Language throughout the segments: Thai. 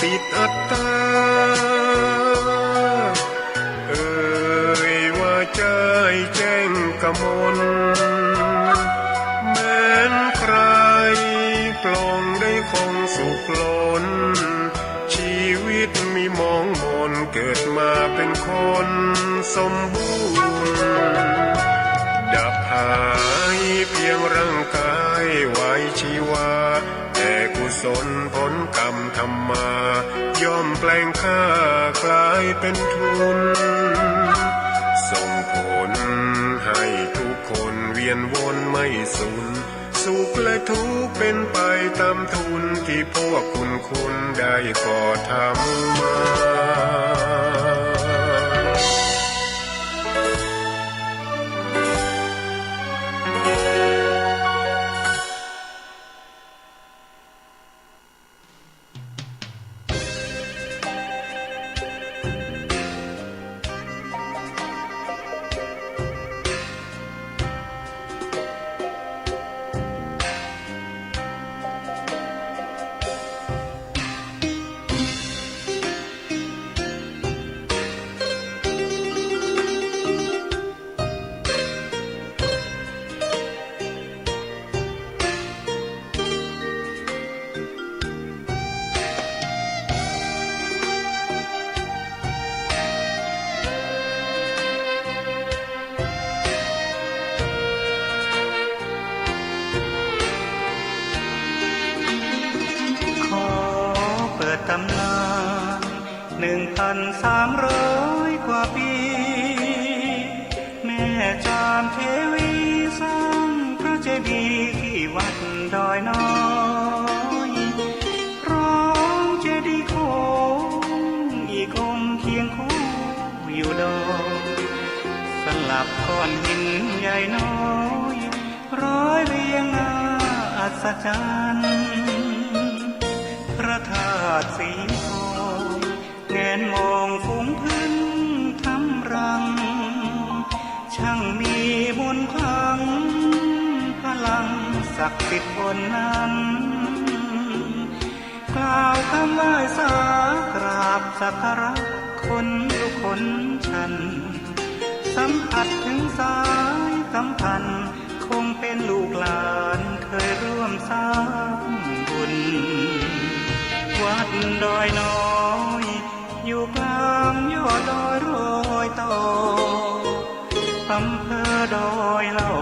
ปิดอัตตาเอ่ยว่าใจแจ้งกมลแม้นใครปลองได้คงสุขล้นชีวิตมีมองมนเกิดมาเป็นคนสมบูรณ์ดับหายเพียงร่างกายไว้ชีวาแต่กุศลผลกรรมทำมาย่อมแปลงค่ากลายเป็นทุนส่งผลให้ทุกคนเวียนวนไม่สูญสุขและทุกข์เป็นไปตามทุนที่พวกคุณได้ก่อทำมาตำนาน1,300 กว่าปีแม่จามเทวีสร้างพระเจดีย์ที่วัดดอยน้อยพร้อมเจดีย์โค้งอีกองค์เคียงคู่อยู่ดอยสลับก้อนหินใหญ่น้อยร้อยเรียงน่าอัศจรรย์พระธาตุสีทองแงนมองฝูงพึ่งทำรังช่างมีมนต์ขลังพลังศักดิ์สิทธิ์บนนั้นกล่าวคำไหว้สากราบสักการะคนทุกคนฉันสัมผัสถึงสายสัมพันธ์คงเป็นลูกหลานเคยร่วมสร้างบุญวัดดอยน้อยอยู่กลางยอดดอยโรยต่ออำเภอดอยเหล่า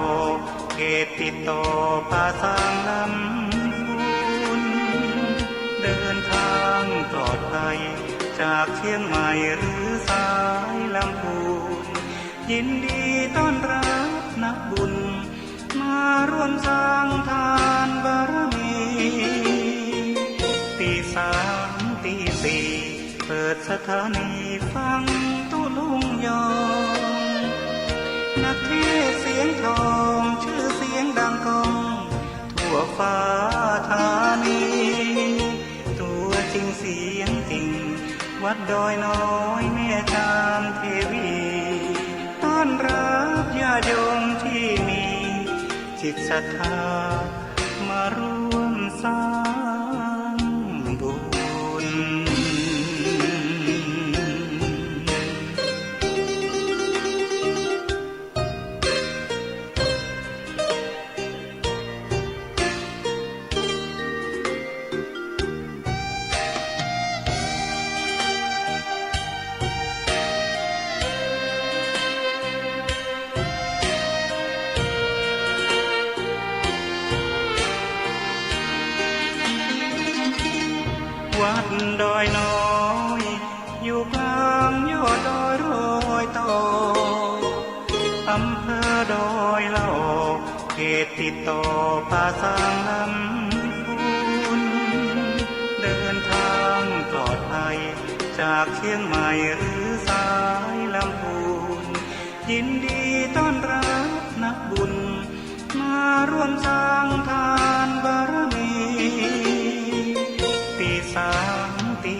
เขตติดต่อป่าสางลำพูนเดินทางปลอดภัยจากเชียงใหม่หรือสายลำพูนยินดีต้อนรับนักบุญมาร่วมสร้างทานบารมีตี3 ตี 4เปิดสถานีฟังตุลุงยองนักเทศเสียงทองชื่อเสียงดังก้องทั่วฟ้าธานีตัวจริงเสียงจริงวัดดอยน้อยแม่จามเทวีต้อนรับญาติโยมที่มีจิตศรัทธามาร่วมสร้างบุญวัดดอยน้อยอยู่กลางยอดดอยโรยต่ออำเภอดอยเหล่าเขตติดต่อป่าสางลำพูนเดินทางปลอดภัยจากเชียงใหม่หรือสายลำพูนยินดีต้อนรับนักบุญมาร่วมสร้างทานบารมีตี3 ตี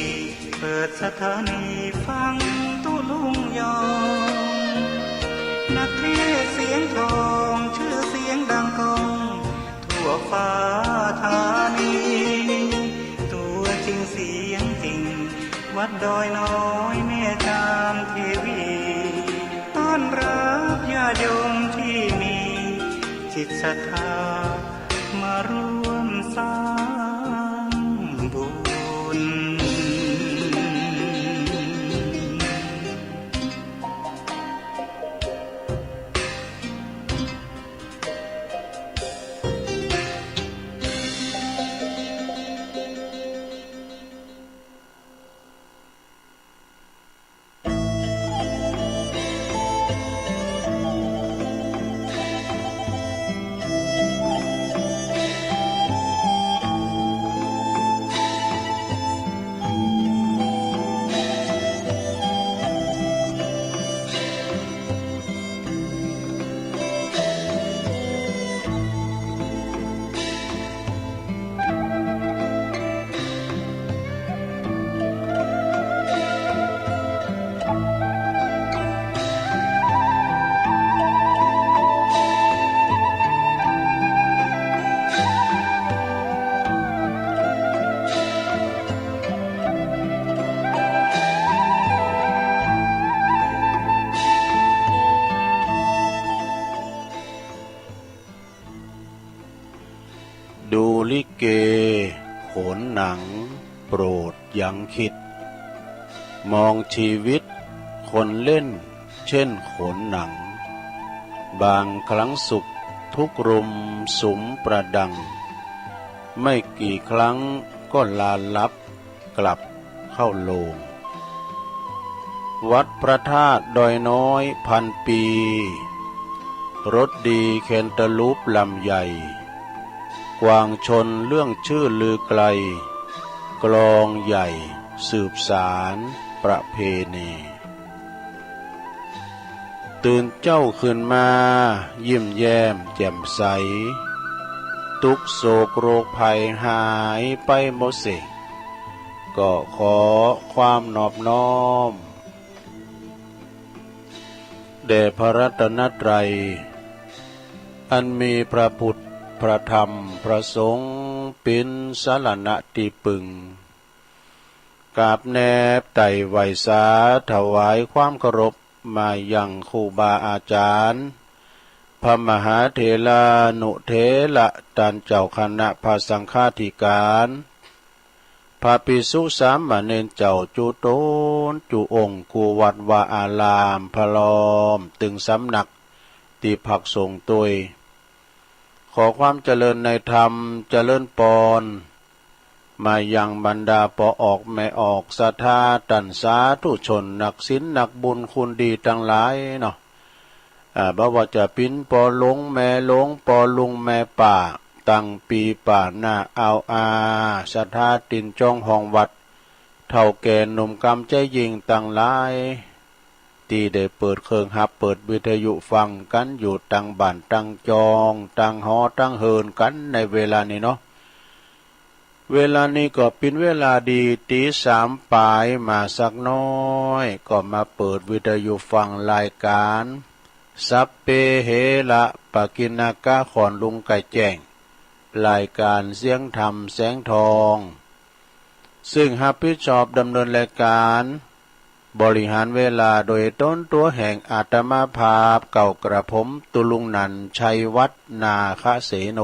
4เปิดสถานีฟังตุลุงยองนักเทศเสียงทองชื่อเสียงดังก้องทั่วฟ้าธานีตัวจริงเสียง วัดดอยน้อยแม่จามเทวีต้อนรับญาติโยมที่มีจิตศรัทธามาร่วมสร้างบุญดูลิเกโขนหนังโปรดยังคิดมองชีวิตคนเล่นเช่นโขนหนังบางครั้งสุขทุกรุมสุมประดังไม่กี่ครั้งก็ลาลับกลับเข้าโลงวัดพระธาตุดอยน้อยพันปีรถดีแคนตาลูปลำใหญ่กวางชนเรื่องชื่อลือไกลกลองใหญ่สืบสารประเพณีตื่นเจ้าขึ้นมายิ้มแย้มแจ่มใสทุกโศกโรคภัยหายไปหมดสิ้นก็ขอความนอบน้อมแด่พระรัตนตรัยอันมีพระพุทธพระธรรมพระสงฆ์เป็นสรณะที่พึ่งกราบแนบไต่ไหวสาถวายความเคารพมายังครูบาอาจารย์พระมหาเถรานุเถระท่านเจ้าคณะพระสังฆาธิการพระภิกษุสามเณรเจ้าจุโตนจุองค์กูวัดวาอารามพระล้อมตึงสำนักที่พักสงฆ์ตัวยขอความเจริญในธรรมเจริญปอนมายังบรรดาปอออกแม่ออกศรัทธาตันสาธุชนนักศีลนักบุญคุณดีทั้งหลายเนาะบ่ว่าจะปิ้นปอหลงแม่หลงปอลุงแม่ป่าตั้งปีป่าหน้าเอาศรัทธาตินจ้องห้องวัดเท่าแก่หนุ่มกำใจยิงตั้งหลายที่ได้เปิดเครื่องหับเปิดวิทยุฟังกันอยู่ตั้งบ้านตั้งจองตั้งหอตั้งเฮินกันในเวลานี้เนาะเวลานี้ก็เป็นเวลาดีตีสามปลายมาสักน้อยก็มาเปิดวิทยุฟังรายการสัพเพเหระปกิณกะขอนลุงไก่แจ้งรายการเสียงธรรมแสงทองซึ่งรับผิดชอบดำเนินรายการบริหารเวลาโดยต้นตัวแห่งอาตมาภาพเก่ากระผมตุลุงนันชัยวัฒนาคเสโน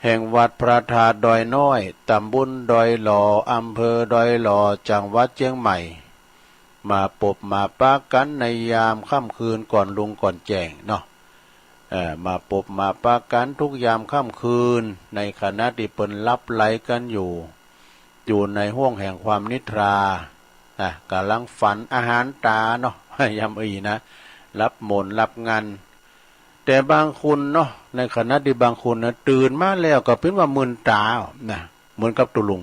แห่งวัดพระธาตุดอยน้อยตำบลดอยหล่ออำเภอดอยหล่อจังหวัดเชียงใหม่มาปบมาปะกันในยามค่ำคืนก่อนลุงก่อนแจ้งเนาะมาปบมาปะกันทุกยามค่ำคืนในขณะที่เปิ้นลับไหลกันอยู่ในห้วงแห่งความนิทรากำลังฝันอาหารตาเนาะยามนะรับมนรับงานแต่บางคนเนาะในขณะที่บางคนนะตื่นมาแล้วก็เป็นว่ามึนตานะเหมือนกับตุลุง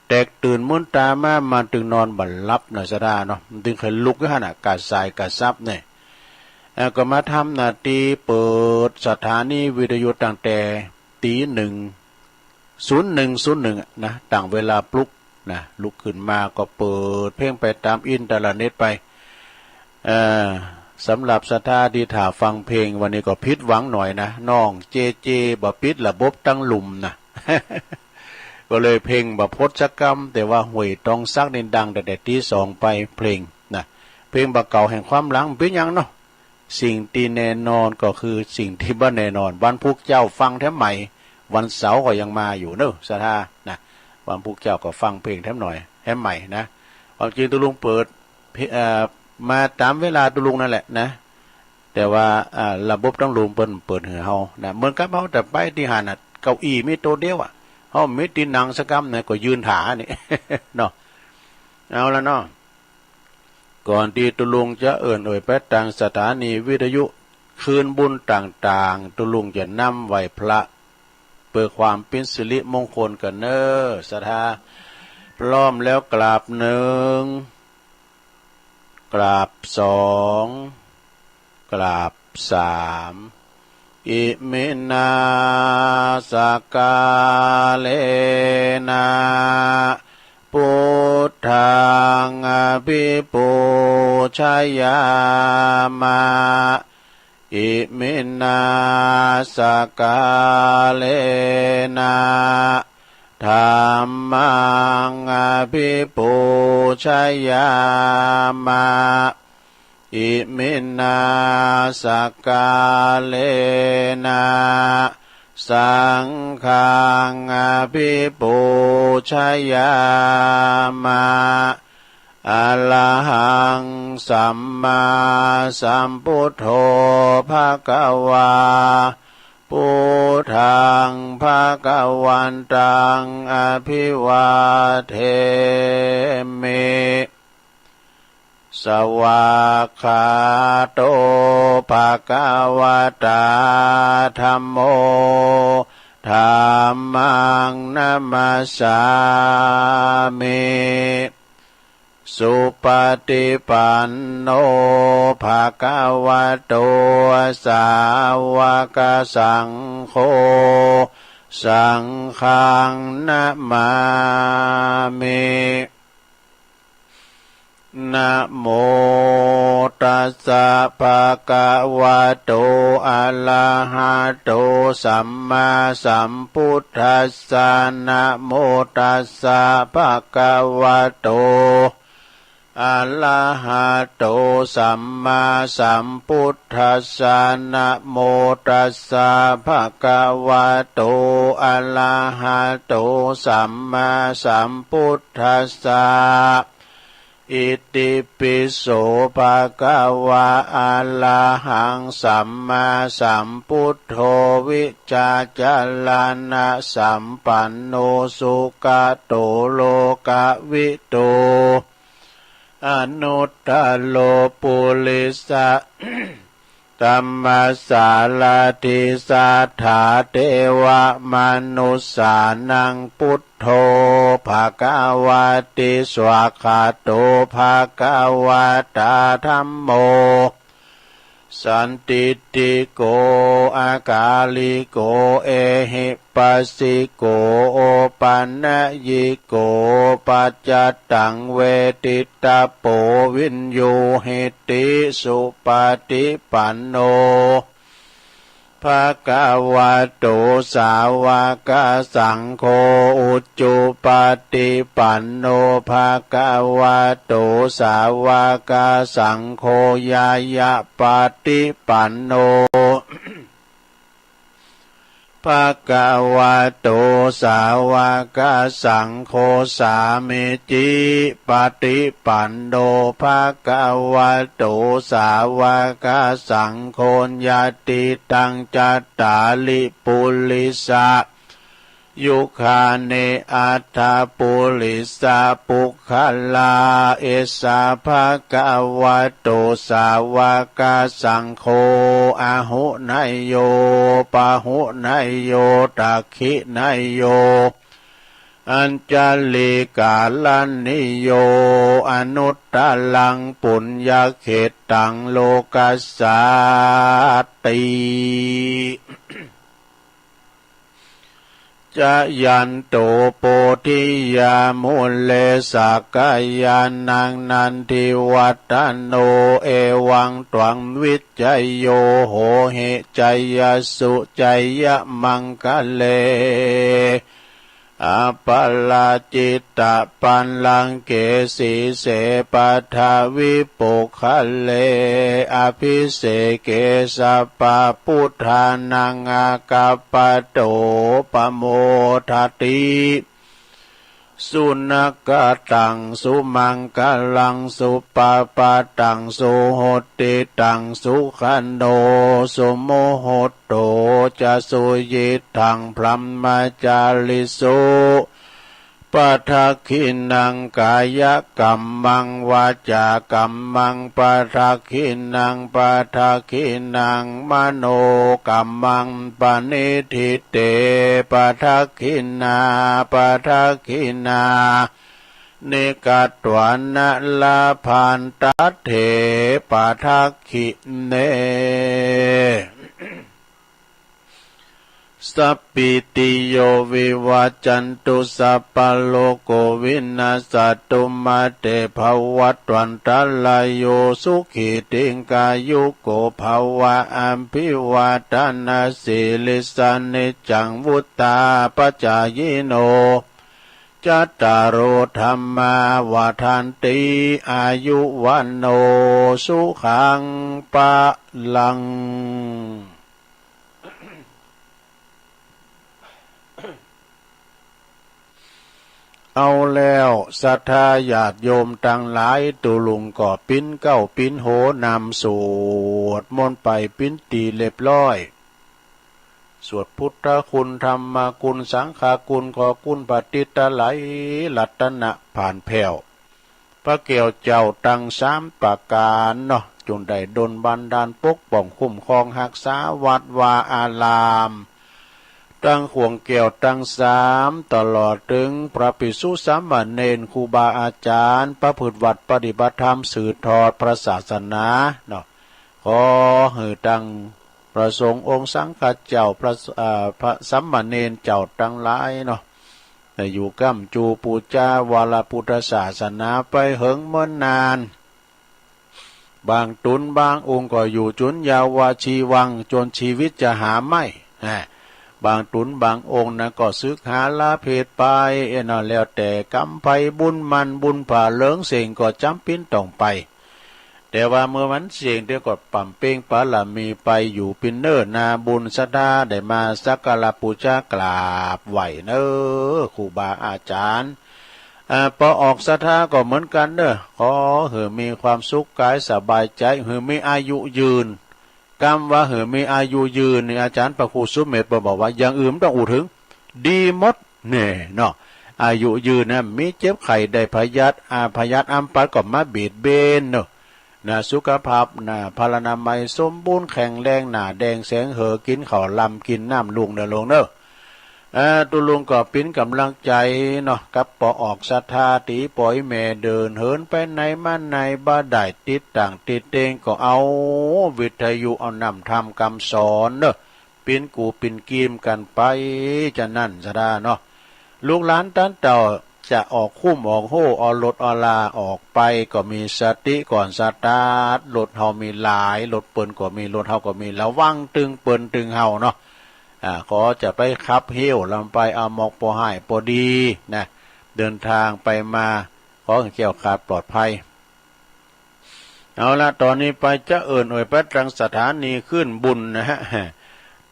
แตกตื่นมึนตามาถึงนอนบัดลับนะซะดาเนาะถึงเคยลุกขึ้นกะสายกะซับเนี่ยก็มาทำหน้าที่เปิดสถานีวิทยุตั้งแต่ตี1:01นะต่างเวลาปลุกนะลุกขึ้นมาก็เปิดเพลงไปตามอินเทอร์เน็ตไปสำหรับศรัทธาที่ถ่าฟังเพลงวันนี้ก็พิดหวังหน่อยนะน้องเจบ่ปิดระบบตั้งหลุมนะ ก็เลยเพลงบพจกรรมแต่ว่าห่วยตองซักนินดังแต่ที่สองไปเพลงนะเพลงบะเก่าแห่งความหลังเป็นยังเนาะสิ่งที่แน่นอนก็คือสิ่งที่บ่แน่นอนวันพุกเจ้าฟังแถมใหม่วันเสาร์ก็ยังมาอยู่เนอะสถานะวันพุกเจ้าก็ฟังเพลงแถมหน่อยแถมใหม่นะความจริงตุลุงเปิดมาตามเวลาตุลุงนั่นแหละนะแต่ว่าระบบต้องลุงเปิดเหือเฮานะเหมือนกับเฮาแต่ไปที่หาน่ะเก้าอี้มีตัวเดียวเฮามีตีนังสักกำเนี่ยก็ยืนถานี่ เนาะเอาละเนาะก่อนที่ตุลุงจะเอ่ยไปทางสถานีวิทยุคืนบุญต่างๆตุลุงจะนำไหวพระเพื่อความเป็นสิริมงคลกันเนอสถาพร้อมแล้วกราบหนึ่งกราบสองกราบสามอิมินาสกาเลนะพุทธังอภิปูชยามะอิมินาสกาเลนะธัมมังอภิปูชยามะอิมินาสกาเลนะสังฆังอภิปูชยามะอะระหังสัมมาสัมพุทโธภะคะวาพุทธังภะคะวันตังอภิวาเทมิสวากขาโตภะคะวะตาธัมโมธัมมังนัมมัสสามิสุปฏิปันโนภะคะวะโตสาวกสังโฆสังฆังนะมามินะโมตัสสะภะคะวะโตอะระหะโตสัมมาสัมพุทธัสสะนะโมตัสสะภะคะวะโตอะระหะโตสัมมาสัมพุทธัสสะนะโมตัสสะภะคะวะโตอะระหะโตสัมมาสัมพุทธัสสะอิติปิโสภะคะวะอะระหังสัมมาสัมพุทโธวิจาจารณะสัมปันโนสุขโตโลกวิโตอนุตตโลปุริสะธัมมัสสารติสัทธาเทวมนุสสานังพุทโธภะคะวะติสวากขาโตภะคะวะตาธัมโมสันติติโกอากาลิโกเอหิปัสสิโกโอปันนยิโกปัจจตังเวทิตาโปวินโยหิติสุปฏิปันโนภะคะวะโตสาวกสังโฆอุจจุปฏิปันโนภะคะวะโตสาวกสังโฆยายะปฏิปันโนภะคะวะโตสาวกสังโฆสามิจิปฏิปันโนภะคะวะโตสาวกสังโฆญาติตังจัตตาลิปุริสะยุคาเนอัตถปุริสะปุคคลาเอสาภะคะวะโตสาวกสังโฆอาหุนายโยปะหุนายโยตักขินายโยอัญจลิกาลนิโยอนุตตลังปุญญเขตังโลกัสสาติจะยันโตโปธิยามุเลสักยานังนันทิวัตโนเอวังตวังวิจัยโยโหเหจัยสุจัยมังคะเล อาปลาจิตตปันลังเกสีเสปัทาวิปุคะเลอภิเสเกสปะพุทธานังอากาปโตปโมทติสุนักตังสุมังกลังสุปปาตังสุโหติตังสุขันโดสุโมโหโตจะสุยิทังพลัมมาจาริสุปัทคินังกายกัมมังวาจากัมมังปัทคินังปัทคินังมโนกัมมังปณิทิเตปัทคินาปัทคินานิกัตวานะลาพันตัตเถปัทคิเนสัพพิติโยวิวัจจันตุสัพพะโลกโควินาศตุมาเตภวัตวันตรายโยสุขิติงกายุโกภวะอัมพิวาทนาสิลิสานิจังวุตตาปัจจายโนจัตตารโอธรรมาวาทันติอายุวันโนสุขังปะลังเอาแล้วศรัทธาญาติโยมตั้งหลายตุลุงก็ปิ้นเก้าปิ้นโหนำสวดมนต์ไปปิ้นตีเรียบร้อยสวดพุทธคุณธรรมคุณสังฆคุณขอคุณปฏิตไหลลัตนะผ่านแผ่วพระเกี่ยวเจ้าตั้งสามประการเนาะจนได้ดลบันดาลปกป้องคุ้มครองรักษาวัดวาอารามตั้งห่วงเกี่ยวตั้งสามตลอดถึงพระภิกษุสามเณรครูบาอาจารย์ประพฤติวัดปฏิบัติธรรมสืบทอดพระศาสนาเนาะขอให้ตั้งประสงค์องค์สังฆเจ้าพระสามเณรเจ้าตั้งหลายเนาะอยู่กัมจูปูจาวาลพุทธศาสนาไปเหิงเมื่อนานบางตุนบางองค์ก็อยู่จนยาวาชีวังจนชีวิตจะหาไม่บางตุนบางองค์นะก็ซึกหาลาเพศไปน่ะแล้วแต่กำไพบุญมันบุญผ่าเลิงเสียงก็จำเป็นต้องไปแต่ว่าเมื่อวันเสียงเดี๋ยวก็ปั่มเป้งปาละมีไปอยู่ปินเนอร์นาบุญสดาได้มาสักการะบูชากราบไหวเนอครูบาอาจารย์พอออกศรัทธาก็เหมือนกันเนอะขอให้มีความสุขกายสบายใจให้มีอายุยืนกำว่ามีอายุยืนนี่อาจารย์พระครูสุเมธบอกว่าอย่างอื่นต้องอู่ถึงดีหมดเนี่ยเนาะอายุยืนนะมีเจ็บไข้ได้พยาธิอัมปัสก็มาเบียดเบนเนาะนะสุขภาพนะพลานามัยสมบูรณ์แข็งแรงหน้าแดงแสงเหอกินข้าวลำกินน้ำลุงเด้อลงเด้อตุลุงก็ปิ้นกำลังใจเนาะกับปอออกศรัทธาตีปล่อยแม่เดินเหินไปไหนมาไหนบ่ได้ติดต่างติดเตงก็เอาวิทยุเอานำทำคำสอนเนาะปิ้นกูปิ้นกีมกันไปจะนั่นซะดาเนาะลูกหลานตั้นเต่าจะออกคุ้มออกโหออกรถออลาออกไปก็มีสติก่อนสตาร์ทรถเฮามีหลายรถเปิ้นก็มีรถเฮาก็มีระวังตึงเปิ้นตึงเฮาเนาะขอจะไปขับเหี้ยวลำไปเอาหมอกปอให้ปอดีนะเดินทางไปมาขอให้เกี่ยวขาดปลอดภัยเอาละตอนนี้ไปจะเอ่ยไปตรังสถานีขึ้นบุญนะฮะ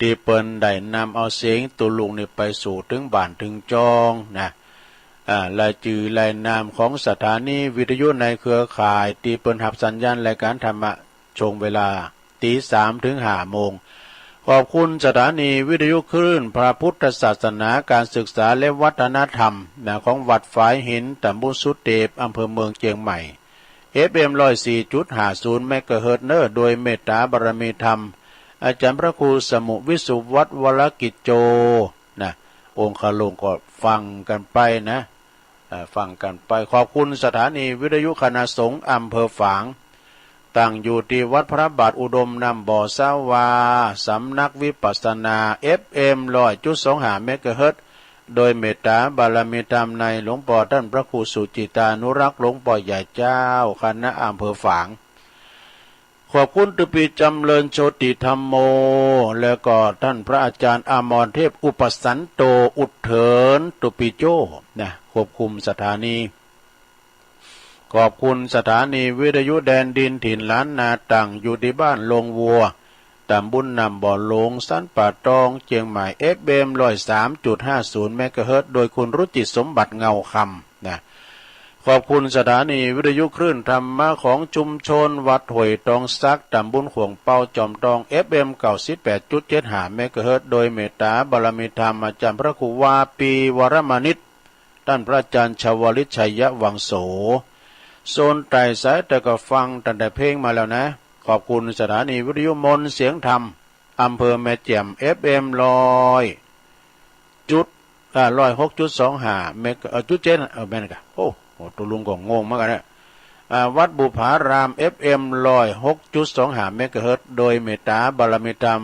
ตีเปิ้นได้นำเอาเสียงตุลุงนี่ไปสู่ถึงบ้านถึงจองนะรายจื่อรายนามของสถานีวิทยุในเครือข่ายตีเปิ้นหับสัญญาณรายการธรรมะชงเวลา 3:00 ถึง 5:00 น.ขอบคุณสถานีวิทยุคลื่นพระพุทธศาสนาการศึกษาและวัฒนธรรมของวัดฝายหินตำบลสุเทพอำเภอเมืองเชียงใหม่ FM 104.50 เมกะเฮิรตซ์เนอร์โดยเมตตาบารมีธรรมอาจารย์พระครูสมุวิสุทธิวัฒน์วรกิจโจนะองค์คลงก็ฟังกันไปนะฟังกันไปขอบคุณสถานีวิทยุคณะสงฆ์อำเภอฝางตั้งอยู่ที่วัดพระบาทอุดมนำบ่อสาวาสำนักวิปัสสนา FM 100.25 เมกะเฮิรตซ์โดยเมตตาบารมีธรรมในหลวงพ่อท่านพระครูสุจิตานุรักษ์หลวงพ่อใหญ่เจ้าคณะอำเภอฝาง ขอบคุณตุปีจำเริญโชติธรรมโมแล้วก็ท่านพระอาจารย์อมรเทพอุปสันโตอุดเถินตุปีโจนะควบคุมสถานีขอบคุณสถานีวิทยุแดนดินถิ่นล้านนาตังอยู่ที่บ้านลงวัวตำบลนำบ่อหลงสันป่าตองเชียงใหม่FM 103.50 เมกะเฮิรตซ์โดยคุณรุจิตสมบัติเงาคำนะขอบคุณสถานีวิทยุคลื่นธรรมะของชุมชนวัดห้วยตองซักตำบลขวงเปาจอมตอง FM 98.75 เมกะเฮิรตซ์โดยเมตตาบารมีธรรมอาจารย์พระครูวาปีวรมานิตท่านพระอาจารย์ชวลิตชัยวังโสโซนไต่สายแต่ก็ฟังตั้งแต่เพลงมาแล้วนะขอบคุณสถานีวิทยุมนต์เสียงธรรมอำเภอแม่แจ่ม FM 106.25 เมกะจุดเจ็ดแม่นกะโอ้ตัวลุงก็งงมากนะวัดบุพาราม FM 106.25 เมกะเฮิรตซ์โดยเมตตาบารมีธรรม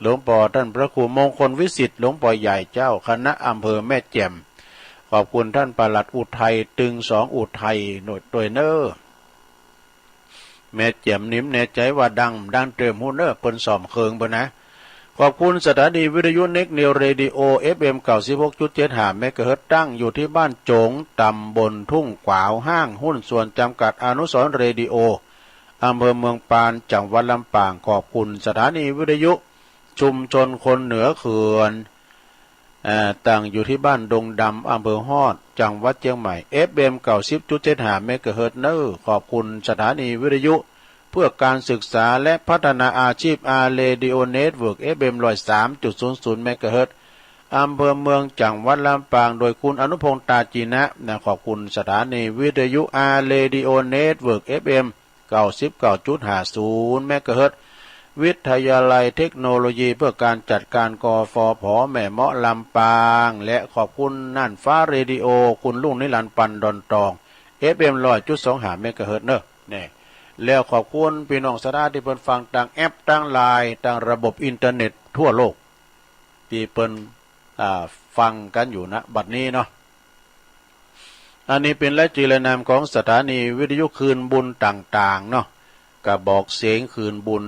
หลวงพ่อท่านพระครูมงคลวิสิทธิ์หลวงพ่อใหญ่เจ้าคณะอำเภอแม่แจ่มขอบคุณท่านปลัดอุทัยตึงสองอุทัยหน่วยตัวเนอร์แม่แจ่มนิ่มแน่ใจว่าดังเติมหูเนอร์เปิ้นสอมเคิงบ่นะขอบคุณสถานีวิทยุเน็กเนียวเรดิโอ FM 96.75 เมกะเฮิรตซ์ตั้งอยู่ที่บ้านโจงตำบลทุ่งกวาวห้างหุ้นส่วนจำกัดอนุสรณ์เรดิโออำเภอเมืองปานจังหวัดลำปางขอบคุณสถานีวิทยุชุมชนคนเหนือเขื่อนตั้งอยู่ที่บ้านดงดำอำเภอฮอดจังหวัดเชียงใหม่ FM 90.75 เมกะเฮิรตซ์เนอร์ขอบคุณสถานีวิทยุเพื่อการศึกษาและพัฒนาอาชีพอาร์เรดิโอเน็ตเวิร์ก FM 103.00 เมกะเฮิรตซ์อำเภอเมืองจังหวัดลำปางโดยคุณอนุพงษ์ตาจีนะขอบคุณสถานีวิทยุอาร์เรดิโอเน็ตเวิร์ก FM 99.50 เมกะเฮิรตซ์วิทยาลัยเทคโนโลยีเพื่อการจัดการกฟผแม่เมาะลำปางและขอบคุณน่านฟ้าเรดิโอคุณลุงนิรันดร์ปันดอนตอง FM 100.25 เมกะเฮิรตซ์เนอะนี่แล้วขอบคุณพี่น้องสถาที่เพิ่นฟังทางแอปทางไลน์ทางระบบอินเทอร์เน็ตทั่วโลกที่เพิ่นฟังกันอยู่นะบัดนี้เนาะอันนี้เป็นและจีรนามของสถานีวิทยุคืนบุญต่างๆเนาะกระบอกเสียงคืนบุญ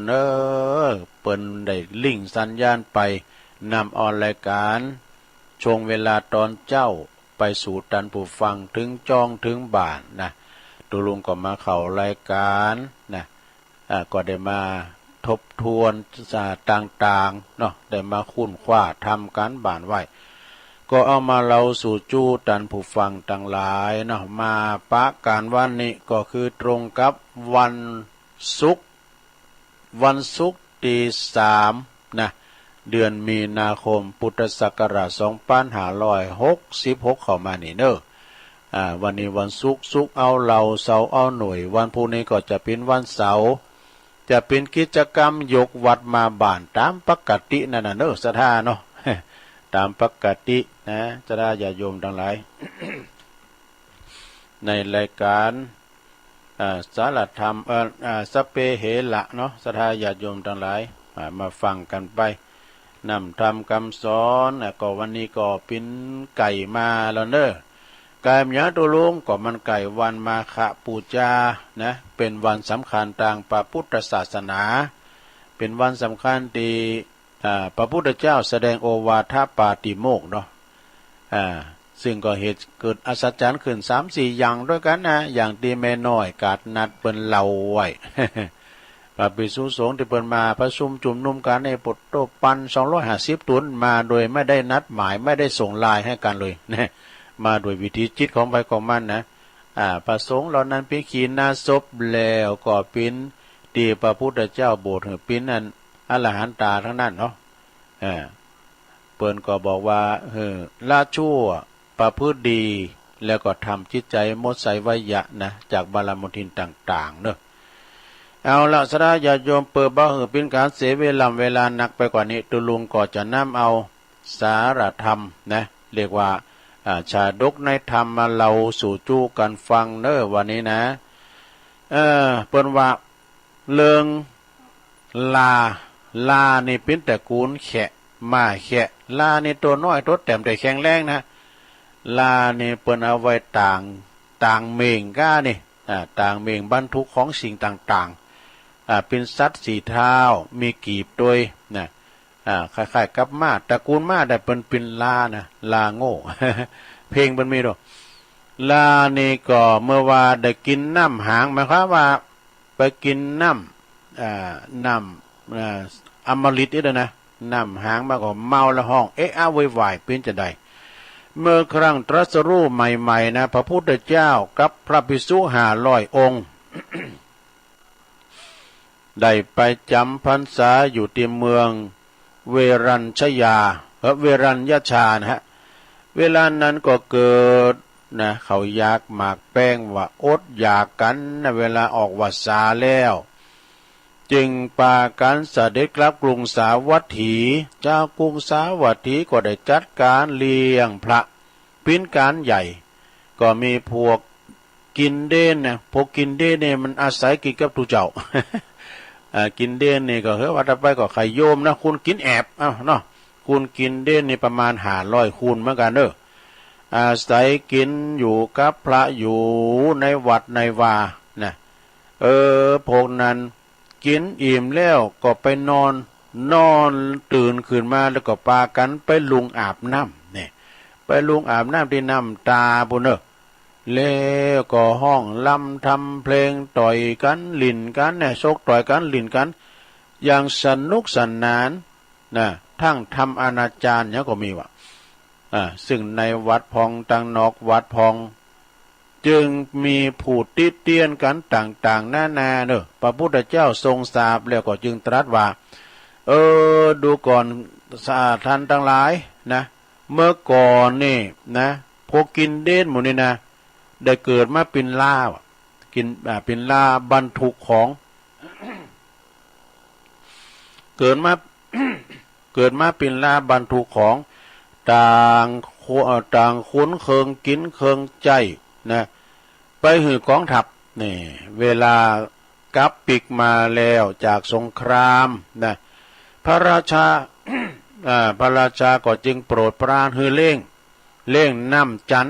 เปิ้นได้ลิงก์สัญญาณไปนำออนรายการช่วงเวลาตอนเจ้าไปสู่ตันผู้ฟังถึงจองถึงบ้านนะตุลุงก็มาเข้ารายการนะก็ได้มาทบทวนต่างๆเนาะได้มาคุ้นคว้าทำการบ้านไว้ก็เอามาเราสู่จู้ตันผู้ฟังต่างหลายเนาะมาปะการวันนี้ก็คือตรงกับวันศุกร์ที่3นะเดือนมีนาคมพุทธศักราช2566เข้ามานี่เนอะวันนี้วันศุกร์เอาเราเสาร์เอาหน่วยวันพรุ่งนี้ก็จะเป็นวันเสาร์จะเป็นกิจกรรมยกวัดมาบ้านตามปกตินั่นน่ะเนอะสถาเนาะ ตามปกตินะจะได้ญาติโยมทั้งหลาย ในรายการสารธรรมสเปเหระเนาะสถาญาติโยมทั้งหลายมาฟังกันไปนำธรรมคำสอนก็วันนี้ก็เป็นไก่มาแล้วเนอะไก่มยาตุลุงก็มันไก่วันมาฆปูชานะเป็นวันสำคัญทางพระพุทธศาสนาเป็นวันสำคัญที่พระพุทธเจ้าแสดงโอวาทปาติโมกข์เนาะซึ่งก็เหตุเกิดอัศจรรย์ขึ้น 3-4 อย่างด้วยกันนะอย่างที่แม่น้อยกาดนัดเปิ้นเล่าไว้ พระภิกษุสงฆ์ที่เปิ้นมาประชุมจุ่มนุมกันในปุตโตปัน250ตุนมาโดยไม่ได้นัดหมายไม่ได้ส่งไลน์ให้กันเลยนะมาโดยวิธีจิตของไปของมันนะพระสงฆ์เหล่านั้นเป็นขีณาสพแล้วก็เป็นที่พระพุทธเจ้าโบสถ์เป็นนั้นอรหันตาทั้งนั้นเนาะเปิ้นก็บอกว่าละชั่วประพฤติดีแล้วก็ทำจิตใจมดใสไวยะนะจากบารมีทินต่างๆเนอะเอาละสระญาติโยมเปิดบ่เป็นการเสียเวลาหนักไปกว่านี้ตุลุงก็จะนำเอาสารธรรมนะเรียกว่าชาดกในธรรมมาเล่าสู่จู้กันฟังเนอะวันนี้นะเปิ้นว่าเรื่องลานี่เป็นตระกูลแขะมาแขะลานี่ตัวน้อยตัวแต้มแต่แข็งแรงนะลานี่เปิ้นเอาไว้ต่างเมงก้านี่ต่างเมงบรรทุกของสิ่งต่างๆ เป็นสัตว์สี่เท้ามีกีบด้วยนะคล้ายๆกับม้าตระกูลม้าได้เป็นลานะลาโง่ เพลงมันมีดอกลานี่ก็เมื่อว่าได้กินน้ำหางหมายความว่าไปกินน้ำอมฤตนี่นะน้ำหางมาก็เมาละห้องเอะอะโวยวายเป็นจะได้เมื่อครั้งตรัสรู้ใหม่ๆนะพระพุทธเจ้ากับพระภิกษุ500 องค์ ได้ไปจำพรรษาอยู่ที่เมืองเวรัญชยาเวรัญญชานะฮะเวลานั้นก็เกิดนะเขาอยากหมากแป้งว่าอดอยากกันนะเวลาออกวาสาแล้วจึงพากันเสด็จกลับกรุงสาวัตถีเจ้ากรุงสาวัตถีก็ได้จัดการเลี้ยงพระปิ้นการใหญ่ก็มีพวกกินเด่นนะพวกกินเด่นเนี่ยมันอาศัยกินกับตุเจ้า กินเด่นนี่ก็เฮ้ยว่าถ้าไปก็ไข่โยมนะคุณกินแอบเนาะคุณกินเด่นนี่ประมาณ500 คูณเหมือนกันเด้ออาศัยกินอยู่กับพระอยู่ในวัดในวานะพวกนั้นกินอิ่มแล้วก็ไปนอนตื่นขึ้นมาแล้วก็พากันไปลุงอาบน้ำเนี่ยไปลุงอาบน้ำที่น้ำตาบุญแล้วก็ห้องลำทำเพลงต่อยกันลิ่นกันเนี่ยชกต่อยกันลิ่นกันอย่างสนุกสนานนะทั้งทำอนาจารเนี่ยก็มีว่ะซึ่งในวัดพองตังนอกวัดพองจึงมีผู้ติเตียนกันต่างๆนานาเนอะพระพุทธเจ้าทรงทราบแล้วก็จึงตรัสว่าดูก่อนท่านทั้งหลายนะเมื่อก่อนนี่นะพวกกินเด่นหมู่นี่นะได้เกิดมาเป็นลากินเป็นลาบรรทุกของ เกิดมา เกิดมาเป็นลาบรรทุกของต่างคุ้นเคืองกินเคืองใจนะไปหือกองทัพนี่เวลากลับปิกมาแล้วจากสงครามนะพระราชา พระราชาก็จึงโปรดปรานฮือเร่งน้ำจัน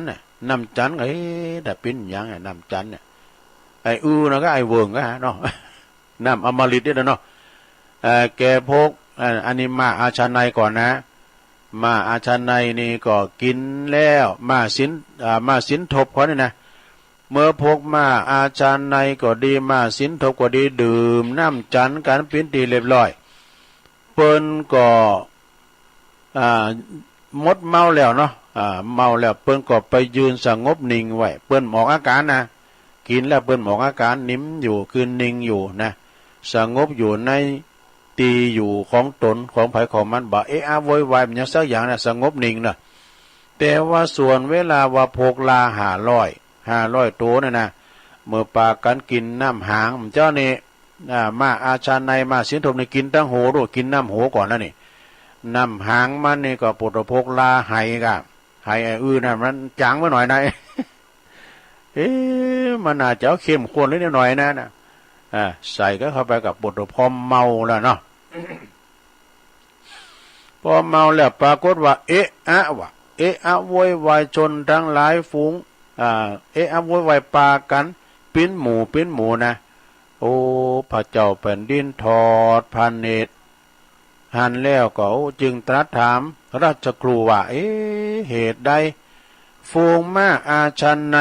น้ำจันแต่เป็นอย่างน้ำจันเนี่ยไอ้นะก็ไอ้เวิงก็เนาะ น้ำอมฤตเนี่ยเนาะแกพกอันนี้มาอาชาในก่อนนะมาอาชาในนี่ก็กินแล้วมาสินทบเขาเนี่ยนะเมื่อพกมาอาชาในก็ดีมาสินทบก็ดีดื่มน้ำจันกันปิ้นตีเรียบร้อยเปิ้นก็มดเมาแล้วเนาะเมาแล้วเปิ้นก็ไปยืนสงบนิ่งไว้เปิ้นหมอกอาการนะกินแล้วเปิ้นหมอกอาการนิ่มอยู่คือนิ่งอยู่นะสงบอยู่ในตีอยู่ของตนของไผของมันบ่โวยวายมันยังสักอย่างนะสงบนิ่งนะแต่ว่าส่วนเวลาว่าพกลา500ตัวน่ะนะเมื่อปากันกินน้ำหางเจ้านี่มาอาชาในมาสินทบนี่กินตั้งโหด้วยกินน้ำโหก่อนนะนี่น้ำหางมันนี่ก็ปุถพกลาไห้กะไห้น่ะมันจางไว้หน่อยนะ มันน่าจะเข้มข้นนิดหน่อยนะใส่ก็เข้าไปกับปุถพอมเมาแล้วเนาะ พอเมาแล้วปรากฏว่าโวยวายชนทั้งหลายฝูงโวยวายปากันปิ้นหมูนะโอ้พระเจ้าแผ่นดินทอดพระเนตรหันแล้วก็จึงตรัสถามราชครูว่าเหตุใดฝูงม้าอาชันใน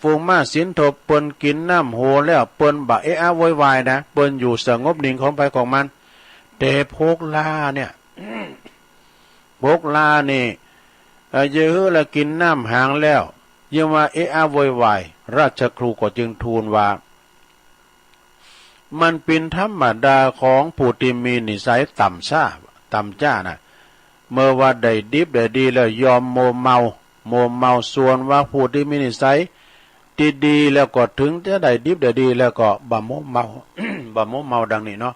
ฝูงม้าสินทบเปิ้นกินน้ำโหแล้วเปิ้นบ่โวยวายนะเปิ้นอยู่สงบนิ่งของไปของมันแต่พกลาเนี่ย พกลานี่เยอะแล้วกินน้ำหางแล้วยังว่าโวยวายราชครูก็จึงทูลว่ามันเป็นธรรมดาของผู้ที่มีนิสัยต่ำจ้านะเมื่อว่าได้ดิบได้ดีแล้วยอมโมเมาส่วนว่าผู้ที่มีนิสัยดีๆแล้วก็ถึงจะได้ดิบได้ดีแล้วก็บ่โมเมา บ่โมเมาดังนี้เนาะ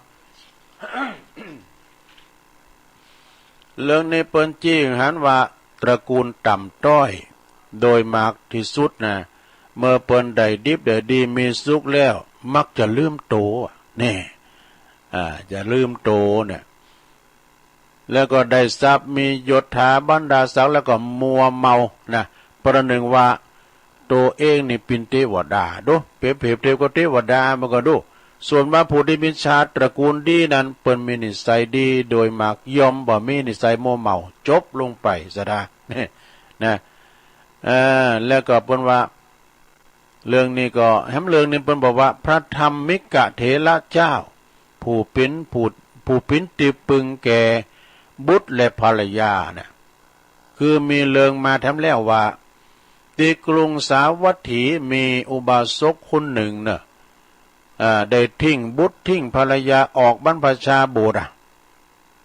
เรื่องในเปิ้นจี้หันว่าตระกูลต่ำต้อยโดยมากที่สุดนะเมื่อเปิ้นได้ดิบได้ดีมีสุขแล้วมักจะลืมโตนี่จะลืมโตเนี่ยแล้วก็ได้ทรัพย์มียศถาบรรดาศักดิ์แล้วก็มัวเมานะประหนึ่งว่าตัวเองนี่เป็นเทวดาดูเปรียบเทียบก็เทวดามันก็ดู ส่วนว่าผู้ที่มีชาติตระกูลดีนั้นเปิ้นมีนิสัยดีโดยมากยอมบ่มีนิสัยโมเมาจบลงไปซะดานะแล้วก็เปิ้นว่าเรื่องนี้ก็แฮมเรื่องนี้เปิ้นบอกว่าพระธรรมิกะเถระเจ้าผู้ปิ้นติปึงแก่บุตรและภรรยาเนี่ยคือมีเรื่องมาแถมแล้วว่าที่กรุงสาวัตถีมีอุบาสกคนหนึ่งเน่ะได้ทิ้งบุตรทิ้งภรรยาออกบรรพชาบวช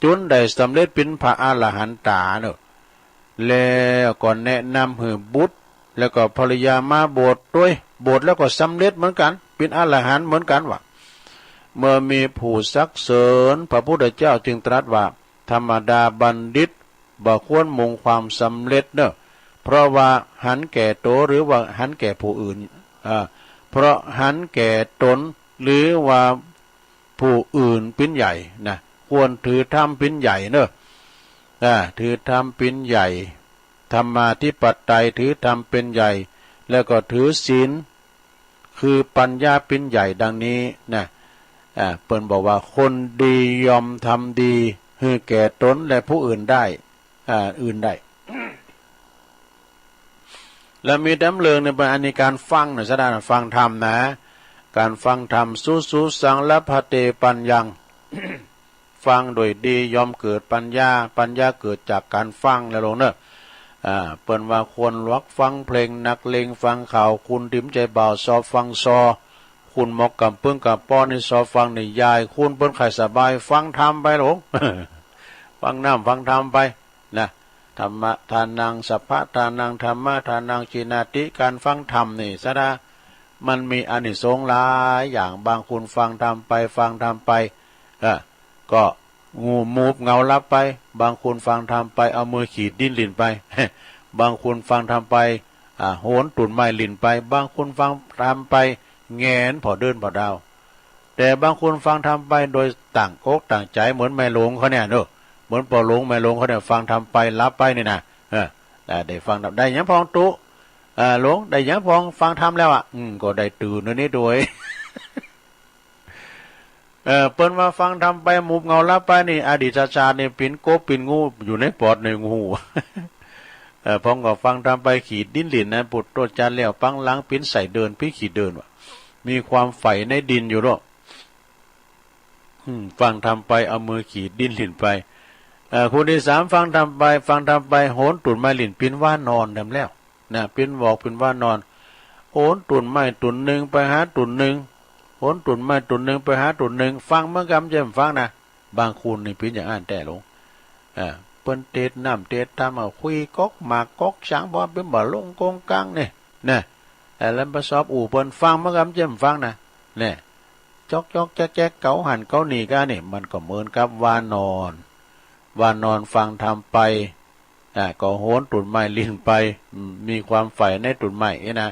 จนได้สำเร็จเป็นพระอรหันตาเน่ะแล้วก็แนะนำให้บุตรแล้วก็ภรรยามาบวชด้วยบวชแล้วก็สำเร็จเหมือนกันเป็นอรหันต์เหมือนกันว่ะเมื่อมีผู้ซักเสริญพระพุทธเจ้าจึงตรัสว่าธรรมดาบัณฑิตบ่ควรมุ่งความสำเร็จเนอะเพราะว่าหันแก่โตหรือว่าหันแก่ผู้อื่นเพราะหันแก่ตนหรือว่าผู้อื่นเป็นใหญ่นะควรถือธรรมเป็นใหญ่เนอะถือธรรมเป็นใหญ่ธรรมาธิปัตไตยถือธรรมเป็นใหญ่แล้วก็ถือศีลคือปัญญาเป็นใหญ่ดังนี้นะเปิ้นบอกว่าคนดียอมทำดีให้แก่ตนและผู้อื่นได้อื่นได้ แล้วมีดำเลืองในอันนี้การฟังนะสดานฟังธรรมนะการฟังธรรมสุสังละพะเตปัญญัง ฟังโดยดียอมเกิดปัญญาเกิดจากการฟังแล้วลงเนอะเปิ้นว่าควรลักฟังเพลงนักเลงฟังข่าวคุณติ๋มใจเบาซอฟังซอคุณหมอกกับเปิ้งกับป้อนในซอฟังในยายคุณเปิ้นไข่สบายฟังธรรมไปหลง ฟังน้ำฟังธรรมไปนะธรรมะทานังสัพพะทานังธรรมะทานังจินาติการฟังธรรมนี่ซะนะมันมีอานิสงส์หลายอย่างบางคุณฟังธรรมไปฟังธรรมไปก็งูมูบเงาลับไปบางคนฟังธรรมไปเอามือขีดดิ้นลิ้นไป บางคนฟังธรรมไปโหนตุ่นไม้ลิ้นไปบางคนฟังธรรมไปแงนพอเดินพอดาวแต่บางคนฟังธรรมไปโดยต่างอกต่างใจเหมือนแม่หลวงเขาเนี่ยเนอะเหมือนปอหลวงแม่หลวงเขาเนี่ยฟังธรรมไปรับไปนี่นะได้ฟังได้ยังพองตุหลวงได้ยังพองฟังธรรมแล้วก็ได้ตื่นนี่โดย เปิ้นมาฟังทำไปมุบเงาลับไปนี่อดีตชาตินี่ปิ่นโกปิ่นงูอยู่ในปอดในงู พองก็ฟังทำไปขีดดิ้นหลินนะปุดโตจันแล้วปังหลังปิ่นใส่เดินพี่ขีดเดินว่ะมีความใฝ่ในดินอยู่หรอกฟังทำไปเอามือขีดดิ้นหลินไปคนที่สามฟังทำไปโหนตุ่นไม้หลินปิ่นว่านอนทำแล้วนะปิ่นบอกปิ่นว่านอนโหนตุ่นไม้ตุ่นหนึ่งไปหาตุ่นหนึ่งโหนตุ่นไม้ตุ่นหนึ่งไปหาตุ่นหนึ่งฟังเมื่อกำจะฟังนะบางคุณนี่ปิ่นอย่างอ่านแต่ลงเปิ้นเตดน้ำเตดทำเอาคุยก๊อกหมากก๊อกช้างบอลเป็นบ่ลงกงกังเนี่ยนะแล้วมาสอบอู่เปิ้นฟังเมื่อกำจะฟังนะเนี่ยจอกแจ๊กเกาหันเกาหนีกันนี่มันก็เหมือนกับวานอนฟังทำไปก็โหนตุ่นไม้ลิ้นไปมีความใฝ่ในตุ่นไม้นะ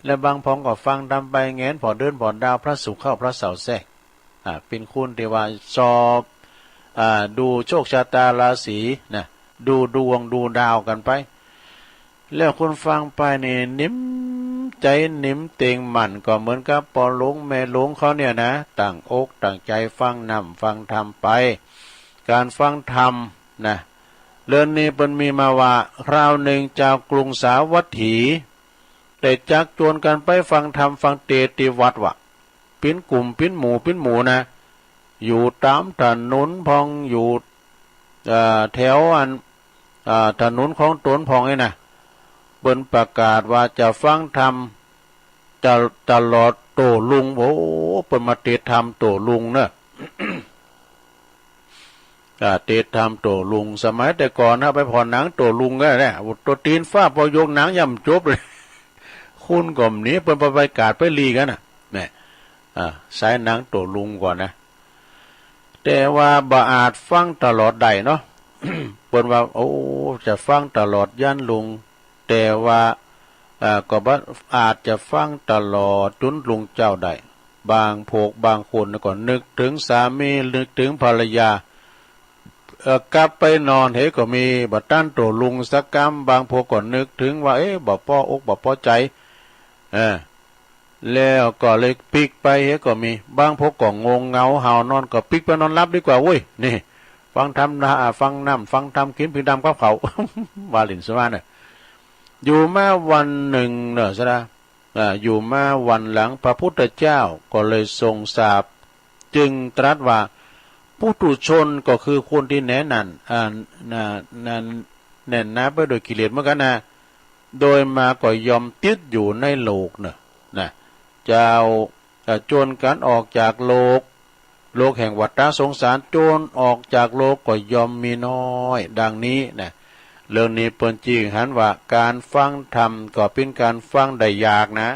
และบางพองก็ฟังทำไปแงนพอเดินพอดาวพระสุขเข้าพระเสาแทรกเป็นคุณที่ว่าสอบดูโชคชะตาราศีนะดูดวงดูดาวกันไปแล้วคุณฟังไปนี่นิ่มใจนิ่มเต็งมันก็เหมือนกับปอหลวงแม่หลวงเขาเนี่ยนะต่างอกต่างใจฟังนำฟังธรรมไปการฟังธรรมนะเรื่องนี้เป็นมีมาว่าคราวหนึ่งเจ้ากรุงสาวัตถีได้จักชวนกันไปฟังธรรมฟังเทศน์ที่วัดวะเป็นกลุ่มเป็นหมู่นะอยู่ตามถนนพองอยู่แถวถนนของตนพองไอ้นะเปิ้นประกาศว่าจะฟังธรรมจะตลอดโตลุงโอ้เปิ้นมาเทศธรรมโตลุงเนอะ เทศธรรมโตลุงสมัยแต่ก่อนนะไปผ่อนหนังโตลุงก็ได้ตัวตีนฟ้าพอยกหนังย่ำจบเลยคุณก่อมนี้เปิ้นไปกาดไปลีกันน่ะแม่สายหนังโตลุงก่อนนะแต่ว่าบ่อาจฟังตลอดได้เนาะ เปิ้นว่าโอ้จะฟังตลอดยันลุงแต่ว่าก็บ่อาจจะฟังตลอดจนลุงเจ้าได้บางพวกบางคนก็นึกถึงสามีนึกถึงภรรยากลับไปนอนก็มีบ่ตั้นโตลุงสักกรรมบางพวกก็นึกถึงว่าบ่ป้ออกบ่ป้อใจ แล้วก็เลยปิกไปเฮก็มีบางพวกก็งงเงาเห่านอนก็ปิกไปนอนรับดีกว่าเว้ยนี่ฟังทำนะฟังน้ำฟังทำกินผีดำกับเขา วาลินสมาเนี่ยอยู่มาวันหนึ่งเนอะซะนะอยู่มาวันหลังพระพุทธเจ้าก็เลยทรงสาปจึงตรัสว่าปุถุชนก็คือคนที่แน่นันแน่นหนาไปโดยกิเลสเหมือนกันนะโดยมาก็ยอมติดอยู่ในโลกเนอะนะเจ้าจนกันออกจากโลกแห่งวัฏสงสารจนออกจากโลกก็ยอมมีน้อยดังนี้นะเรื่องนี้เปิ้นจริงหันว่าการฟังธรรมก็เป็นการฟังได้ยากนะ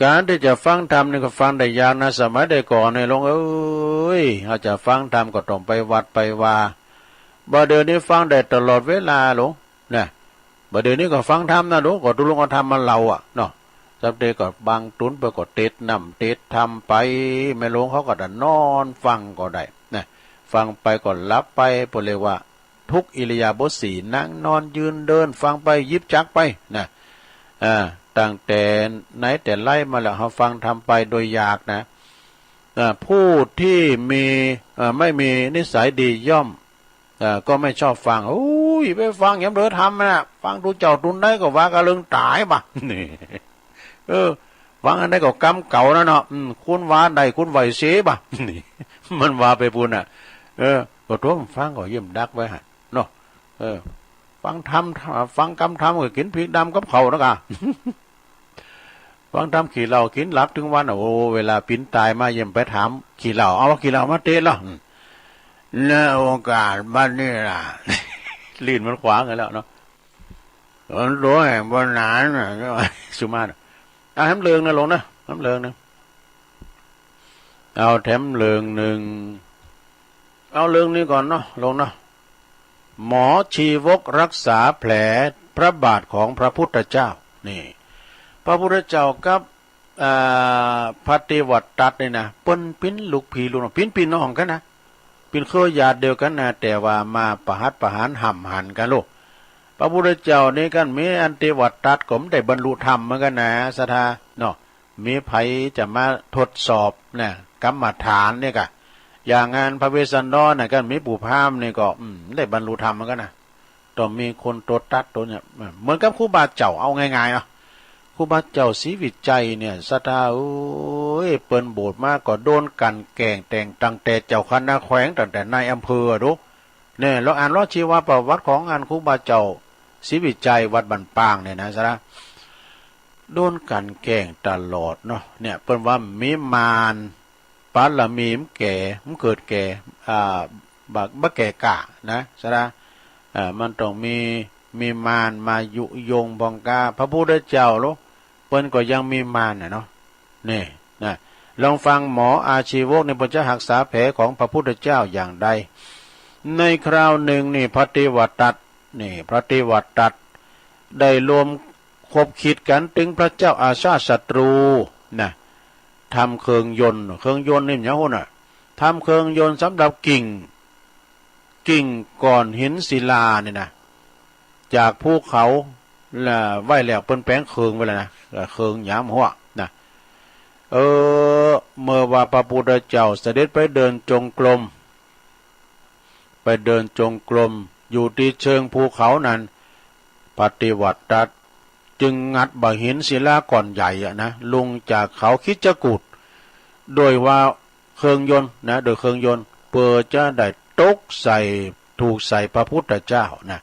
การที่จะฟังธรรมนี่ก็ฟังได้ยากนะสมัยใดก่อนในหลวงเอ้ยถ้าจะฟังธรรมก็ต้องไปวัดไปว่าบ่เดี๋ยวนี้ฟังได้ตลอดเวลาหลวงนะบ่เดี๋ยวนี้ก็ฟังธรรมนะหลวงก็ดูลงก็ทำมันเราเนาะจับเดก็บางตุนไปก็เตดน้ำเตดทำไปแม่หลวงเขาก็จะนอนฟังก็ได้นะฟังไปก็หลับไปพอเรียกว่าทุกอิริยาบถสี่นั่งนอนยืนเดินฟังไปยิบจักไปนะตั้งแต่ไหนแต่ไล่มาแล้วเขาฟังทำไปโดยอยากนะผู้ที่มีไม่มีนิสัยดีย่อมก็ไม่ชอบฟังอุ้ยไปฟังอย่างเดือทำนะฟังดูเจ้าตุนได้ก็ว่ากระเลิงตายบ่ะนี่ฟังอันได้ก็กำเก่านะเนาะคุณว่าใดคุณไหวเสียบ่ะนี่มันว่าไปพูนก็ตัวมันฟังก็เยี่ยมดักไว้ฮะเนาะฟังทำฟังกำทำก็กินพริกดำกับเขานะกะ ฟังทำขี่เหล้ากินหลับถึงวันโอ้เวลาปิ้นตายมาเยี่ยมไปถามขี่เหล้าเอาว่าขี่เหล้ามาเตะหรอในโอกาสบ้านนี่ล่ะ ลิ้นมันขวางกันแล้วเนาะมันรู้แห่งบนนานนะสุมาณแถมเลืองนะลงนะแถมเลืองนะเอาแถมเลืองหนึ่งเอาเลืองนี้ก่อนเนาะลงเนาะหมอชีวกรักษาแผลพระบาทของพระพุทธเจ้านี่พระพุทธเจ้ากับปฏิวัติตัดนี่นะเปิ้นปิ้นลูกพี่ลูกน้องปิ้นพี่น้องกันนะปิ้นเคยญาติเดียวกันนะแต่ว่ามาประหารห่ำหันกันลูกพระพุทธเจ้านี่กันมีอันติวัตตัดก็ได้บรรลุธรรมเหมือนกันนะศรัทธาเนาะมีไผจะมาทดสอบเนี่ยกรรมฐานเนี่ยกะอย่างงานพระเวสสันดรน่ะกันมีปู่พามนี่ก็ได้บรรลุธรรมเหมือนกันนะต้องมีคนตดตัดตัวเนี่ยเหมือนกับครูบาเจ้าเอาง่ายๆเนาะครูบาเจ้าศรีวิจัยเนี่ยศรัทธาโอ้ยเปิ้นโบสถ์มากก็โดนกันแกล้งแต่งตั้งแต่เจ้าคณะแขวงตั้งแต่นายอำเภอดูเนี่ยเราอ่านรอดชีวประวัติของงานครูบาเจ้าศรีวิจัยวัดบันปางเนี่ยนะซะนะโดนกันแกล้งตลอดเนาะเนี่ยเปิ้นว่ามีมารปาละมีมแก่มันเกิดแก่บักแก่กะนะซะนะมันต้องมีมารมายุยงบองกาพระพุทธเจ้าโลเปิ้นก็ยังมีมารเนาะนี่นะลองฟังหมออาชีวกในพระเจ้ารักษาแผลของพระพุทธเจ้าอย่างใดในคราวหนึ่งนี่พระเทวตัตนี่พระเทวตัตได้รวมคบคิดกันถึงพระเจ้าอาชาติศัตรูนะทำเครื่องยนต์นี่อย่างโหน่ะทำเครื่องยนต์สำหรับกิ่งก้อนหินศิลาเนี่ยนะจากภูเขาไว้แล้วเปิ้นแปลงเครื่องไว้แล้วนะเครื่องหยามหัวนะเมื่อว่าพระพุทธเจ้าเสด็จไปเดินจงกรมอยู่ที่เชิงภูเขานั้นปฏิวัติตัดจึงงัดบ่อหินศิลาก้อนใหญ่นะลงจากเขาคิจกูฏโดยว่าเครื่องยนต์นะโดยเครื่องยนต์เพื่อจะได้ตกถูกใส่พระพุทธเจ้านะ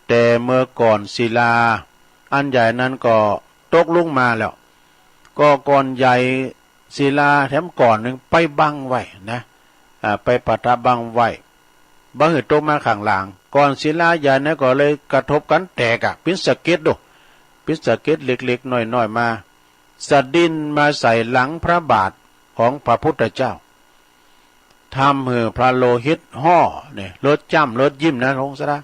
แต่เมื่อก่อนศิลาอันใหญ่นั้นก็ตกลงมาแล้วก็ก่อนใหญ่ศิลาแถมก่อนหนึ่งไปบังไว้นะไปปะทะบังไว้บังให้ตกมาข้างหลังก่อนศิลาใหญ่นั้นก็เลยกระทบกันแตกเป็นสะเก็ดเล็กๆน้อยๆมาสะดินมาใส่หลังพระบาทของพระพุทธเจ้าทำให้พระโลหิตห่อเนี่ยเลือดจ้ำเลือดยิ้มนะลงซะนะ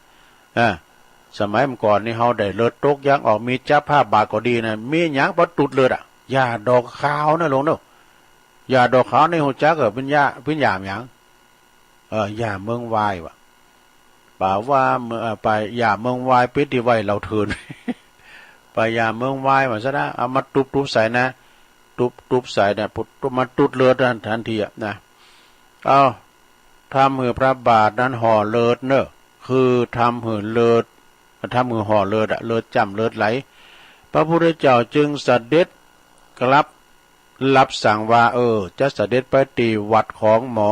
สมัยก่อนนี่เฮาได้เลือดตกยังออกมีจับผ้าบาทก็ดีนะมีหยังบ่ตุดเลือดยาดอกขาวนะลงเนาะยาดอกขาวในหูจักเป็นยาหยังยาเมืองวายว่ะป่าว่าไปยาเมืองวายปิดที่ไว้เราเทิน ปายาเมืองวายว่าซะนะเอามาตุบใส่นะตุบใส่เนี่ยปุ๊บมาตุดเลือดทันทีอ่ะนะเอาทำหือพระบาทนั้นห่อเลือดเนอะคือทำหือเลือดทำหือห่อเลือดเลือดจำเลือดไหลพระพุทธเจ้าจึงเสด็จกลับรับสั่งว่าจะเสด็จไปตีวัดของหมอ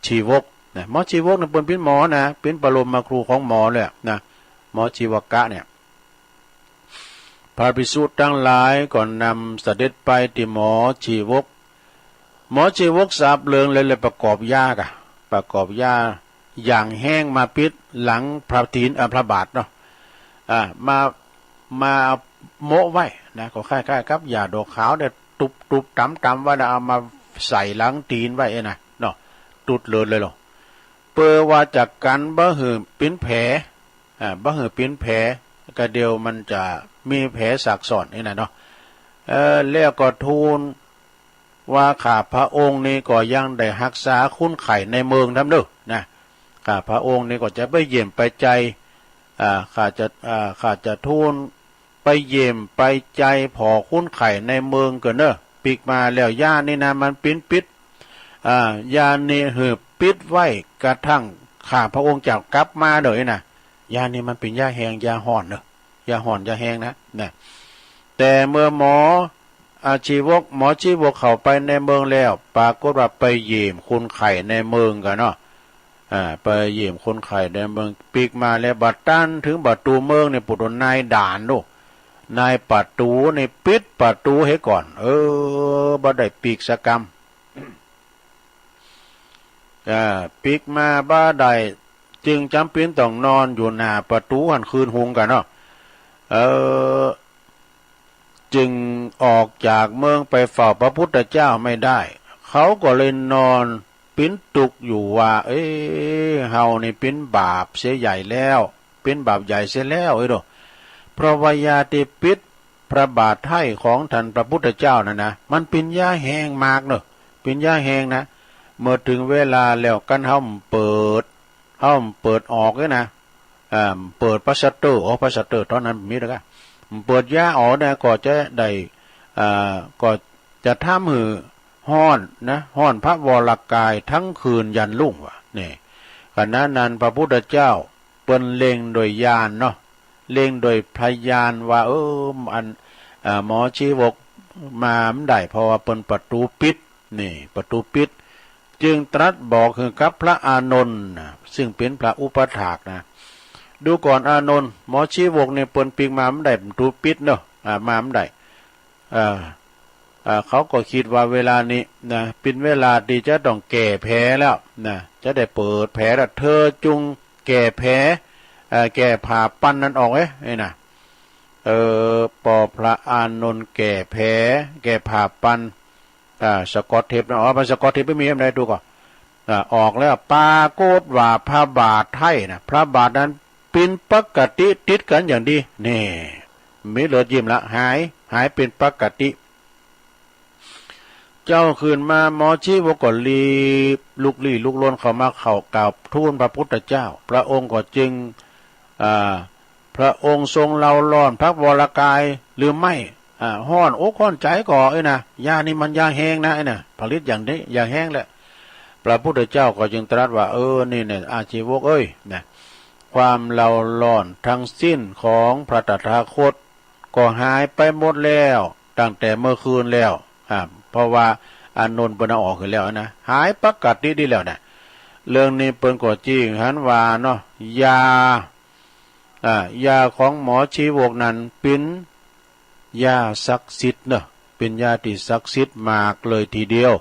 ชีวกนะหมอชีวกเนี่ยเป็นหมอนะเป็นปรมาครูของหมอเลยนะหมอชีวกะเนี่ยพระภิกษุทั้งหลายก่อนนำเสด็จไปที่หมอชีวกทราบเรื่องเลยประกอบยากะประกอบยาอย่างแห้งมาปิดหลังพระทีนพระบาทเนาะมาโมะไว้นะก็คล้ายๆครับยาดอกขาวเนี่ยตุบตำว่าเอามาใส่หลังตีนไว้นะเนาะตุดเลยหรอเปิดว่าจากกันบ่หือปิ้นแผลบ่หือปิ้นแผลกระเดียวมันจะมีแผลสักซ้อนนี่นะเนาะแล้วก็ทูลว่าข้าพระองค์นี้ก็ยังได้รักษาคุณไข่ในเมืองทำเด้อนะข้าพระองค์นี้ก็จะไปเยี่ยมไปใจข้าจะทูลไปเยี่ยมไปใจพอคุณไข่ในเมืองกันเนอะปีกมาแล้วย่านี่นะมันปิ้นปิดยานี่หือปิดไว้กระทั่งข้าพระองค์จะกลับมาเด้อนะยานี่มันเป็นยาแห้งยาห่อนเนอะยาห่อนยาแห้งนะแต่เมื่อหมอชีวกเข้าไปในเมืองแล้วปรากฏว่าไปเยี่ยมคนไข้ในเมืองกันเนาะไปเยี่ยมคนไข้ในเมืองปีกมาแล้วบัดตันถึงประตูเมืองเนี่ยปุถุนายด่านดูนายประตูในปิดประตูให้ก่อนบ่ได้ปีกสกรรมปีกมาบ่ได้จึงจำเป็นต้องนอนอยู่หน้าประตูหันคืนหุงกันเนาะจึงออกจากเมืองไปเฝ้าพระพุทธเจ้าไม่ได้เขาก็เลยนอนปิ้นตุกอยู่ว่าเฮานี่ปิ้นบาปเสียใหญ่แล้วปิ้นบาปใหญ่เสียแล้วเพราะว่ายาติปิดพระบาทไถ่ของท่านพระพุทธเจ้านะมันเป็นยาแห้งมากเนอะเป็นยาแห้งนะเมื่อถึงเวลาแล้วกันเฮาเปิดออกเลยนะเปิดพระชัตเตอร์พระชัตเตอร์ตอนนั้นมีแล้วก็เปิดยาออกนะก็จะได้ก็จะทำมือห้อนนะห้อนพระวรกายทั้งคืนยันรุ่งว่ะนี่ขณะนั้นพระพุทธเจ้าเปิ้นเล็งโดยญาณเนาะเล็งโดยพยานว่าหมอชีวกมาไม่ได้เพราะว่าเปิ้นประตูปิดนี่ประตูปิดจึงตรัสบอกคือกับพระอานนท์ซึ่งเป็นพระอุปถากนะดูก่อนอานนท์หมอชีวกเนี่ยเปิ้นปีกมาไม่ได้ประตูปิดเนาะมาไม่ได้เขาก็คิดว่าเวลานี้นะเป็นเวลาที่จะต้องแก่แผลแล้วนะจะได้เปิดแผลแล้วเธอจุงแก่แผลแก่ผ่าปั้นนั้นออกนะปอพระอานนท์แก่แผลแก่ผ่าปั้นสกอตเทปนะมันสกอตเทปไม่มีอะไรดูก่อนออกแล้วปาโกดว่าพระบาทไทยนะพระบาทนั้นเป็นปกติติดกันอย่างดีนี่มีเลือดยิ้มละหายเป็นปกติเจ้าคืนมาหมอชีวกก็รีบลุกล้นเข้ามาเข้ากราบทูลพระพุทธเจ้าพระองค์ก็จึงพระองค์ทรงเล่าร้อนพระวรกายหรือไม่ห้อนอกห้อนใจก่นะยานี่มันยาแห้งนะนะผลิตอย่างนี้ยาแห้งแหละพระพุทธเจ้าก็จึงตรัสว่านี่เนี่ยอาชีวกนะความเล่าร้อนทั้งสิ้นของพระตถาคตก็หายไปหมดแล้วตั้งแต่เมื่อคืนแล้วเพราะว่าอานนท์เปิ้นเอาออกขึ้นแล้วนะหายปกติดีแล้วนะเรื่องนี้เปิ้นก็จริงหันว่าเนาะยาของหมอชีวกนั้นเป็นยาศักดิ์สิทธิ์เนาะเป็นยาที่ศักดิ์สิทธิ์มากเลยทีเดียว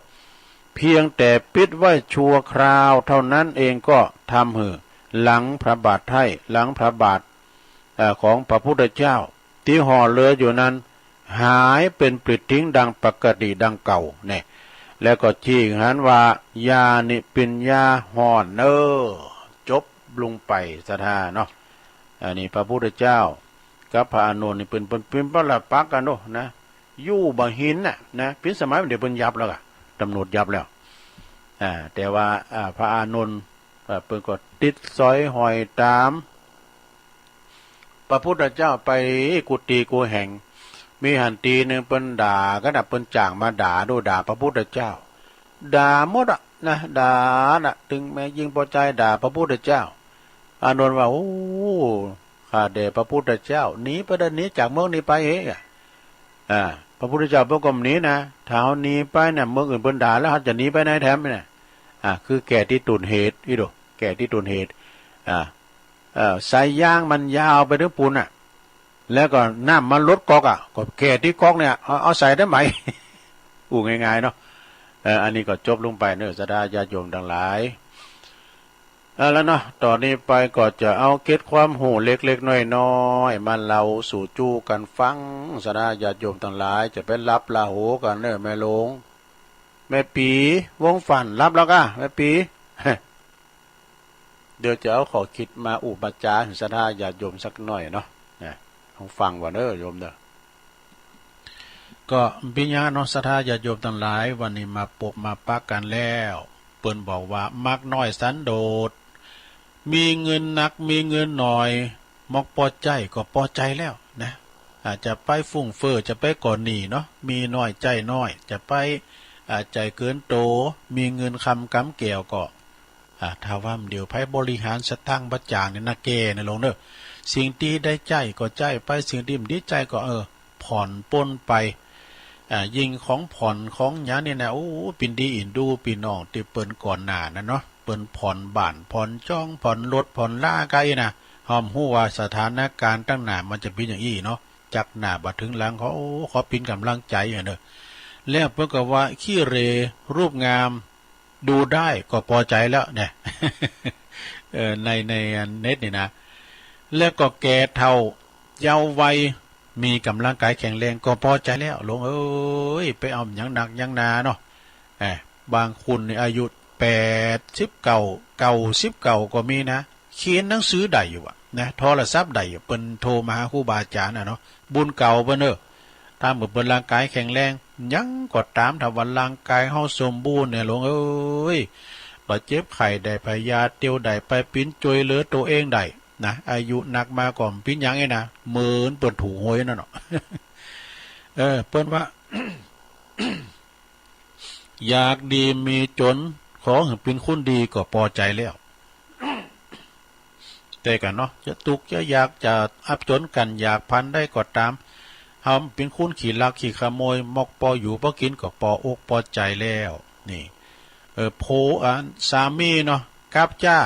เพียงแต่ปิดไว้ชั่วคราวเท่านั้นเองก็ทำหือหลังพระบาทไถ่หลังพระบาทของพระพุทธเจ้าที่ห่อเลืออยู่นั้นหายเป็นปลิดทิ้งดังปกติดังเก่าเนี่ยแล้วก็ชี้หันว่ายานี่เป็นยาห่อนจบลงไปสถาเนาะอันนี้พระพุทธเจ้ากับพระอานนท์นี่เป็นพระละปักกันเนาะนะยู่บ่หินนะพิสมัยเดี๋ยวเป็นยับแล้วก็ตำรวจยับแล้วแต่ว่าพระอานนท์เพิ่นก็ติดสอยหอยตาม พระพุทธเจ้าไปกุฏิกูแห่งมีหันตีหนึ่งเปิ้นด่าก็น่ะเปิ้นจ่างมาด่าดูด่าพระพุทธเจ้าด่าหมดอ่ะนะด่าน่ะถึงแม้ยิ่งพอใจด่าพระพุทธเจ้าอานนท์ว่าโอ้ข้าเดชพระพุทธเจ้าหนีไปเดินหนีจากเมืองนี้ไปเองพระพุทธเจ้าพระกรมนี้นะถ้าเฮาหนีไปเนี่ยเมืองอื่นเปิ้นด่าแล้วเฮาจะหนีไปไหนแถมเนี่ยคือแก่ที่ตุนเหตุอีโดแก่ที่ตุนเหตุสายยางมันยาวไปถึงปูนแล้วก็น้ำมันลดก๊อกก็แก่ที่ก๊อกเนี่ยเอาใส่ได้ไหม ง่ายๆเนาะอันนี้ก็จบลงไปเนอะสดาญาโยมทั้งหลายแล้วเนาะตอนนี้ไปก็จะเอาเก็ดความหูเล็กๆน้อยๆมาเล่าสู่จู้กันฟังสดาญาโยมทั้งหลายจะไปรับลาโหกันเนอะแม่หลวงแม่ปีวงฝันรับแล้วก็แม่ปี เดี๋ยวจะเอาขอคิดมาอุปจาระสดาญาโยมสักหน่อยเนาะต้องฟังว่าเนอะโยมเนอะก็ปิญญาเนาะสดาญาโยมทั้งหลายวันนี้มาปบมาปักกันแล้วเปิ้นบอกว่ามักน้อยสันโดษมีเงินนักมีเงินหน่อยมอกพอใจก็พอใจแล้วนะอาจจะไปฟุ้งเฟ้อจะไปก่อนหนีเนาะมีน้อยใจน้อยจะไปใจเกินโตมีเงินคำกำเกี่ยวก็ถ้าว่าเดี๋ยวไผบริหารสตั้งบัจจางเนี่ยนะเกนะลงเด้อสิ่งที่ได้ใจก็ใจไปสิ่งที่ไม่ได้ใจก็ผ่อนปนไปยิงของผ่อนของหยาเนี่ยนะโอ้ปินดีอินดูปีน้องที่เปิ้นก่อนหน้านะเนาะเปิ้นผ่อนบ้านผ่อนจ้องผ่อนรถผ่อนล่าไกลนะหอมฮู้ว่าสถานการณ์ตั้งหน้ามันจะเป็นอย่างอี้เนาะจากหน้าบัดถึงหลังเขาขอปินกำลังใจอย่างเด้อแล้วเพิ่นก็ว่าขี้เรรูปงามดูได้ก็พอใจแล้วเนี่ย ในเน็ตนี่นะแล้วก็แก่เฒ่าเยาว์วัยมีกำลังกายแข็งแรงก็พอใจแล้วลงไปเอาอย่างหนักอย่างหนาเนาะบางคนในอายุ89ก็มีนะเขียนหนังสือได้อยู่นะโทรศัพท์ได้อยู่เปิ้นโทรมาหาครูบาอาจารย์เนาะบุญเก่าเปิ้นถ้าเปิ้นร่างกายแข็งแรงยังก็ตามถ้าวันร่างกายเฮาสมบูรณ์เนี่ยลงบ่เจ็บไข้ได้พยาเตียวได้ไปปิ้นจวยเหลือตัวเองได้นะอายุหนักมาก่อนปิ้นหยังไงนะเหมือนเปิ้นถูหวยนั่นเนาะ เปิ้นว่า อยากดีมีจนขอให้เป็นคนดีก็พอใจแล้ว แต่กันเนาะจะตุกจะอยากจะอับจนกันอยากพันได้ก็ตามเฮาเป็นคนขี้ลักขี้ขโมยมอกปออยู่บ่กินก็พออกพอใจแล้วนี่โพสามีเนาะกับจ้า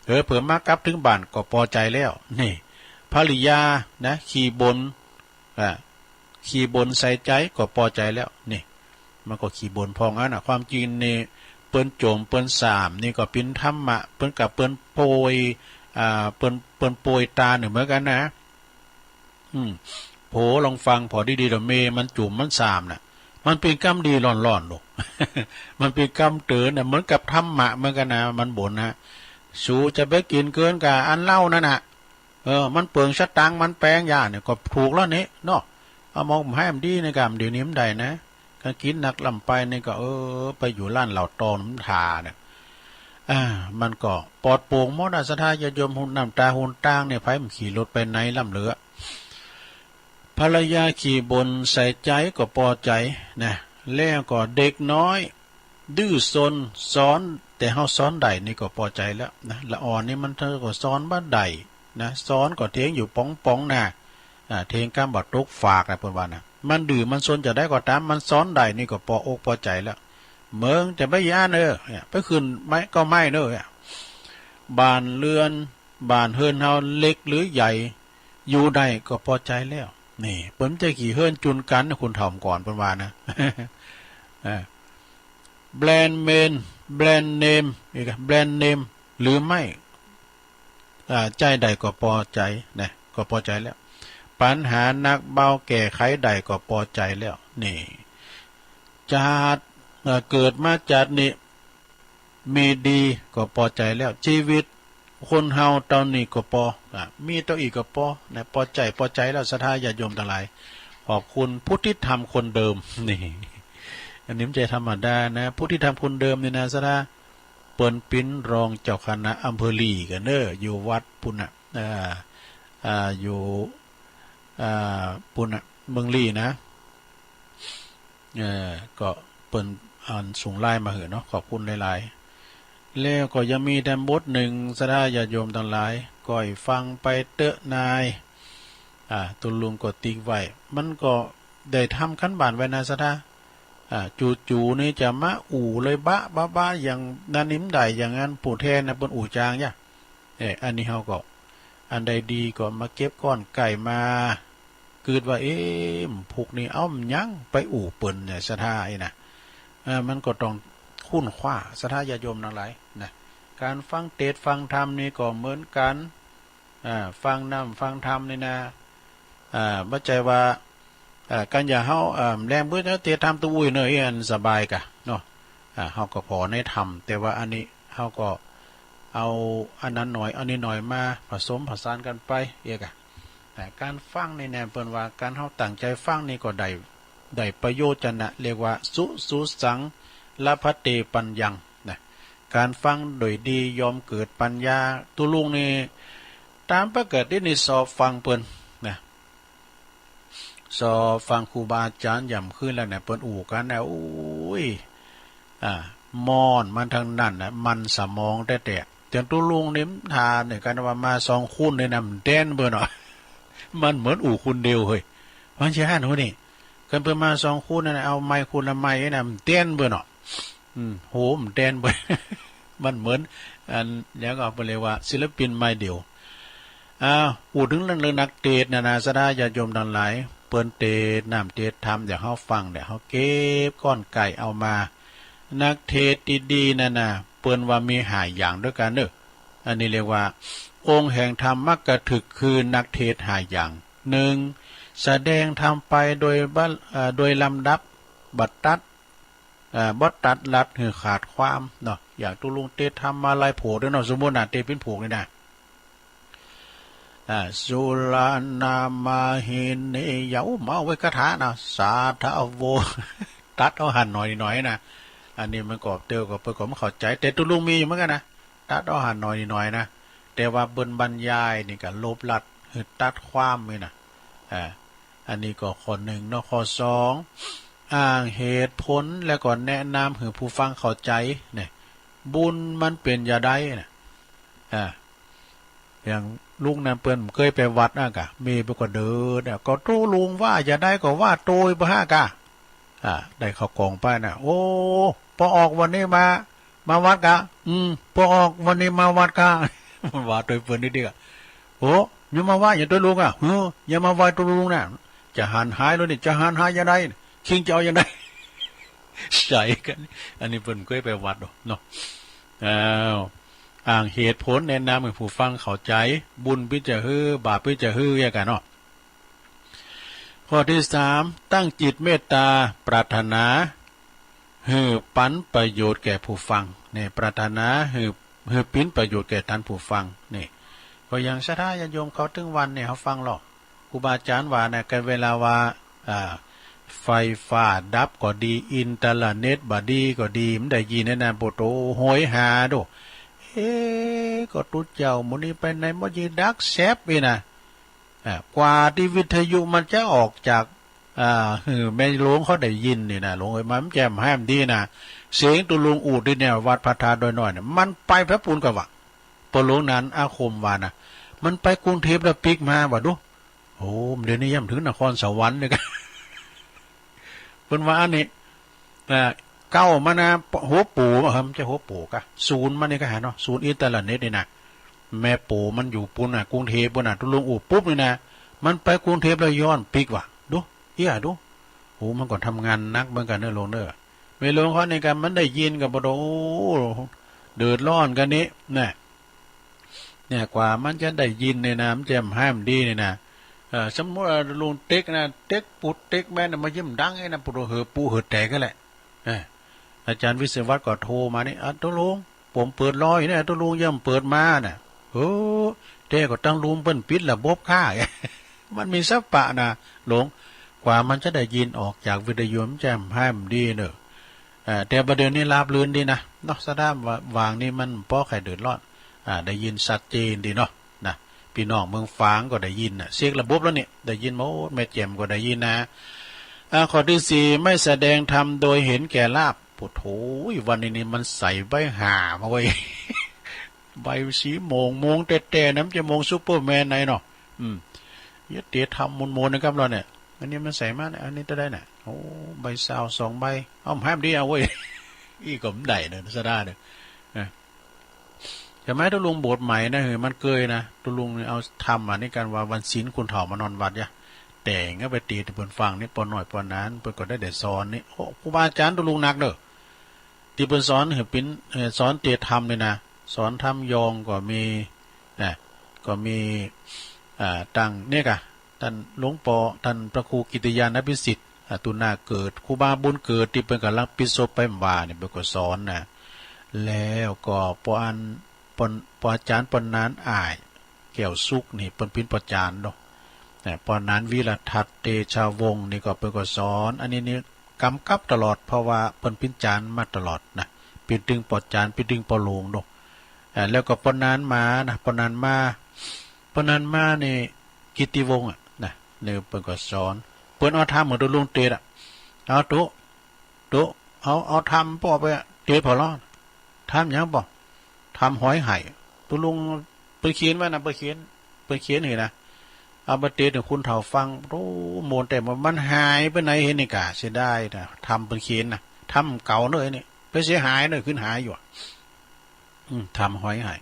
เผื่อมากลับถึงบ้านก็พอใจแล้วนี่ภริยานะขี่บนใส่ใจก็พอใจแล้วนี่มันก็ขี่บนพองความจริงนี่เปิ้นโจมเปิ้นสามนี่ก็เป็นธรรมะเปิ้นกับเปิ้นโปยเปิ้นโปยตาเหมือนกันนะโผลองฟังพอดีๆดอกเมมันจุ่มมันสามน่ะมันเป็นกรรมดีร้อนๆลูก มันเป็นกรรมเตือนน่ะเหมือนกับธรรมะเหมือนกันนะมันบ่นนะสูจะไปกินเกินกับอันเล่านั่นน่ะมันเปลืองสตังค์มันแปลงยาเนี่ยก็ถูกแล้วนี่เนาะเอามองให้มันดีในกรรมเดี๋ยวนี้มันได้นะก็กินหนักลำไปนี่ก็ไปอยู่ร้านเหล่าตอน้ำทาเนี่ยมันก็ปลอดโปร่งหมดสถาญาโยมหุ่นน้ำตาหุ่นตางเนี่ยไผมันขี่รถไปไหนล่ำเหลือภรรยาขี่บนใส่ใจก็พอใจนะแล้วก็เด็กน้อยดื้อซนซ้อนแต่เฮาซ้อนได้นี่ก็พอใจแล้วนะละอ่อนนี่มันเธอก็ซ้อนบ้านใดนะซ้อนก็เทียงอยู่ป้องๆนะเทียงก้ามบัดตกฝากนะเพิ่นว่านะมันดื้อมันซนจะได้ก็ตามมันซ้อนได้นี่ก็พออกพอใจแล้วเมืองจะไปย่านไปขึ้นไม้ก็ไม่บ้านเรือนบ้านเฮือนเฮาเล็กหรือใหญ่อยู่ได้ก็พอใจแล้วนี่เปิ้นจะขี่เฮือนจุนกันนะคุณถ่อมก่อนเพิ่นว่านะแบรนด์เนมอีกแบรนด์เนมหรือไม่ใจใดก็พอใจนะก็พอใจแล้วปัญหานักเบาแก้ไขใดก็พอใจแล้วนี่จัดเกิดมาจัดนี่มีดีก็พอใจแล้วชีวิตคนเฮาตอนนี้ก็พอมีตัวอีกก็พอนะพอใจแล้วศรัทธาญาติโยมทั้งหลายขอบคุณผู้ที่ทำคนเดิมนี่อันนี้ไม่ใช่ธรรมดานะผู้ที่ทำคนเดิมนี่นะศรัทธาเปิ้นปิ้นรองเจ้าคณะอำเภอลีกันอยู่วัดพุ่นน่ะ อยู่ปุ่นเมืองลี่นะก็เปิ่นอ่านส่งไล่มาเหอะเนาะขอบคุณหลายๆแล้วก็ยังมีแดมบทหนึ่งสดาญาติโยมทั้งหลายก่อยฟังไปเตอะนายตุลุงก็ติ๊กไว้มันก็ได้ทำขั้นบานไว้นะสดาจู่ๆนี่จะมาเลยบ้าอย่างนันนิ่มใดอย่างนั้นปู่แทนนะบนจางย่ะอันนี้เฮาก็อันใดดีก็มาเก็บก้อนไก่มาเกิดว่าพวกนี้เอามันยังไปเปิ่นเนี่ยสถาไอ้นะมันก็ต้องคุ้นคว้าสถาญาติโยมทั้งหลายนะการฟังเทศน์ฟังธรรมนี่ก็เหมือนกันฟังฟังธรรมนี่นะบ่ใจว่ากันอย่าเฮาแรงเบิ่เทศธรรมตัวอุ้ยเนยอันสบายกะเนาะเฮาก็พอในธรรมแต่ว่าอันนี้เฮาก็เอาอันนั้นหน่อยอันนี้หน่อยมาผสมผสานกันไปการฟังในแนวเปิ้นว่าการเฮาตั้งใจฟังนี่ก็ได้ประโยชน์จันนะเรียกว่าสุสังละพะเตปัญญังนะการฟังโดยดียอมเกิดปัญญาตุลุงนี่ตามประเกิดที่นี่สอบฟังเปิ้นนะสอบฟังครูบาอาจารย์ย่ำขึ้นแล้วเนี่ยเปิ้นกันนะโอ้ยมอนมันทางนั้นนะมันสมองแต่จนตุลุงนี่ทาเนี่ยกันว่ามา2คูณในนำแดนเบิ่นเนาะมันเหมือนคุณเดียวเฮ้ยมันใช่หนูนี่กันเพิ่นมา2คูณนั่นเอาไม้คูณละไม้น่ะมันเต้นเบิ่นเนาะโหมันเต้นเบิ่น มันเหมือนอันแล้วก็เพิ่นเรียกว่าศิลปินไม้เดียวพูดถึงเรื่องนักเทศน์นะสดาญาติโยมทั้งหลายเปิ้นเทศน์เทศน์ธรรมเดี๋ยวเฮาฟังเดี๋ยวเฮาเก็บก้อนไก่เอามานักเทศน์ดีๆนั่นน่ะเปิ้นว่ามีหายอย่างด้วยกันเด้ออันนี้เรียกว่าองค์แห่งธรรมมักกะถึกคือนักเทศน์หายอย่าง1แสดงธรรมไปโดยลำดับบัดตัดลัดคือขาดความเนาะอย่างตุลุงเทศธรรมมาลายโผด้วยเนาะสมมุติเทศเป็นโผนี่นะสุลานามาหินเนยามาไว้คาถานะสาธาโว ตัดเอาหันหน่อยนะอันนี้มันก็เตียวกับเปิ้นก็บ่เข้าใจแต่ตุลุงมีเหมือนกันนะตัดเอาหันหน่อยนะแต่ว่าเบิ่นบรรยายนี่ก็ลบลัดคือตัดความนี่นะอันนี้ก็ข้อ1เนาะข้อ2อ้างเหตุผลแล้วก็แนะนำให้ผู้ฟังเข้าใจเนี่ยบุญมันเป็นอย่าใดนะอย่างลุงนั่นเปิ้นเคยไปวัดกะมีไปก็เดินก็ตุลุงว่าอย่าได้ก็ว่าโตยบ่ฮะกะได้เข้ากองไปนะโอ้พอออกวันนี้มาวัดกะพอออกวันนี้มาวัดกะ มันว่าโดยเปิ้นนี่เด้อโอ้อย่ามาว่าอย่าตัวลุงอย่ามาว่าตัวลุงนะจะหันหายแล้วนี่จะหันหายอย่าได้คิงจะเอาอย่างได ใช่กันอันนี้เพิ่นเคยไปวัดเนาะอ้างเหตุผลแนะนำให้ผู้ฟังเข้าใจบุญพิจารบาปพิจารอย่างกันเนาะข้อที่3ตั้งจิตเมตตาปรารถนาให้ปันประโยชน์แก่ผู้ฟังนี่ปรารถนาให้ปิ้นประโยชน์แก่ท่านผู้ฟังนี่พออย่างศรัทธาญาติโยมเขาถึงวันเนี่ยเขาฟังหรอกครูบาอาจารย์ว่าเนี่ยกันเวลาว่าไฟฟ้าดับก็ดีอินเทอร์เน็ตบ่ดีก็ดีมันได้ยินนะโปโตโหยหาโดก็ตุเจ้ามื้อนี้ไปไหนบ่ยิดักแซบอีนะกว่าที่วิทยุมันจะออกจากแม่หลวงเขาได้ยินนี่นะหลวงเอ้ยมันแจ่มแห้มดีนะเสียงตุลุงอูดนี่เนี่ยวัดพระธาตุน้อยๆเนี่ยมันไปพระปูนกะว่าปหลวงนั้นอาคมว่านะมันไปกรุงเทพแล้วปิกมาว่าดูโอ้เดี๋ยวนี้ย่ำถึงนครสวรรค์เลยกันเพิ่นว่าอันนี้เก้ามานะหัวปู่ครับจะหัวปู่กะศูนย์มันนี่ก็หาเนาะศูนย์อินเทอร์เน็ตนี่นะแม่ปู่มันอยู่ปุ่นกรุงเทพปุ่นตุลุงอูปุ๊บนี่นะมันไปกรุงเทพแล้วย้อนปิกว่ะดูดูโอ้มันก็ทำงานนักเหมือนกันเด้อหลวงเด้อเวลาเขาในการมันได้ยินกับบ่โดเดือดร้อนกันนี้เนี่ยกว่ามันจะได้ยินในน้ำแจ่มห้ามดีนี่นะสมมติลุงเต็กนะเต็กปุดเต็กแม่นะมายิ้มดังไอ้นะปุดปูเหอแตกก็แหละอาจารย์วิศวัตก็โทรมานี่ตัวลุงผมเปิดรอยเนี่ยตัวลุงย่ำเปิดมาน่ะแต่ก็ตั้งลุงเปิ้นปิดระบบค่า มันมีสัพพะนะหลวงกว่ามันจะได้ยินออกจากวิทยุแจ่มห้ามดีเนอะแต่ประเดี๋ยวนี้ราบรื่นดีนะนอกสะด้ามวางนี่มันป้อไข่เดือดร้อนได้ยินชัดเจนดีเนาะนะเ พี่น้องเมืองฝางก็ได้ยินเสียงระบบแล้วเนี่ยได้ยินหมดแม่แจ่มก็ได้ยินนะข้อที่สี่ไม่แสดงธรรมโดยเห็นแก่ลาภโอ้โหวันนี้มันใส่ใบหามาไว้ ใบสีโมงแต่น้ำจะโมงซูเปอร์แมนไหนเนาะยัดเตี๋ยทำมนนะครับเราเนี่ยอันนี้มันใส่มากอันนี้จะได้น่ะโอ้ใบซาว2 ใบเอาห้ามดีเอาไว้ อีกก็ไม่ได้เนี่ยซะได้เนี่ยจะไม่ตุลุงโบสถ์ใหม่นะเฮ้ยมันเกยนะตุลุงเอาทำในการว่าวันศีลคุณเฒ่ามานอนวัดเนี่ยแต่งก็ไปตีที่เพิ่นฟังนี่ปนหน่อยปนนั้นเพิ่นก็ได้เด็ดสอนนี่โอ้ครูบาอาจารย์ตุลุงนักเด้อที่เพิ่นสอนเฮ้ยปิ้นสอนเตี๋ยทำเลยนะสอนทำยองก็มีนะก็มีตังเนี่ยกะท่านหลวงปอท่านพระครูกิติยานภิสิทธิ์ตุนาเกิดครูบาบุญเกิดที่เป็นกำลังปิดศพไปว่าเนี่ยเป็นก็สอนนะแล้วก็ปอาจารย์ปนานอ่ายแก้วสุกนี่เป็นพินปอาจารย์เนาะปนานวิรทัตเตชาวงศ์นี่ก็เป็นก็สอนอันนี้กำกับตลอดเพราะว่าเป็นพินจานมาตลอดนะเป็นดึงปอจานเป็นดึงปอลงเนาะแล้วก็ปนานมานะปนานมานี่กิติวงศ์นะเนี่ยเป็นก็สอนเปิ้นเอาทำเหมือนตัวลุงเตะเอาตุเอาทำป่อไปเตะพอร้อนทำยังป่อทำหอยไห่ตัวลุงไปเขียนไว้นะไปเขียนเห็นนะเอาไปเตะถึงคุณเฒ่าฟังโอ้โมนแต่มันหายไปไหนเห็นนี่กะเสียได้นะทำไปเขียนนะทำเก่าเลยนี่ไปเสียหายเลยขึ้นหายอยู่ทำหอยไห่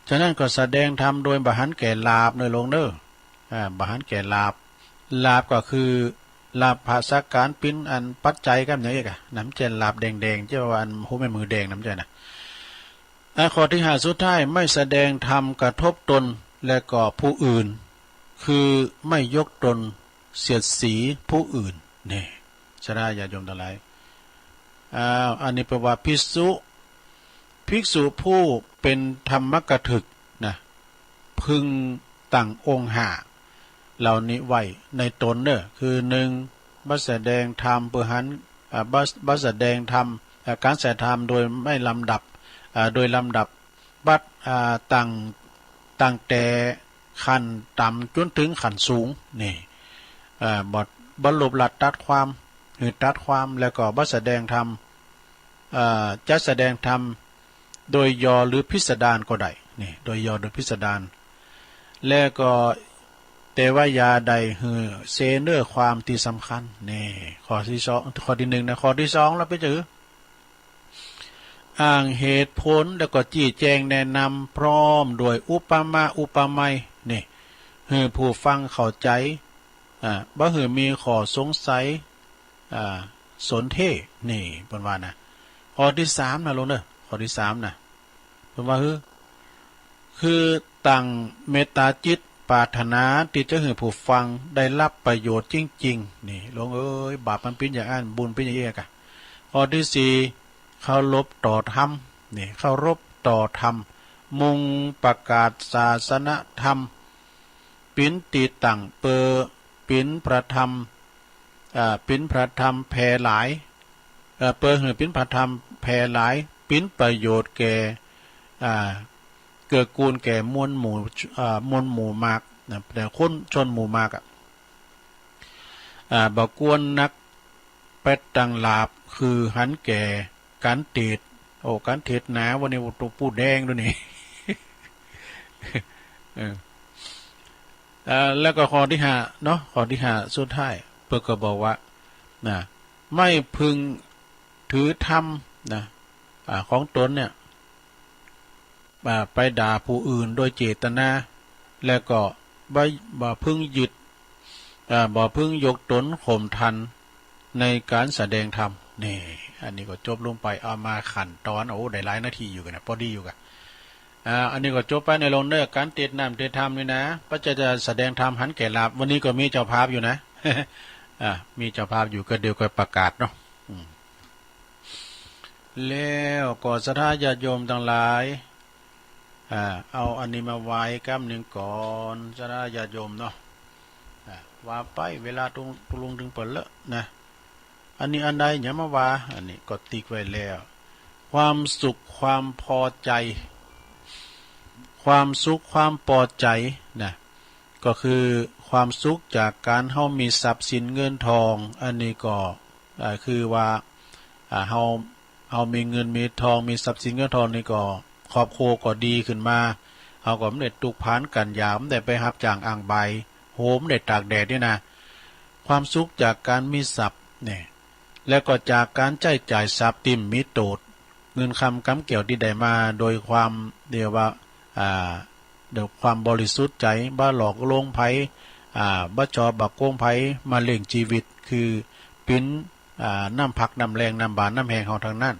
ฉะนั้นก็แสดงทำโดยบาหันแก่ลาบในลงเด้อบาหันแก่ลาบก็คือลาบภาษาการปิ้นอันปัจจัยกันอย่างนี้กะน้ำเจนลาบแดงเจ้าว่าอันหูแม่มือแดงน้ำใจนะข้อที่5สุดท้ายไม่แสดงธรรมกระทบตนและก็ผู้อื่นคือไม่ยกตนเสียดสีผู้อื่นนี่ชราญาโยมทั้งหลายอันนี้แปลว่าภิกษุผู้เป็นธรรมกถึกนะพึงตั้งองค์5เหล่านี้ไว้ในตนเนอะคือ1บัสแสดงธรรมเพื่อหันบัสแสดงธรรมการแสดงธรรมโดยไม่ลำดับโดยลำดับบัดตั้งแต่ขั้นต่ำจนถึงขั้นสูงนี่บรรลุหลัดตัดความแล้วก็บัสแสดงธรรมจะแสดงธรรมโดยย่อหรือพิสดารก็ได้นี่โดยย่อหรือพิสดารแล้วก็แต่ว่ายาใดเซเนอร์ความที่สำคัญนี่ข้อที่1นะข้อที่2แล้วไปจืออ้างเหตุผลแล้วก็จี้แจงแนะนำพร้อมโดยอุปไมยนี่ให้ผู้ฟังเข้าใจบ่มีข้อสงสัยสนเทนี่เพิ่นว่านะข้อที่3นะลงเด้อข้อที่3นะเพิ่นว่าคือตั้งเมตตาจิตปรารถนาที่จะให้ผู้ฟังได้รับประโยชน์จริงๆนี่ลงเอ้ยบาปมันเป็นอย่างนั้นบุญเป็นอย่างนี้กะข้อที่4เคารพต่อธรรมนี่เคารพต่อธรรมมุ่งประกาศศาสนธรรมปิ้นตีตั้งเปอปิ้นพระธรรมแผ่หลายเปอให้ปิ้นพระธรรมแผ่หลายปิ้นประโยชน์แก่เกิดกูลแก่มวลหมู่มากนะแต่คนชนหมู่มากบ่กวนนักเป็ดตังลาบคือหันแก่การเทศการเทศหนาวันนี้ตัวปูแดงด้วยนี่ แล้วก็ข้อที่5เนาะข้อที่5สุดท้ายเพื่อก็บอกว่านะไม่พึงถือธรรมนะของตนเนี่ยไปด่าผู้อื่นโดยเจตนาแล้วก็บ่พึงยึดบ่พึงยกตนข่มทันในการแสดงธรรมนี่อันนี้ก็จบลงไปเอามาขั้นตอนได้หลายนาทีอยู่กันนะพอดีอยู่กันอันนี้ก็จบไปในลงเนื้อการเทศน้ำเทศธรรมนี่นะพระจะแสดงธรรมหันแก่ลาบวันนี้ก็มีเจ้าภาพอยู่นะ มีเจ้าภาพอยู่ก็เดี๋ยวก็ประกาศเนาะแล้วก็ศรัทธาญาติโยมทั้งหลายเอาอันนี้มาไว้แก้มหนึ่งก่อนศรัทธาญาติโยมเนาะว่าไปเวลาตรงลุงถึงเปิดละนะอันนี้อันใดอย่ามาว่าอันนี้ก็ติ๊กไว้แล้วความสุขความพอใจค ความสุขความพอใจนะก็คือความสุขจากการเฮามีทรัพย์สินเงินทองอันนี้ก็คือว่าเฮามีเงินมีทองมีทรัพย์สินเงินทองนี่ก็ครอบครัวก็ดีขึ้นมาเฮาก็ไม่ได้ตุกพานกันยามได้ไปรับจ้างอ่างใบโหมได้ตากแดดนี่นะความสุขจากการมีทรัพย์เนี่ยแล้วก็จากการใช้จ่ายทรัพย์ติ่มมีโตดเงินคำกำเกี่ยวที่ได้มาโดยความเดียวว่าเดี๋ยวความบริสุทธิ์ใจบ้าหลอกลวงไผบ้าจอบักโกงไผมาเลี้ยงชีวิตคือปิ้นน้ำพักน้ำแรงน้ำบานน้ำแหงของทางนั้น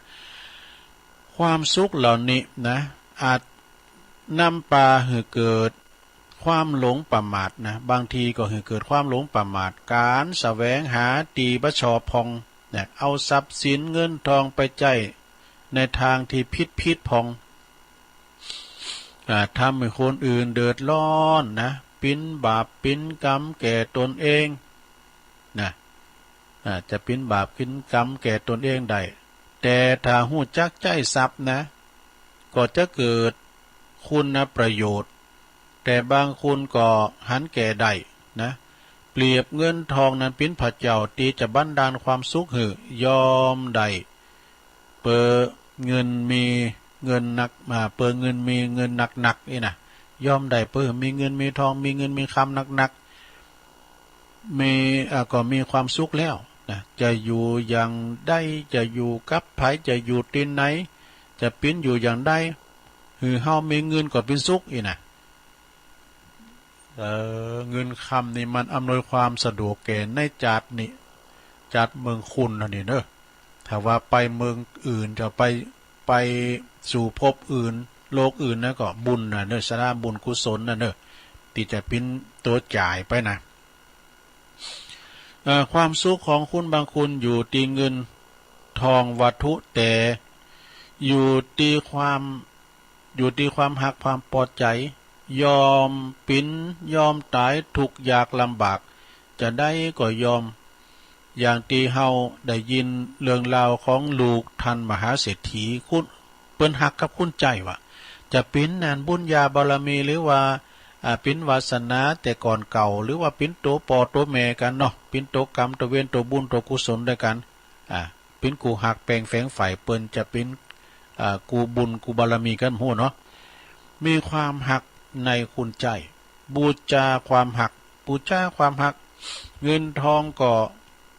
ความสุขเหล่านี้นะอาจนำปาให้เกิดความหลงประมาทนะบางทีก็ให้เกิดความหลงประมาทการแสวงหาตีบ้าชอพองเนี่ยเอาทรัพย์สินเงินทองไปใจในทางที่พิษพองทำให้คนอื่นเดือดร้อนนะปิ้นบาปปิ้นกรรมแก่ตนเองนะจะปิ้นบาปปิ้นกรรมแก่ตนเองได้แต่ถ้าหู้จักใจทรัพย์นะก็จะเกิดคุณประโยชน์แต่บางคนก็หันแก่ได้นะเปรียบเงินทองนั้นปิ้นพระเจ้าตีจะบันดาลความสุขหือยอมได้เปิดเงินมีเงินหนักมาเปิดเงินมีเงินหนักนี่นะยอมได้เปิดมีเงินมีทองมีเงินมีคำหนักมีก็มีความสุขแล้วนะจะอยู่อย่างใดจะอยู่กับไผจะอยู่ที่ไหนจะปิ้นอยู่อย่างใดคือเฮามีเงินก็เป็นสุขอีนะเงินคำนี่มันอำนวยความสะดวกแก่ในจัดนี่จัดเมืองคุณนี่เนอะถ้าว่าไปเมืองอื่นจะไปสู่ภพอื่นโลกอื่นนะก็บุญนะเนอะสร้างบุญกุศลนะเนอะที่จะเป็นตัวจ่ายไปนะความสุขของคุณบางคุณอยู่ที่เงินทองวัตถุแต่อยู่ที่ความหักความพอใจยอมปิ้นยอมตายทุกยากลำบากจะได้ก็ยอมอย่างที่เฮาได้ยินเรื่องราวของลูกท่านมหาเศรษฐีคุณเปิ้นหักกับคุณใจว่าจะปิ้นนานบุญญาบารมีหรือว่าปิ้นวาสนาแต่ก่อนเก่าหรือว่าปิ้นโตปอโตแม่กันเนาะปิ้นโตกรรมโตเวรโตบุญโตกุศลด้วยกันปิ้นกูหักแปลงแฝงฝ่ายเปิ้นจะปิ้นกูบุญกูบารมีกันหัวเนาะมีความหักในคุณใจบูชาความหักเงินทองก็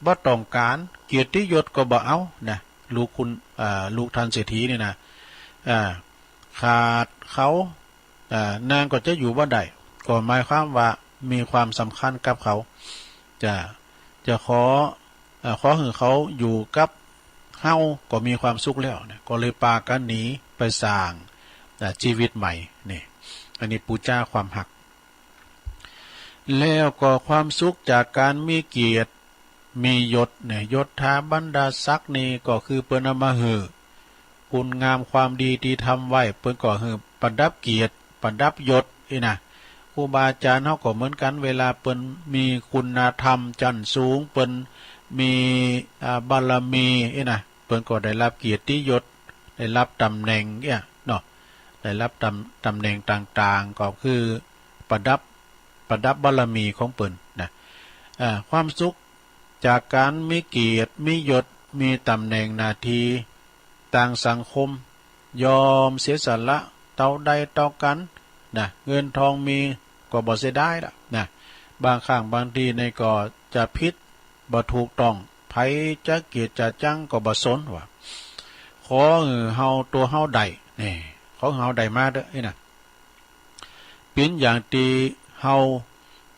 บ่ต้องการเกียรติยศก็บ่เอานะลูกคุณลูกท่านเศรษฐีนี่นะขาดเขานางก็จะอยู่บ่ได้ก็หมายความว่ามีความสำคัญกับเขาจะขอให้เขาอยู่กับเฮาก็มีความสุขแล้วนะก็เลยปากันหนีไปสร้างชีวิตใหม่นี่อันนี้ปูจ้าความหักแล้วก็ความสุขจากการมีเกียรติมียศเนี่ยยศถาบรรดาศักดิ์นี่ก็คือเปิ้นเอามาหือคุณงามความดีที่ทำไว้เปิ้นก็หือประดับเกียรติประดับยศนี่นะครูบาอาจารย์เฮาก็เหมือนกันเวลาเปิ้นมีคุณธรรมจันสูงเปิ้นมีบารมีนี่นะเปิ้นก็ได้รับเกียรติยศได้รับตำแหน่งเนี่ยเนาะได้รับตำแหน่งต่างๆก็คือประดับบารมีของเปิ้นนะความสุขจากการมีเกียรติมียศมีตำแหน่งหน้าที่ต่างสังคมยอมเสียสละเท่าใดเท่ากันนะเงินทองมีก็บ่เสียดายล่ะนะบางครั้งบางทีในก็จะผิดบ่ถูกต้องไผจะเกียรติจะจังก็บ่สนว่าขอเฮาตัวเฮาได้นี่ขอเฮาได้มาเด้อนี่นะเป็นอย่างที่เฮา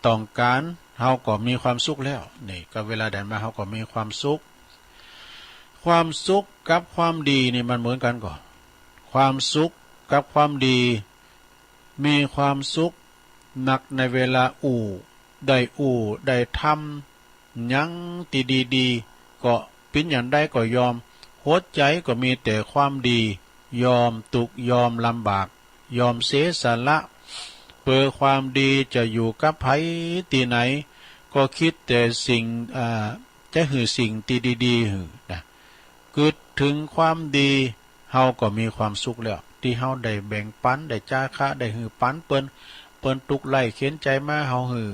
ต้องการเฮาก็มีความสุขแล้วนี่ก็เวลาได้มาเฮาก็มีความสุขกับความดีนี่มันเหมือนกันก่อนความสุขกับความดีมีความสุขหนักในเวลาได้ทำยังตีดีๆก็เป็นอย่างใดก็ยอมหัวใจก็มีแต่ความดียอมทุกข์ยอมลำบากยอมเสียสละเพื่อความดีจะอยู่กับไผที่ไหนก็คิดแต่สิ่งจะหือสิ่งที่ดีๆหือนะคิดถึงความดีเฮาก็มีความสุขแล้ว ที่เฮาได้แบ่งปันได้จ้าค่าได้หือปันเปิ้นตุกไล่เขียนใจมาเฮาหือ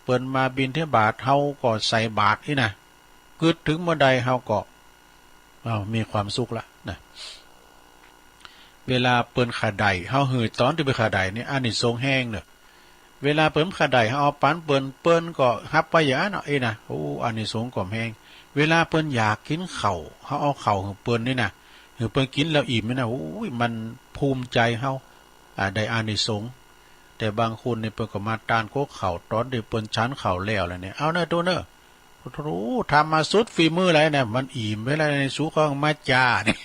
เปิ้นมาบิณฑบาตเฮาก็ใส่บาตรนี่นะกึดถึงเมื่อใดเฮาก็มีความสุขละนะเวลาเปิ้นขาใดเฮาหือตอนที่ไปขาใดนี่อานิสงส์แห้งเด้อเวลาเปิ้นขาใดเฮาเอาปันเปิ้นก็รับไปอย่างนั้นเอ้นะโอ้อานิสงส์ก็แห้งเวลาเปิ้นอยากกินข้าวเฮาเอาข้าวให้เปิ้นนี่นะให้เปิ้นกินแล้วอิ่มนี่นะโอ้ยมันภูมิใจเฮาได้อานิสงส์แต่บางคนนี่เปิ้นก็มาตานโคกข้าวตอนที่เปิ้นฉันข้าวแล้วเนี่ยเอาเด้อตัวเด้อรู้ทำมาสุดฝีมืออะไรเนี่ยมันอิ่มไปแล้วในสุขของมาจ้าเนี่ย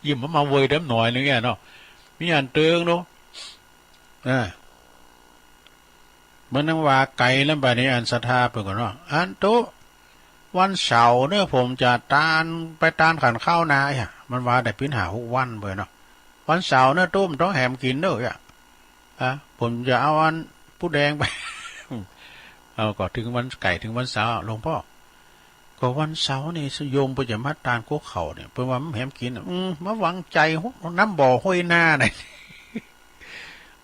ยิ้มมาเวยเดิมหน่อยนึงเนาะมีอันเตืองเนาะมันนั่งว่าไก่แล้วแบบนี้อันศรัทธาเปิ่นก่อนเนาะอันโตวันเสาร์เนี่ยผมจะไปตานขันข้าวนามันว่าได้ปิ้นหา6 วันเปิ่นเนาะวันเสาร์เนี่ยตุ้มต้องแหมกินเด้อผมจะเอาอันผู้แดงไปเอาก็ถึงวันไก่ถึงวันเสาร์หลวงพ่อก็วันเสาร์นี่โยมไปจะมาตานโคกเขาเนี่ยเพิ่นว่ามันแหมกินมาหวังใจน้ำบ่อห้วยหน้าหน่อย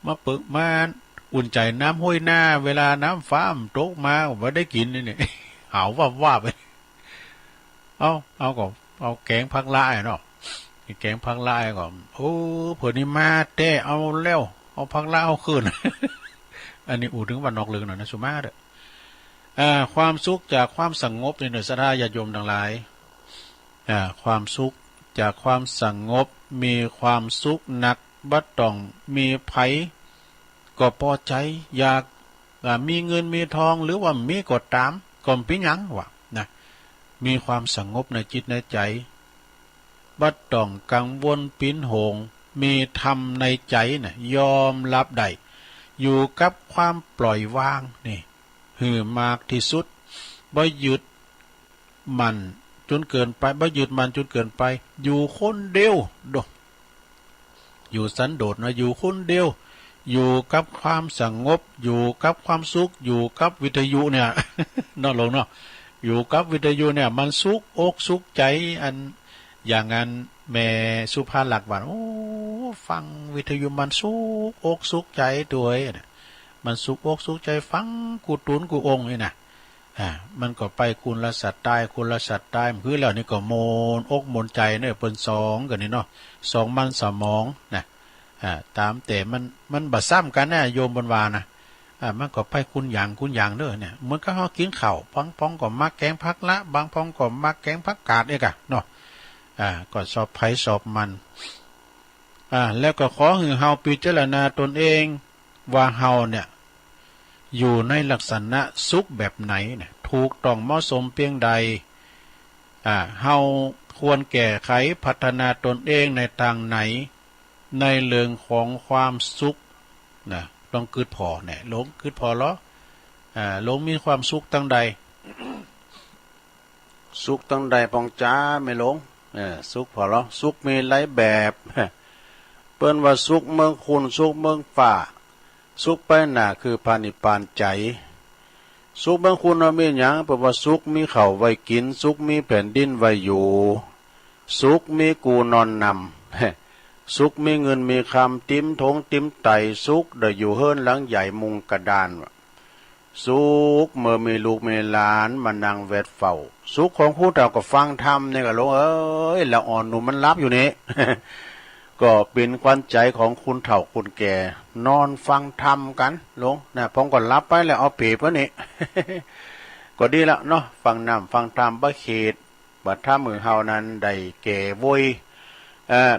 มาปึกมาอุ่นใจน้ำห้วยหน้าเวลาน้ำฟ้ามตกมาว่าได้กินนี่หาวว่าไปเอาก็เอาแกงผักลายเนาะแกงผักลายก่อนโอ้เพิ่นนี่มาเต้เอาแล้วเอาผักลายเอาคืนอันนี้อู่ถึงวันนอกเลืองหน่อยนะสุมาเด้อความสุขจากความสงบในศรัทธาญาติโยมทั้งหลายความสุขจากความสงบมีความสุขหนักบัดต้องมีไผก็พอใจอยากมีเงินมีทองหรือว่ามีกดตามก็เป็นหยังวะนะมีความสงบในจิตในใจบัดต้องกังวลปิ้นโหงมีธรรมในใจนะยอมรับได้อยู่กับความปล่อยวางนี่หือมากที่สุดบ่ยึดมันจนเกินไปบ่ยึดมันจนเกินไปอยู่คนเดียวอยู่สันโดษนะอยู่คนเดียวอยู่กับความสงบอยู่กับความสุขอยู่กับวิทยุเนี่ยนอกลงเนาะอยู่กับวิทยุเนี่ยมันสุขอกสุขใจอันอย่างนั้นแม่สุภาพหลักว่าโอ้ฟังวิทยุมันสุขอกสุขใจด้วยมันสุขอกสุขใจฟังกูตุนกูองนี่นะมันก็ไปคุณละสัตว์ตายคุณละสัตว์ตายมันคือแล้วนี่ก็โมนอกโมนใจเนี่ยเป็นสองกันนี่เนาะสองมันสมองนะตามแต่มันบัดซ้ำกันนะโยมบนวานะมันก็ไปคุณอย่างเด้อเนี่ยเหมือนกับเขากินข้าวพองก็มักแกงผักละบางพองก็มักแกงผักกาดเอกเนาะก็สอบไผสอบมันแล้วก็ขอให้เฮาพิจารณาตนเองว่าเฮาเนี่ยอยู่ในลักษณะสุขแบบไหนเนี่ยถูกต้องเหมาะสมเพียงใดเฮาควรแก้ไขพัฒนาตนเองในทางไหนในเรื่องของความสุขนะต้องคิดพอเนี่ยหลงคิดพอเหรอหลงมีความสุขตั้งใด สุขตั้งใดปองจ้าไม่หลงสุขพอเหรอสุขมีหลายแบบเปิ้นว่าสุขเมืองคุณสุขเมืองฝ่าสุขไปหน้าคือพานิพานใจสุขบางคุณมีหยังเพราะว่าสุขมีข้าวไว้กินสุขมีแผ่นดินไว้อยู่สุขมีกูนอนนำสุขมีเงินมีคำติ้มทงติ้มไตสุขได้อยู่เฮิรนหลังใหญ่มุงกระดานสุขเมื่อมีลูกมีหลานมานั่งเวทเฝ้าสุขของผู้เฒ่าก็ฟังธรรมเนี่ยก็ลงละอ่อนหนุ่มมันรับอยู่นี่ ก็เป็นควันใจของคุณเฒ่าคุณแก่นอนฟังธรรมกันลงนะผมก็รับไปแล้วเอาเปรียบวะนี่ ก็ดีละเนาะฟังน้ำฟังธรรมบ่เขตบัดถ้ามือเฮานั้นได้แก่โวย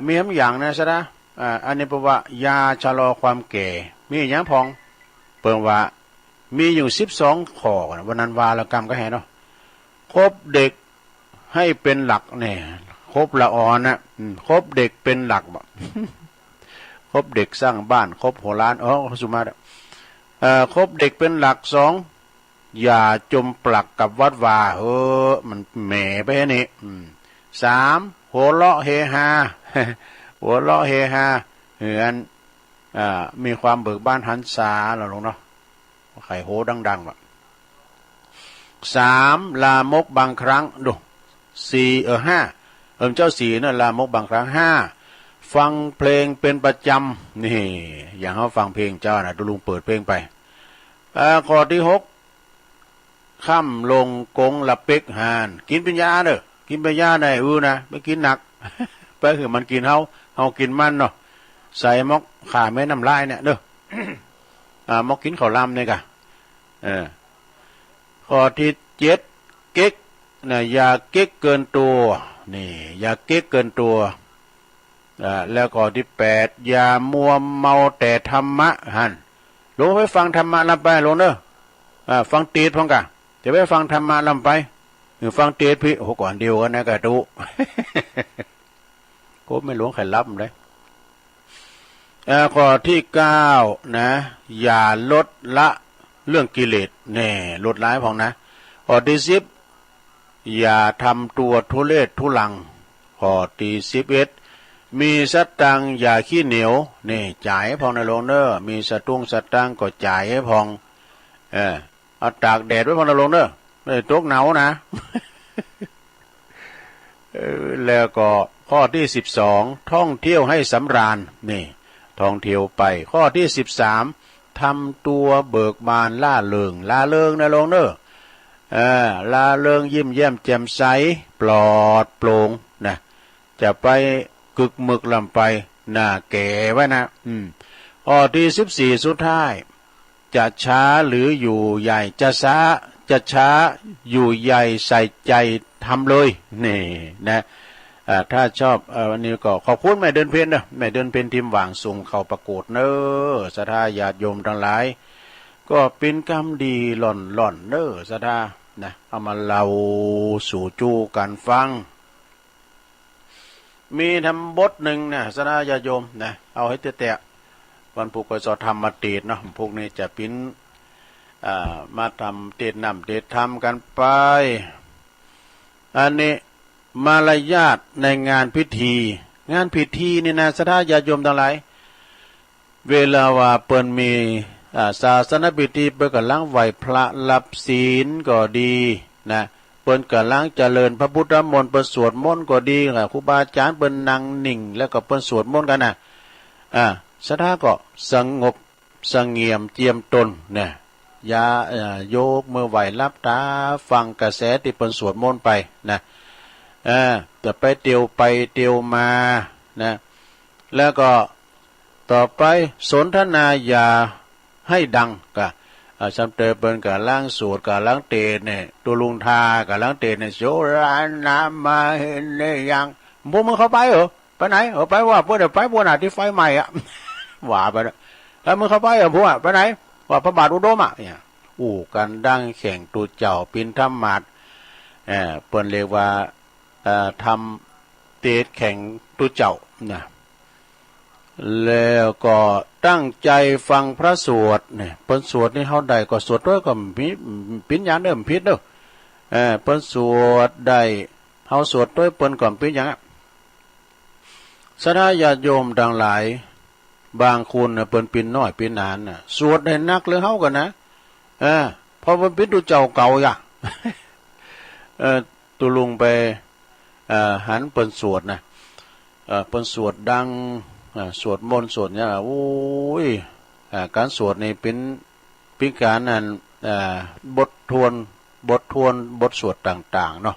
มีอย่างนะซะนะอันนี้แปลว่ายาชะลอความแก่มีอย่างพองเปิ่นว่ามีอยู่12ข้อวันนั้นวาละกรรมก็แห่เนาะคบเด็กให้เป็นหลักเนี่ยคบละอ่อนนะคบเด็กเป็นหลักบ่ คบเด็กสร้างบ้านคบหัวล้านสุมาคบเด็กเป็นหลัก2อย่าจมปลักกับวัดวามันแหม่ไปนี่3หัวเราะเฮฮา หัวเราะเฮฮาเหือนมีความเบิกบานหันษาเราลงเนาะไข่โหดังๆว่ะ3ลามกบางครั้งดู4 5เจ้า4นั่นลามกบางครั้ง5 ฟังเพลงเป็นประจำนี่อย่างเขาฟังเพลงเจ้านะตุลุงเปิดเพลงไปข้อที่6ค่ำลงกงละเป็กหานกินเป็นยาเด้อกินเป็นยาได้นะไม่กินหนัก ไปคือมันกินเฮากินมันเนาะใส่มอกขาแม่น้ำลายเนี่ยเด้อ มอกกินข้าวลำเนี่ยกะข้อที่7เก๊กนะอย่าเก๊กเกินตัวนี่อย่าเก๊กเกินตัวแล้วข้อที่8อย่ามัวเมาแต่ธรรมะหันลงไปฟังธรรมะลำไปลงเด้อฟังตีดพ้องกะจะไปฟังธรรมะลำไปหรือฟังตีดพี่โอ้ก่อนเดียวกันนะกะดู ก็ไม่หลวงใครรับเลยข้อที่9นะอย่าลดละเรื่องกิเลสแน่ลดละพ้องนะข้อที่10อย่าทำตัวทุเรศทุลังข้อที่11มีสตังอย่าขี้เหนียวนี่จ่ายให้พองในโรงเนอมีสตุ้งสตังก็จ่ายให้พองเอาตากแดดไว้พองในโรงเนอไม่ตกหนาวนะ แล้วก็ข้อที่12ท่องเที่ยวให้สำราญนี่ท่องเที่ยวไปข้อที่13ทำตัวเบิกบานล่าเริงในโรงเนอล่าเริงยิ้มแย้มแจ่มใสปลอดโปร่งนะจะไปกึกหมึกลำไปหน้าแก่ไว้นะข้อที่14สุดท้ายจะช้าหรืออยู่ใหญ่จะช้าอยู่ใหญ่ใส่ใจทำเลยนี่นะถ้าชอบวันนี้ก็ขอบคุณแม่เดินเพนนะแม่เดินเพนทีมหว่างส่งเข้าประกวดเนอศรัทธาญาติโยมทั้งหลายก็เป็นกรรมดีหล่อนเนอศรัทธานะเอามาเล่าสู่จูกันฟังมีทำบทหนึ่งนะศรัทธาญาติโยมนะเอาให้แตะวันพุธก็จะทำมาเตดเนาะพวกนี้จะปิ้นมาทำเตดนำเตดทำกันไปอันนี้มารยาทในงานพิธีนี่นะศรัทธาญาติโยมทั้งหลายเวลาว่าเปิ้นมีศาสนพิธีเปิ้นกำลังไหว้พระรับศีลก็ดีนะเปิ้นกำลังเจริญพระพุทธมนต์เปิ้นสวดมนต์ก็ดีครูบาอาจารย์เปิ้นนั่งนิ่งแล้วก็เปิ้นสวดมนต์กันนะศรัทธาก็สงบเสงี่ยมเจียมตนนะอย่าโยกมือไหวรับตาฟังกระแสที่เปิ้นสวดมนต์ไปนะจะไปเตียวไปเตียวมานะแล้วก็ต่อไปสนทนาอย่าให้ดังก็จำเตเปิ้นกับล้างสวดกับล้างเตเนี่ยตัวลุงทากับล้างเตเนี่ยโสรานามาเห็นเนี่ยยังพวกมึงเข้าไปเหรอไปไหนไปว่าพวกเดี๋ยวไปพวกน่ะที่ไฟใหม่อ่ะ ว่าไปแล้วมึงเข้าไปเหรอพวกไปไหนว่าพระบาทอุดมอ่ะเนี่ยกันดังแข่งตูเจ้าปินธรรมัดเปิ้นเรียกว่าทำเตดแข่งตูเจ้านะแล้วก็ตั้งใจฟังพระสวดเนี่ยเปิ้นสวดนี่เฮาได้ก็สวดด้วยก็มีปิญญาเดิมพิษเด้อเปิ้นสวดได้เฮาสวดด้วยเปิ้นก่อนปิญญาศรัทธาญาติโยมดังหลายบางคนน่ะเปิ้นปินน้อยปินนานน่ะสวดได้นักเลยเฮากันนะพอเปิ้นปินตูเจ้าเก่าย่ะ ตุลุงไปหันเปิ้นสวดนะเปิ้นสวดดังสวดมนต์สวดเนี่ยโอ้ยการสวดนี่เป็นการนั้นบททวนบทสวดต่างๆเนาะ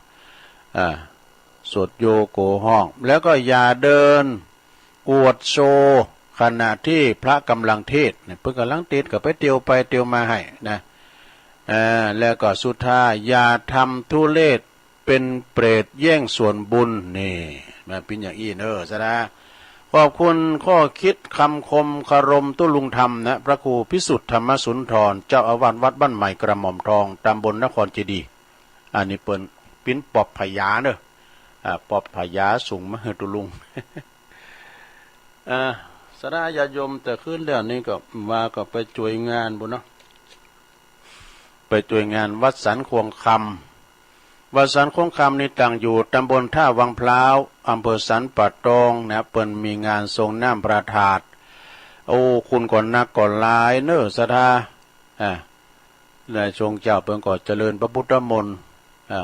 สวดโยโกห้องแล้วก็อย่าเดินอวดโชขณะที่พระกำลังเทศน์เพิ่นกำลังเทศน์ก็ไปเตียวไปเตียวมาให้นะแล้วก็สุดท้ายอย่าทำทุเรศเป็นเปรตแย่งส่วนบุญนี่มาเป็นอย่างอี้ซะนะขอบคุณข้อคิดคำคมคารมตุลุงธรรมนะพระครูพิสุทธิ์ธรรมสุนทรเจ้าอาวาสวัดบ้านใหม่กระหม่อมทองตำบลนครเจดีย์อันนี้เปิ้นปิ้นปอบพญาปอบพญาสูงมาให้ตุลุง ศรัทธาญาติโยมแต่ขึ้นแล้วนี่ก็มาก็ไปช่วยงานบุญเนาะไปช่วยงานวัดสันควงคำวัดสันควงคำนี่ตั้งอยู่ตำบลท่าวังพร้าวอำเภอสันป่าตองนะเปิ้นมีงานทรงน้ำประทาดโอ้คุณก่อนนักก่อนลายศรัทธาในชงเจ้าเปิ้นก็เจริญพระพุทธมนต์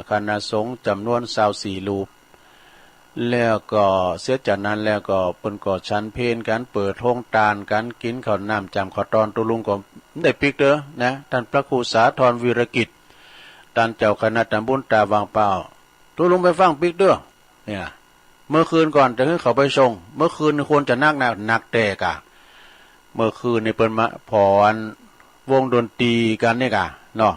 คณะสงฆ์จำนวน24รูป แล้วก็เสียจากนั้นแล้วก็เปิ้นก็ชั้นเพลการเปิดโรงทานการกินข้าวน้ำจำข้าวตอนตุลุงก็ได้ปิกเด้อนะท่านพระครูสาธรวีรกิจท่านเจ้าคณะตำบลตาวังเปล่าตุลุงไปฟังปิกเด้อเนี่ยเมื่อคืนก่อนจะให้เขาไปส่งเมื่อคืนควรจะนักแต่กะเมื่อคืนนี่เปิ้นมาพรวงดนตรีกันนี่กะเนาะ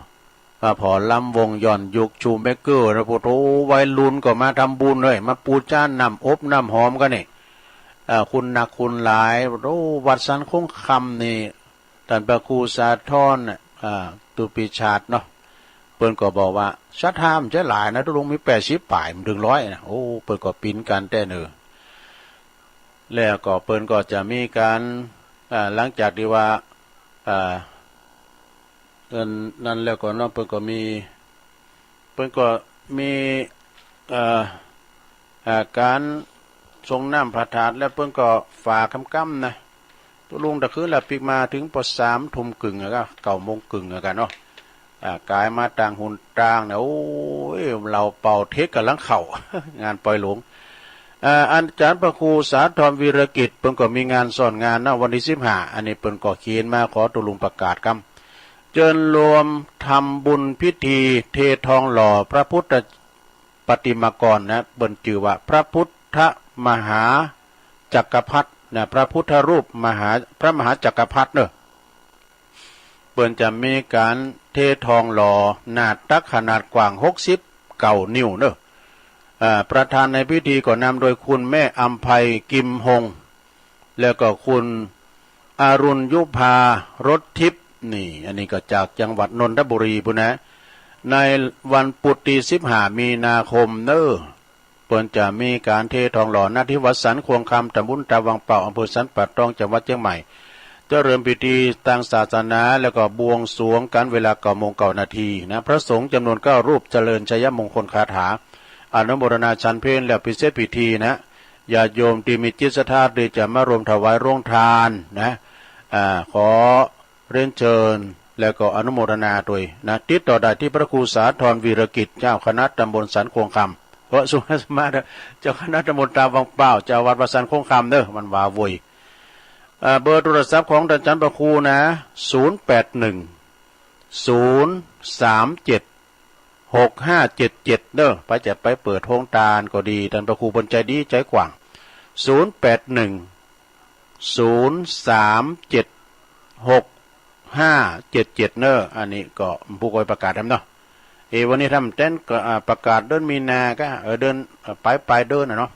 มาพอลำวงย่อนยุกชูเมกเกอร์นะพุทโธวัยรุ่นก็มาทำบุญเลยมาปูจ้านน้ำอบน้ำหอมกันนี่คุณหนักคุณหลายโอ้วัดสันคงคำนี่ท่านพระครูสาธรตุปิชาติเนาะเปิ้นก็บอกว่าชัดทามจะหลายนะทุลุงมี80ป่ายมันถึง100นะโอ้เปิ้นก็ปิ้นกันแต่เนอแล้วก็เปิ้นก็จะมีการหลังจากที่ว่านั่นแล้วก็เนาะเปิ้นก็มีการทรงน้ำพระธาตุแล้วเปิ้นก็ฝากคำกำนะตุลุงตะคืนละปิกมาถึงป3 ทุ่มกึ่งแล้วก็9 โมงกึ่งแล้วกันเนาะกายมาต่างหุ่นต่างเนี่ยโอ้ยเราเป่าเทคกันลังเข่างานปล่อยหลวงอาจารย์พระครูสาธรวีรกิจเปิ้นก็มีงานสอนงานนะวันที่15อันนี้เปิ้นก็เขียนมาขอตุลุงประกาศคำเจิญรวมทำบุญพิธีเททองหล่อพระพุทธปฏิมากรนะเปิ้นชื่อว่าพระพุทธมหาจักรพรรดินะพระพุทธรูปพระมหาจักรพรรดิเนอะเปิ้นจะมีการเททองหล่อหนาตักขนาดกว้าง69 นิ้วเนอะประธานในพิธีก็นำโดยคุณแม่อัมไพกิมหงแล้วก็คุณอรุณยุพารถทิพย์นี่อันนี้ก็จากจังหวัดนนทบุรีพุ่นนะในวันปุตติ15 มีนาคมเนอะเปิ้นจะมีการเททองหล่อณที่วัดสันควงคำตำบลตาวังเป่าอำเภอสันป่าตองจังหวัดเชียงใหม่จะเริ่มพิธีทางศาสนาแล้วก็บวงสรวงกันเวลา9 โมง 9 นาทีนะพระสงฆ์จำนวน9 รูปเจริญชัยมงคลคาถาอนุโมทนาชันเพลแล้วพิเศษพิธีนะญาติโยมที่มีจิตศรัทธาที่จะมารวมถวายโรงทานนะขอเรียนเชิญแล้วก็อนุโมทนาด้วยนะติดต่อได้ที่พระครูสาธรวีรกิจเจ้าคณะตำบลสันโคงคำเพราะสุนัขมาเจ้าคณะตำบลตาวังเป้าเจ้าวัดวัดสันโคงคำเด้อมันว่าวุยเบอร์โทรศัพท์ของท่านอาจารย์พระครูนะ081 037 6577เด้อไปจะไปเปิดโรงทานก็ดีท่านพระครูบนใจดีใจกว้าง081 037 6577เนอะอันนี้ก็ผู้คอยประกาศทำเนาะวันนี้ทำเต้นก็ประกาศเดินมีนาก็เดินไปเดินเนาะ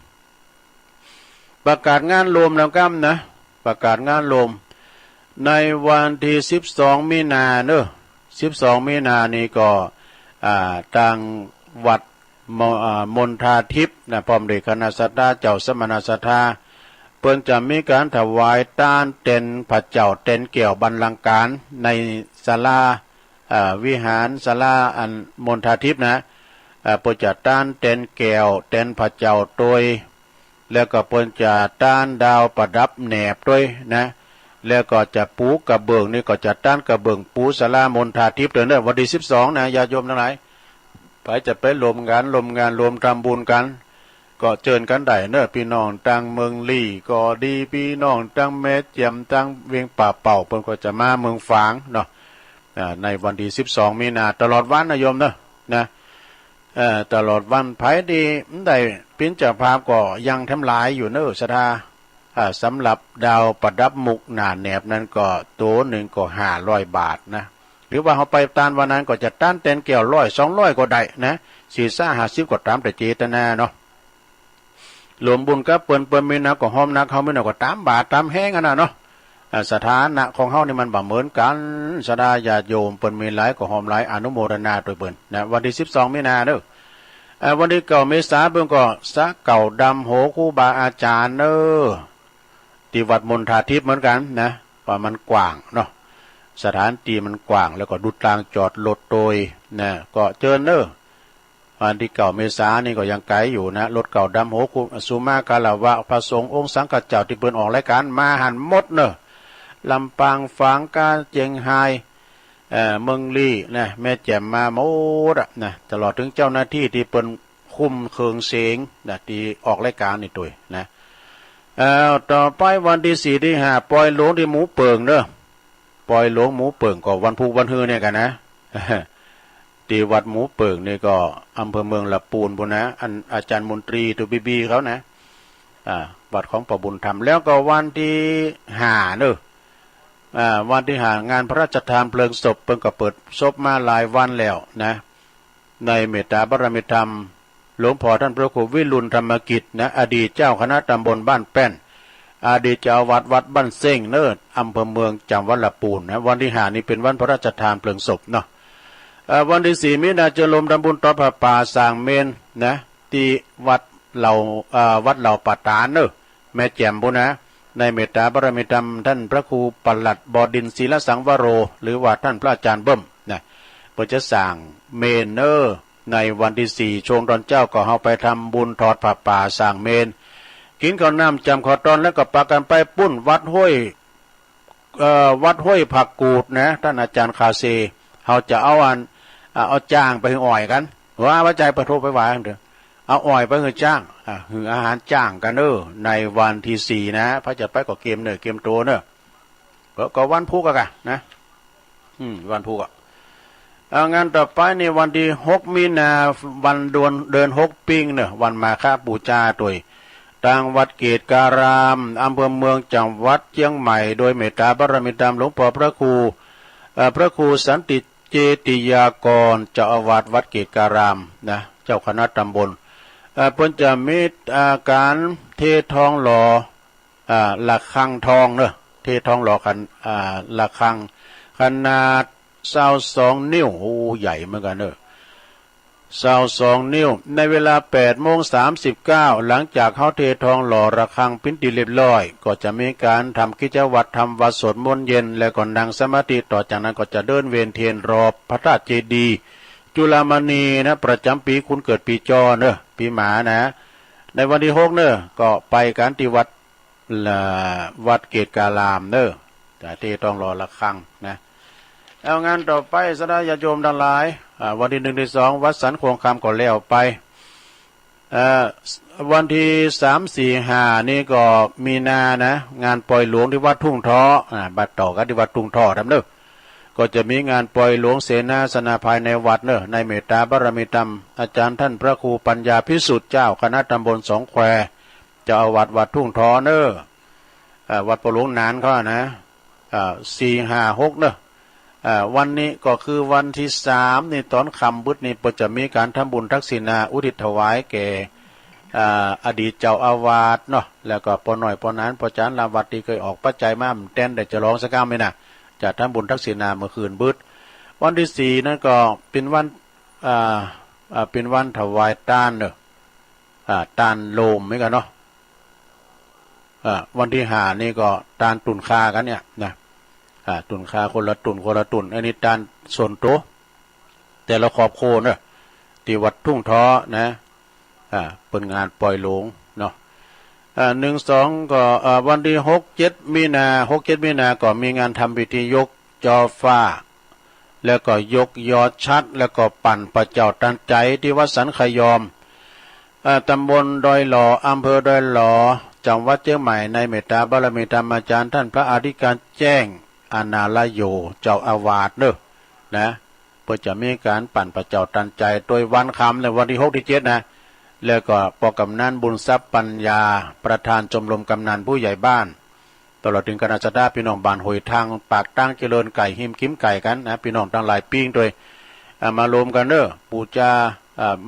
ประกาศงานรวมแล้วกันนะประกาศงานรวมในวันที่12 มีนาเนอะ12 มีนานี่ก็ทางวัดมณฑาทิพย์นะพร้อมด้วยคณะสัตยาเจ้าสมณสัทธาเพิ่นจะมีการถวายต้านเต็นพระเจ้าเต็นเกี่ยวบรรลังการในศาลาวิหารศาลาอันมณฑาทิพย์นะเพิ่นจะต้านเต็นแก้วเต็นพระเจ้าโดยแล้วก็เพิ่นจะต้านดาวประดับแหนบด้วยนะแล้วก็จะปูกระเบื้องนี่ก็จะต้านกระเบื้องปูศาลามณฑาทิพย์เด้อวันที่12นะญาติโยมทั้งหลายไปจะไปรวมงานรวมทำบุญกันก็เชิญกันได้เนอะพี่น้องตั้งเมืองลี่ก็ดีพี่น้องตั้งแม่เจียมตั้งเวียงป่าเป่าเพิ่นก็จะมาเมืองฝางเนาะในวันที่12 มีนาตลอดวันนะโยมเนอะนะตลอดวันไผดีได้เป็นเจ้าภาพก็ยังทำลายอยู่เนอะศรัทธาสำหรับดาวประดับมุกหนาแหนบนั้นก็ตัวหนึ่งก็500 บาทนะหรือว่าเขาไปตานวันนั้นก็จะต้านเต็นเกี่ยว100 200ก็ได้นะ40 50ก็ตามแต่เจตนาเนาะหลวมบุญก็เปิ้นมีนะก็หอมนักเขาไม่น่ะก็3 บาท3 แห้งอ่ะนะเนาะสถานะของเฮานี่มันบ่เหมือนกันศรัทธาญาติโยมเปิ้นมีหลายก็หอมหลายอนุโมทนาโดยเปิ้นนะวันที่12 มีนาเด้อวันที่9 เมษายนเปิ้นก็สะเก่าดำโหครูบาอาจารย์เด้อที่วัดมณฑาทิพย์เหมือนกันนะว่ามันกว้างเนาะสถานที่มันกว้างแล้วก็ดุจลางจอดรถโดยนะก็เชิญเด้อวันที่9 เมษายนนี่ก็ยังไกลอยู่นะรถเก่าดำโหคุสุมากาลาวะพระสงฆ์องค์สังฆเจ้าที่เปิ้นออกรายการมาหันหมดเนอะลำปางฝางกาเจียงไฮเมืองลี่นะแม่แจ่มมาหมดนะตลอดถึงเจ้าหน้าที่ที่เปิ้น คุมเคืองเสียงนะที่ออกรายการนี่ตัวนะต่อไปวันที่4ที่5ปล่อยหลวงที่หมูเปิงเด้อปล่อยหลวงหมูเปิงก็วันพุธวันฮือเนี่ยกันนะที่วัดหมูเปิงนี่ก็อำเภอเมืองละปูนบุญนะอันอาจารย์มนตรีตัวบีเขานะวัดของประบุญธรรมแล้วก็วันที่5เนอะวันที่5งานพระราชทานเพลิงศพเพิ่งก็เปิดศพมาหลายวันแล้วนะในเมตตาบารมีธรรมหลวงพ่อท่านพระครูวิรุณธรรมกิจนะอดีตเจ้าคณะตำบลบ้านแป้นอดีตเจ้าวัดบ้านเซ้งเนิดอำเภอเมืองจังหวัดละปูนนะวันที่5นี้เป็นวันพระราชทานเพลิงศพเนาะวันที่4มิถุนายนจะลมทำบุญต่อพระป่าสร้างเมนนะที่วัดเหล่าปาตานเนอะแม่แจ่มบุญนะในเมตตาบารมีธรรมท่านพระครูปลัดบดินทร์ศิลสังวโรหรือว่าท่านพระอาจารย์เบิ้มนะเพื่อจะสร้างเมนเนอร์ในวันที่4ช่วงตอนเจ้าก็เฮาไปทำบุญทอดผ้าป่าสร้างเมนกินข้าวน้ำจำข้าวตอนแล้วก็ปากันไปปุ้นวัดห้วยผักกูดนะท่านอาจารย์คาเซเฮาจะเอาจ้างไปอ่อยกันว่าใจประทบไปว่ากันเถอะเอาอ่อยไปคือจ้างคืออาหารจ้างกันในวันที่4นะพระจะไปก็เกมเกมโตเนอะก็วันพุธกันนะวันพุธงานต่อไปในวันที่6มีนาวันเดือน6ปิงเนอะวันมาฆบูชาตัวทางวัดเกตการามอำเภอเมืองจังหวัดเชียงใหม่โดยเมตตาบารมีธรรมหลวงพ่อพระครูสันติเจติยากรเจ้าอาวาสวัดเกตการามนะเจ้าคณะตำบลเพิ่นจะมีการเททองหล่อระฆังทองเนอะเททองหล่อระฆังขนาด22 นิ้วโอ้ใหญ่เหมือนกันเนอะ22 นิ้วในเวลา8:39หลังจากเขาเททองหล่อระฆังปิ้นตีเรียบร้อยก็จะมีการทำกิจวัตรทำวัดสวดมนต์เย็นแล้วก็นั่งสมาธิต่อจากนั้นก็จะเดินเวียนเทียนรอบพระธาตุเจดีย์จุฬามณีนะประจำปีคุณเกิดปีจอเนอะปีหมานะในวันที่6เนอะก็ไปการที่วัดเกตการามเนอะแต่เททองหล่อระฆังนะเอางานต่อไปสดาญาโยมทั้งหลายวันที่1ที่2วัดสันโคงคำก็แล้วไปวันที่3 4 5นี่ก็มีนานะงานปล่อยหลวงที่วัดทุ่งท้อบัดต่อกันที่วัดทุ่งท้อทำเนอะก็จะมีงานปล่อยหลวงเสนาสนะภายในวัดเนอะในเมตตาบารมีธรรมอาจารย์ท่านพระครูปัญญาพิสุทธิ์เจ้าคณะตำบลสองแควเจ้าอาวัดทุ่งท้อเนอะวัดปหลวงนานเขานะ4 5 6เนอะวันนี้ก็คือวันที่3นี่ตอนค่ำบุตรนี่จะมีการทำบุญทักษิณาอุทิศถวายแก่อดีตเจ้าอาวาสเนาะแล้วก็ปอหน่อยปอนั้นปอจานลาวัดที่เคยออกปัจจัยมาแทนได้จะร้องสักก้าวไหมนะจะทำบุญทักษิณาเมื่อคืนบุตรวันที่4นั่นก็เป็นวันถวายตานเนาะตานโลมเหมือนกันเนาะวันที่5นี่ก็ตานตุนคากันเนี่ยนะตุนคาคนละตุนอันนี้ตานส่วนโตแต่ละขอบโคนเนี่ยที่วัดทุ่งท้อนะเป็นงานปล่อยหลวงเนาะ1 2ก็วันที่6 7มีนาก็มีงานทำพิธียกจอฟ้าแล้วก็ยกยอดชัดแล้วก็ปั่นประเจ้าตันใจที่วัดสันขยอมตำบลดอยหล่ออำเภอดอยหล่อจังหวัดเชียงใหม่ในเมตตาบารมีธรรมอาจารย์ท่านพระอธิการแจ้งอานาลโยเจ้าอาวาสเนอะนะเพื่อจะมีการปั่นประเจ้าตันใจโดยวันคำในวันที่6ที่7นะแล้วก็ปกำนันบุญทรัพย์ปัญญาประธานชมรมกำนันผู้ใหญ่บ้านตลอดถึงคณะสัตยาพี่น้องบ้านหอยทางปากตั้งเจริญไก่หิมกิ้มไก่กันนะพี่น้องทั้งหลายปิ้งโดยมารวมกันเนอะปูจา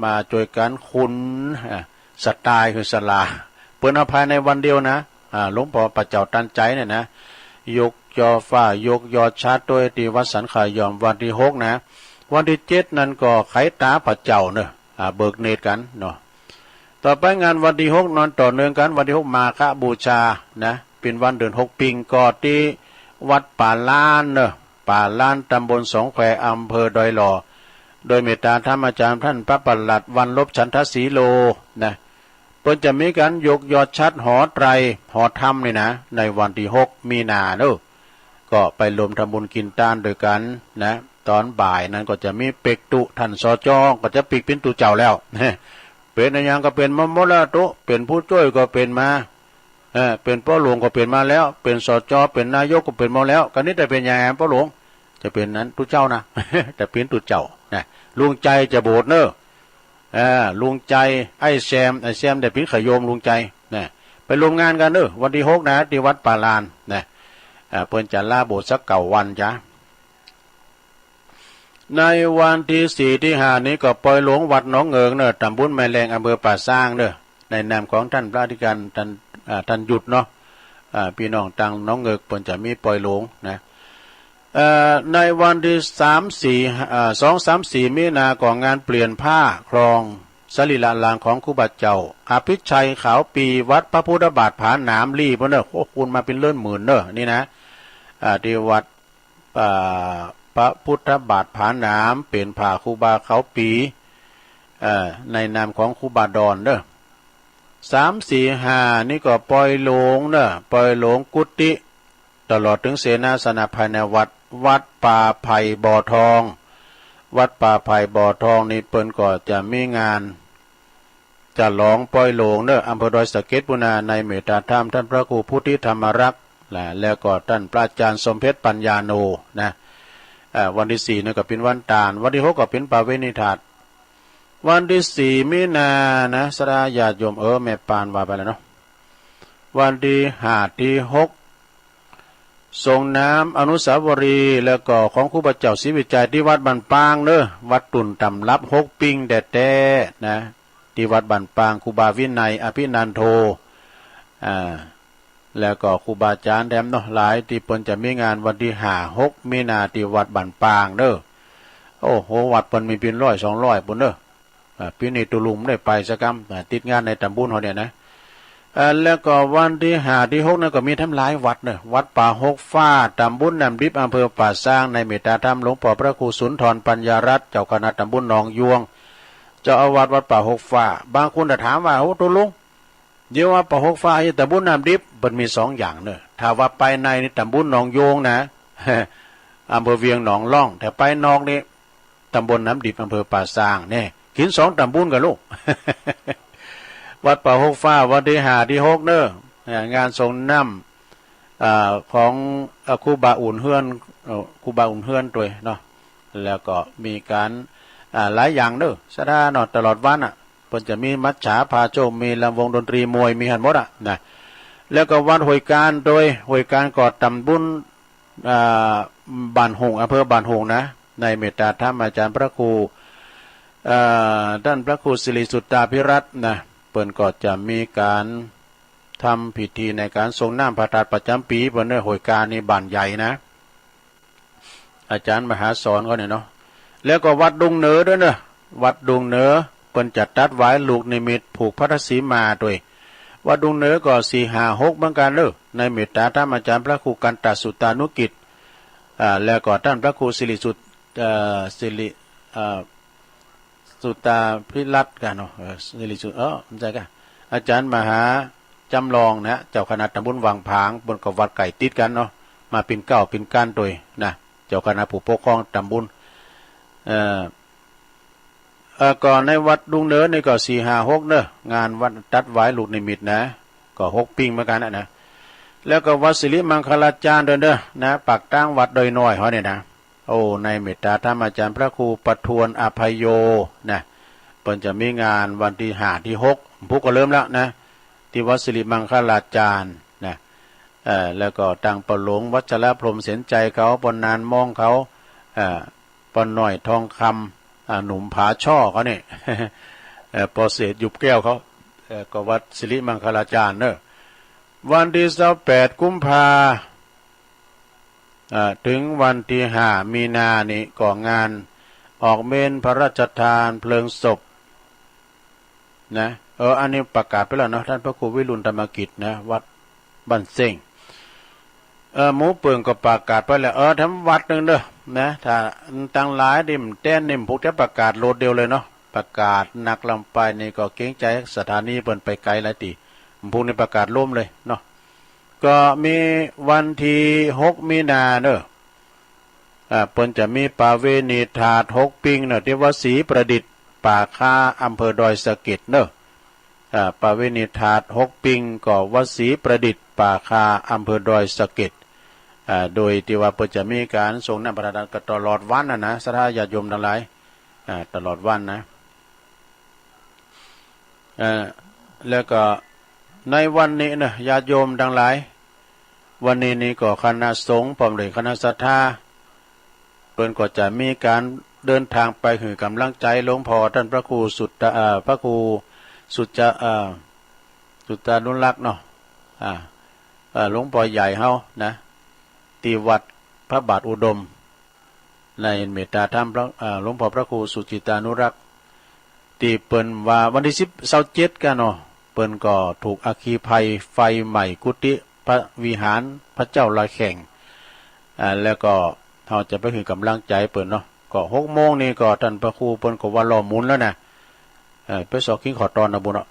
มาช่วยกันคุณสไตล์คือสลาเปิดอภัยในวันเดียวนะหลวงพ่อประเจ้าตันใจเนี่ยนะยกยอฟ้ายกยอชาร์ตโดยที่วัดสันขายอมวันที่6นะวันที่7นั้นก็ไขตาประเจ้าเนอะเบิกเนตรกันเนาะต่อไปงานวันที่6นอนต่อเนื่องกันวันที่6มาฆบูชานะเป็นวันเดือน6ปิงก็ที่วัดป่าล้านเนอะป่าล้านตำบลสองแควอำเภอดอยหล่อโดยเมตตาธรรมอาจารย์ท่านพระปลัดวันลบฉันทศีโลนะเพิ่นจะมีการยกยอดชัดหอไตรหอธรรมนี่นะในวันที่6มีนาเนอะก็ไปรวมทำบุญกินตานโดยกันนะตอนบ่ายนั้นก็จะมีเป็กตุท่านสจก็จะปิกเป็นตุเจ้าแล้ว เป็นอะไรยังก็เป็นมาหมดแล้วตุเป็นผู้ช่วยก็เป็นมาเป็นพ่อหลวงก็เป็นมาแล้วเป็นสจเป็นนายกก็เป็นมาแล้วกันนี้แต่เป็นยังไงพ่อหลวงจะเป็นนั้นตุเจ้านะ แต่เป็นตุเจ้านะลุงใจจะโบสถ์เนอะลุงใจไอ้แซมแต่เป็นขยโยมลุงใจนะไปรวมงานกันเนอะวันที่6นะที่วัดป่าลานนะเพิ่นจะลาโบสถ์สัก9 วันจ้ะในวันที่4ที่5นี้ก็ปล่อยหลวงวัดหนองเอิงเนอะตำบลแม่แรงอำเภอป่าซางเนอะในนามของท่านพระอธิการท่านหยุดเนาะพี่น้องตังน้องเอิงเพิ่นจะมีปล่อยหลวงนะในวันที่2-3-4มีนาของงานเปลี่ยนผ้าครองสรีระลางของครูบาเจ้าอภิชัยขาวปีวัดพระพุทธบาทผาหนามรีเนอะโอ้คุณมาเป็นเลื่อนหมื่นเนอะนี่นะที่วัดพระพุทธบาทผาหนามเป็นผ้าครูบาเขาปีในนามของครูบาดอนเนอะ3-4-5นี่ก็ปล่อยหลวงเนอะปล่อยหลวงกุฏิตลอดถึงเสนาสนะภายในวัดป่าไผ่บ่อทองวัดป่าไผ่บ่อทองนี่เปิ้นก็จะมีงานจะหลองปล่อยหลวงเนอะอำเภอดอยสะเก็ดปุนาในเมตตาธรรมท่านพระครูพุทธิธรรมรักษ์แล้วก็ท่านพระอาจารย์สมเพชรปัญญาโนนะวันที่4นี่ก็เป็นวันตาลวันที่6ก็เป็นปาเวณิธาตุวันที่4มีนานะสราญาติโยมแม่ปานว่าไปแล้วเนาะวันที่5ที่6ส่งน้ำอนุสาวรีย์แล้วก็ของครูบาเจ้าศรีวิจัยที่วัดบันปางเนอะวัดตุ่นตำรับ6ปิงแดดแต้นะที่วัดบันปางครูบาวินัยอภินันโทแล้วก็ครูบาอาจารย์แถมเนาะหลายที่เพิ่นจะมีงานวันที่5-6มีนาที่วัดบันปางเด้อโอ้โหวัดเพิ่นมีเป็น100-200ปุ่นเด้อปีนี้ตุลุมได้ไปสักกำติดงานในตำบลเฮาเนี่ยนะแล้วก็วันที่5ที่6นั่นก็มีทั้งหลายวัดเนอะวัดป่า6ฟ้าตำบลน้ำดิบอำเภอป่าซางในเมตตาธรรมหลวงพ่อพระครูสุนทรปัญญารัตน์เจ้าคณะตำบลหนองยวงเจ้าอาวาสวัดป่า6ฟ้าบางคนจะถามว่าโอ้ตุลุงเดี๋ยวว่าป่า6ฟ้าอยู่ตำบลน้ำดิบมันมี2อย่างเนอะถ้าว่าไปในตำบลหนองยวงนะ อำเภอเวียงหนองล่องแต่ไปนอกนี่ตำบลน้ำดิบอำเภอป่าซางเนี่ยกิน2ตำบลกันลูก วัดป่า6ฟ้าวันที่5ที่6เนอะงานส่งน้ำของครูบาอุ่นเฮือนตัวเนาะแล้วก็มีการหลายอย่างเนอะสถานตลอดวันเพิ่นจะมีมัจฉาพาโจมมีลำวงดนตรีมวยมีหันหมดนะแล้วก็วัดห้วยการโดยห้วยการก่อตำบลบ้านหงอำเภอบ้านหงนะในเมตตาธรรมอาจารย์พระครูท่านพระครูสิริสุตตาภิรัตน์นะเปิ้นก็จะมีการทำพิธีในการทรงน้ำพระธาตุประจำปีเปิ้นเนี่ยห้วยการนี่บ้านใหญ่นะอาจารย์มหาสอนก็เนี่ยเนาะแล้วก็วัดดงเหนือด้วยเนอะวัดดงเหนือเปิ้นจัดตัดไว้ลูกนิมิตผูกพระศรีมาด้วยวัดดงเหนือก็4-5-6เหมือนกันเนอะในเมตตาธรรมอาจารย์พระครูกันตสุตานุกิจแล้วก็ท่านพระครูสิริสุตาพิรัตน์กันเนาะสิริสุไม่ใช่กันอาจารย์มหาจำลองนะเจ้าคณะตำบลวังผางบนกับวัดไก่ติดกันเนาะมาเป็นเก้าเป็นก้านโดยนะเจ้าคณะผู้ปกครองตำบลก่อนในวัดดุงเนินนี่ก็4-5-6เนอะงานวัดตัดไว้ลูกนิมิตนะก็6ปิ้งเหมือนกันนะแล้วก็วัดสิริมังคลาจารย์เด้อนะปากตั้งวัดโดยน้อยเขาเนี่ยนะโอ้ในเมตตาธรรมอาจารย์พระครูปทวนอภัยโยนะเพิ่นจะมีงานวันที่5ที่6พุกก็เริ่มแล้วนะที่วัดสิริมังคลาจารย์นะแล้วก็ตังประหลงวัชรพรหมเสียนใจเขาปนนานมองเขาปนหน่อยทองคำหนุ่มผาช่อเขาเนี่ย ปอเศษยุบแก้วเขาก็วัดสิริมังคลาจารย์เนอะวันที่28กุมภาถึงวันที่5มีนานี่ก่องานออกเมนพระราชทานเพลิงศพนะอันนี้ประกาศไปแล้วเนาะท่านพระครูวิรุณธรรมกิจนะวัดบ้านเซ็งหมูเปิงก็ประกาศไปแล้วทำวัดนึงเด้อนะถ้าตั้งหลายดิมแต้นนิมพวกจะประกาศโลดเดียวเลยเนาะประกาศหนักลำไปนี่ก็เกรงใจสถานีเปิ้นไปไกลหลายตีพวกนี้ประกาศล่มเลยเนาะก็มีวันที่6มีนาเด้อเปิ้นจะมีปาเวณีถาด6ปิงเนาะที่ว่าศรีประดิษฐ์ ป่าคาอำเภอดอยสะเก็ดเนอะปาเวณิธาตุ6ปิงก็วัดศรีประดิษฐ์ป่าคาอำเภอดอยสะเก็ดโดยที่ว่าเปิดจะมีการส่งน้ำประดากันตลอดวันนะสถาญาติโยมทั้งหลายตลอดวันนะแล้วก็ในวันนี้นะญาติโยมทั้งหลายวันนี้นี่ก็คณะสงฆ์พร้อมด้วยคณะศรัทธาเพิ่นก็จะมีการเดินทางไปให้กำลังใจหลวงพ่อท่านพระครูพระครูสุตานุรักษ์เนาะหลวงพ่อใหญ่เฮานะที่วัดพระบาทอุดมในเมตตาธรรมหลวงพ่อพระครูสุจิตานุรักษ์ที่เปิ้นว่าวันที่27กันเนาะเปิ้นก็ถูกอัคคีภัยไฟใหม่กุฏิพระวิหารพระเจ้าลอยแข่งแล้วก็เราจะไปให้กำลังใจเปิ้นเนาะก็6 โมงนี่ก็ท่านพระครูเปิ้นก็ว่าล้อหมุนแล้วนะไปสอกิ้งขอตอนนะบุญเนาะ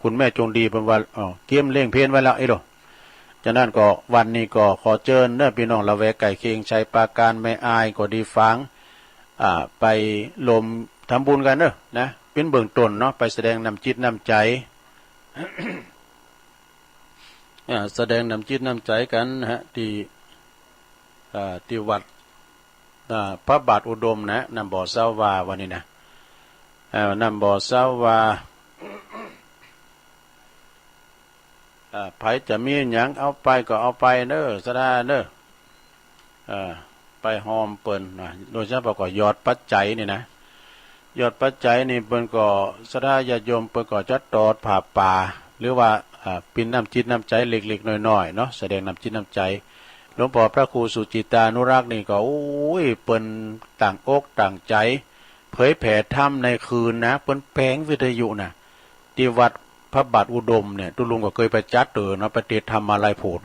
คุณแม่จงดีเปิ้นว่าเกียมเล่งเพลนไว้แล้วไอ้ดอกฉะนั้นก็วันนี้ก็ขอเชิญเด้อพี่น้องละแวกไก่เคียงชัยปราการแม่อายก็ดีฟังไปลมทำบุญกันเด้อนะเป็นเบื้องต้นเนาะไปแสดงน้ำจิตน้ำใจ แสดงน้ำจิตน้ำใจกันนะฮะที่วัดพระบาทอุดมนะนำบ่อเสาวาวันนี้นะนำบ่อเสาวาไผจะมีหยังเอาไปก็เอาไปเด้อสดาเด้อไปหอมเปิ้นนะโดยเฉพาะก็ยอดปัจจัยนี่นะยอดปัจจัยนี่เปิ้นก็สดาญาติโยมเปิ้นก็จัดตอดผ้าป่าหรือว่าเป็นน้ำจิตน้ำใจเล็กๆน้อยๆเนาะแสดงน้ำจิตน้ำใจหลวงพ่อพระครูสุจิตานุรักษ์นี่ก็โอ้ยเปิ้นต่างอกต่างใจเผยแผ่ธรรมในคืนนะเปิ้นแผงวิทยุนะที่วัดพระบาทอุดมเนี่ยตุลุงก็เคยไปจัดเนาะไปเทศธรรมอะไรพูด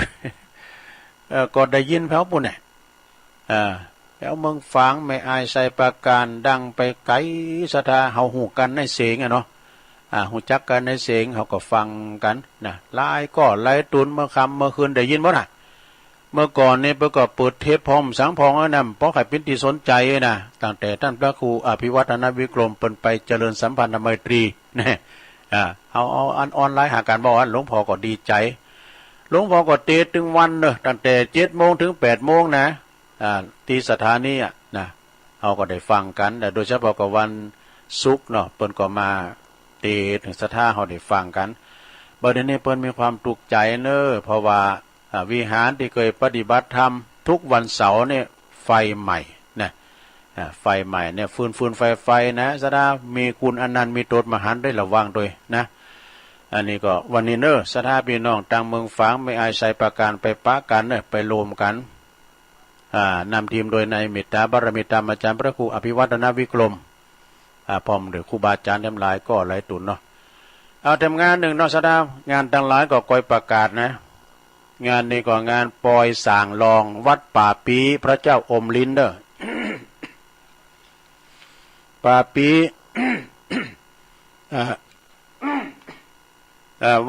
ก็ได้ยินเขาปุ่นเนี่ยแล้วเมืองฝางไม่อายใส่ประการดังไปไกลสถาเฮาหูกันในเสียงเนาะหูจักกันในเสียงเขาก็ฟังกันนะลายก็ลายตุนเมื่อค่ำเมื่อคืนได้ยินบ่น่ะเมื่อก่อนนี่ประกอบเปิดเทปพร้อมสังพองแล้วนำเพราะใครเป็นที่สนใจนะตั้งแต่ท่านพระครูอภิวัฒนวิกรมเปิ่นไปเจริญสัมพันธไมตรีนะเอาอันออนไลน์หาการบอกว่าหลวงพ่อก็ดีใจหลวงพ่อก็เทศถึงวันเนอะตั้งแต่7 โมงถึง8 โมงนะที่สถานีนะเอาก็ได้ฟังกันแต่โดยเฉพาะกับวันศุกร์เนาะเปิ้นก็มาเทศถึงสถาเขาได้ฟังกันบัดนี้เปิ้นมีความตุกใจเนอะเพราะว่าวิหารที่เคยปฏิบัติธรรมทุกวันเสาร์เนี่ยไฟใหม่นะไฟใหม่เนี่ยฟืนไฟนะสดามีคุณอนันต์มีโทษมหันต์ได้ระวังด้วยนะอันนี้ก็วันนี้เนอะสถาพี่น้องต่างเมืองฝางไม่อายใส่ประการไปปะกันเนี่ยไปรวมกันนำทีมโดยในเมตตาบารมีธรรมอาจารย์พระครูอภิวัฒนวิกรมพร้อมด้วยครูบาอาจารย์ทั้งหลายก็หลายตุนเนาะเอาทำงานหนึ่งเนาะสดางานทั้งหลายก็คอยประกาศนะงานนี้ก็งานปอยสางรองวัดป่าปีพระเจ้าอมลิ้นเด้อ ป่าปี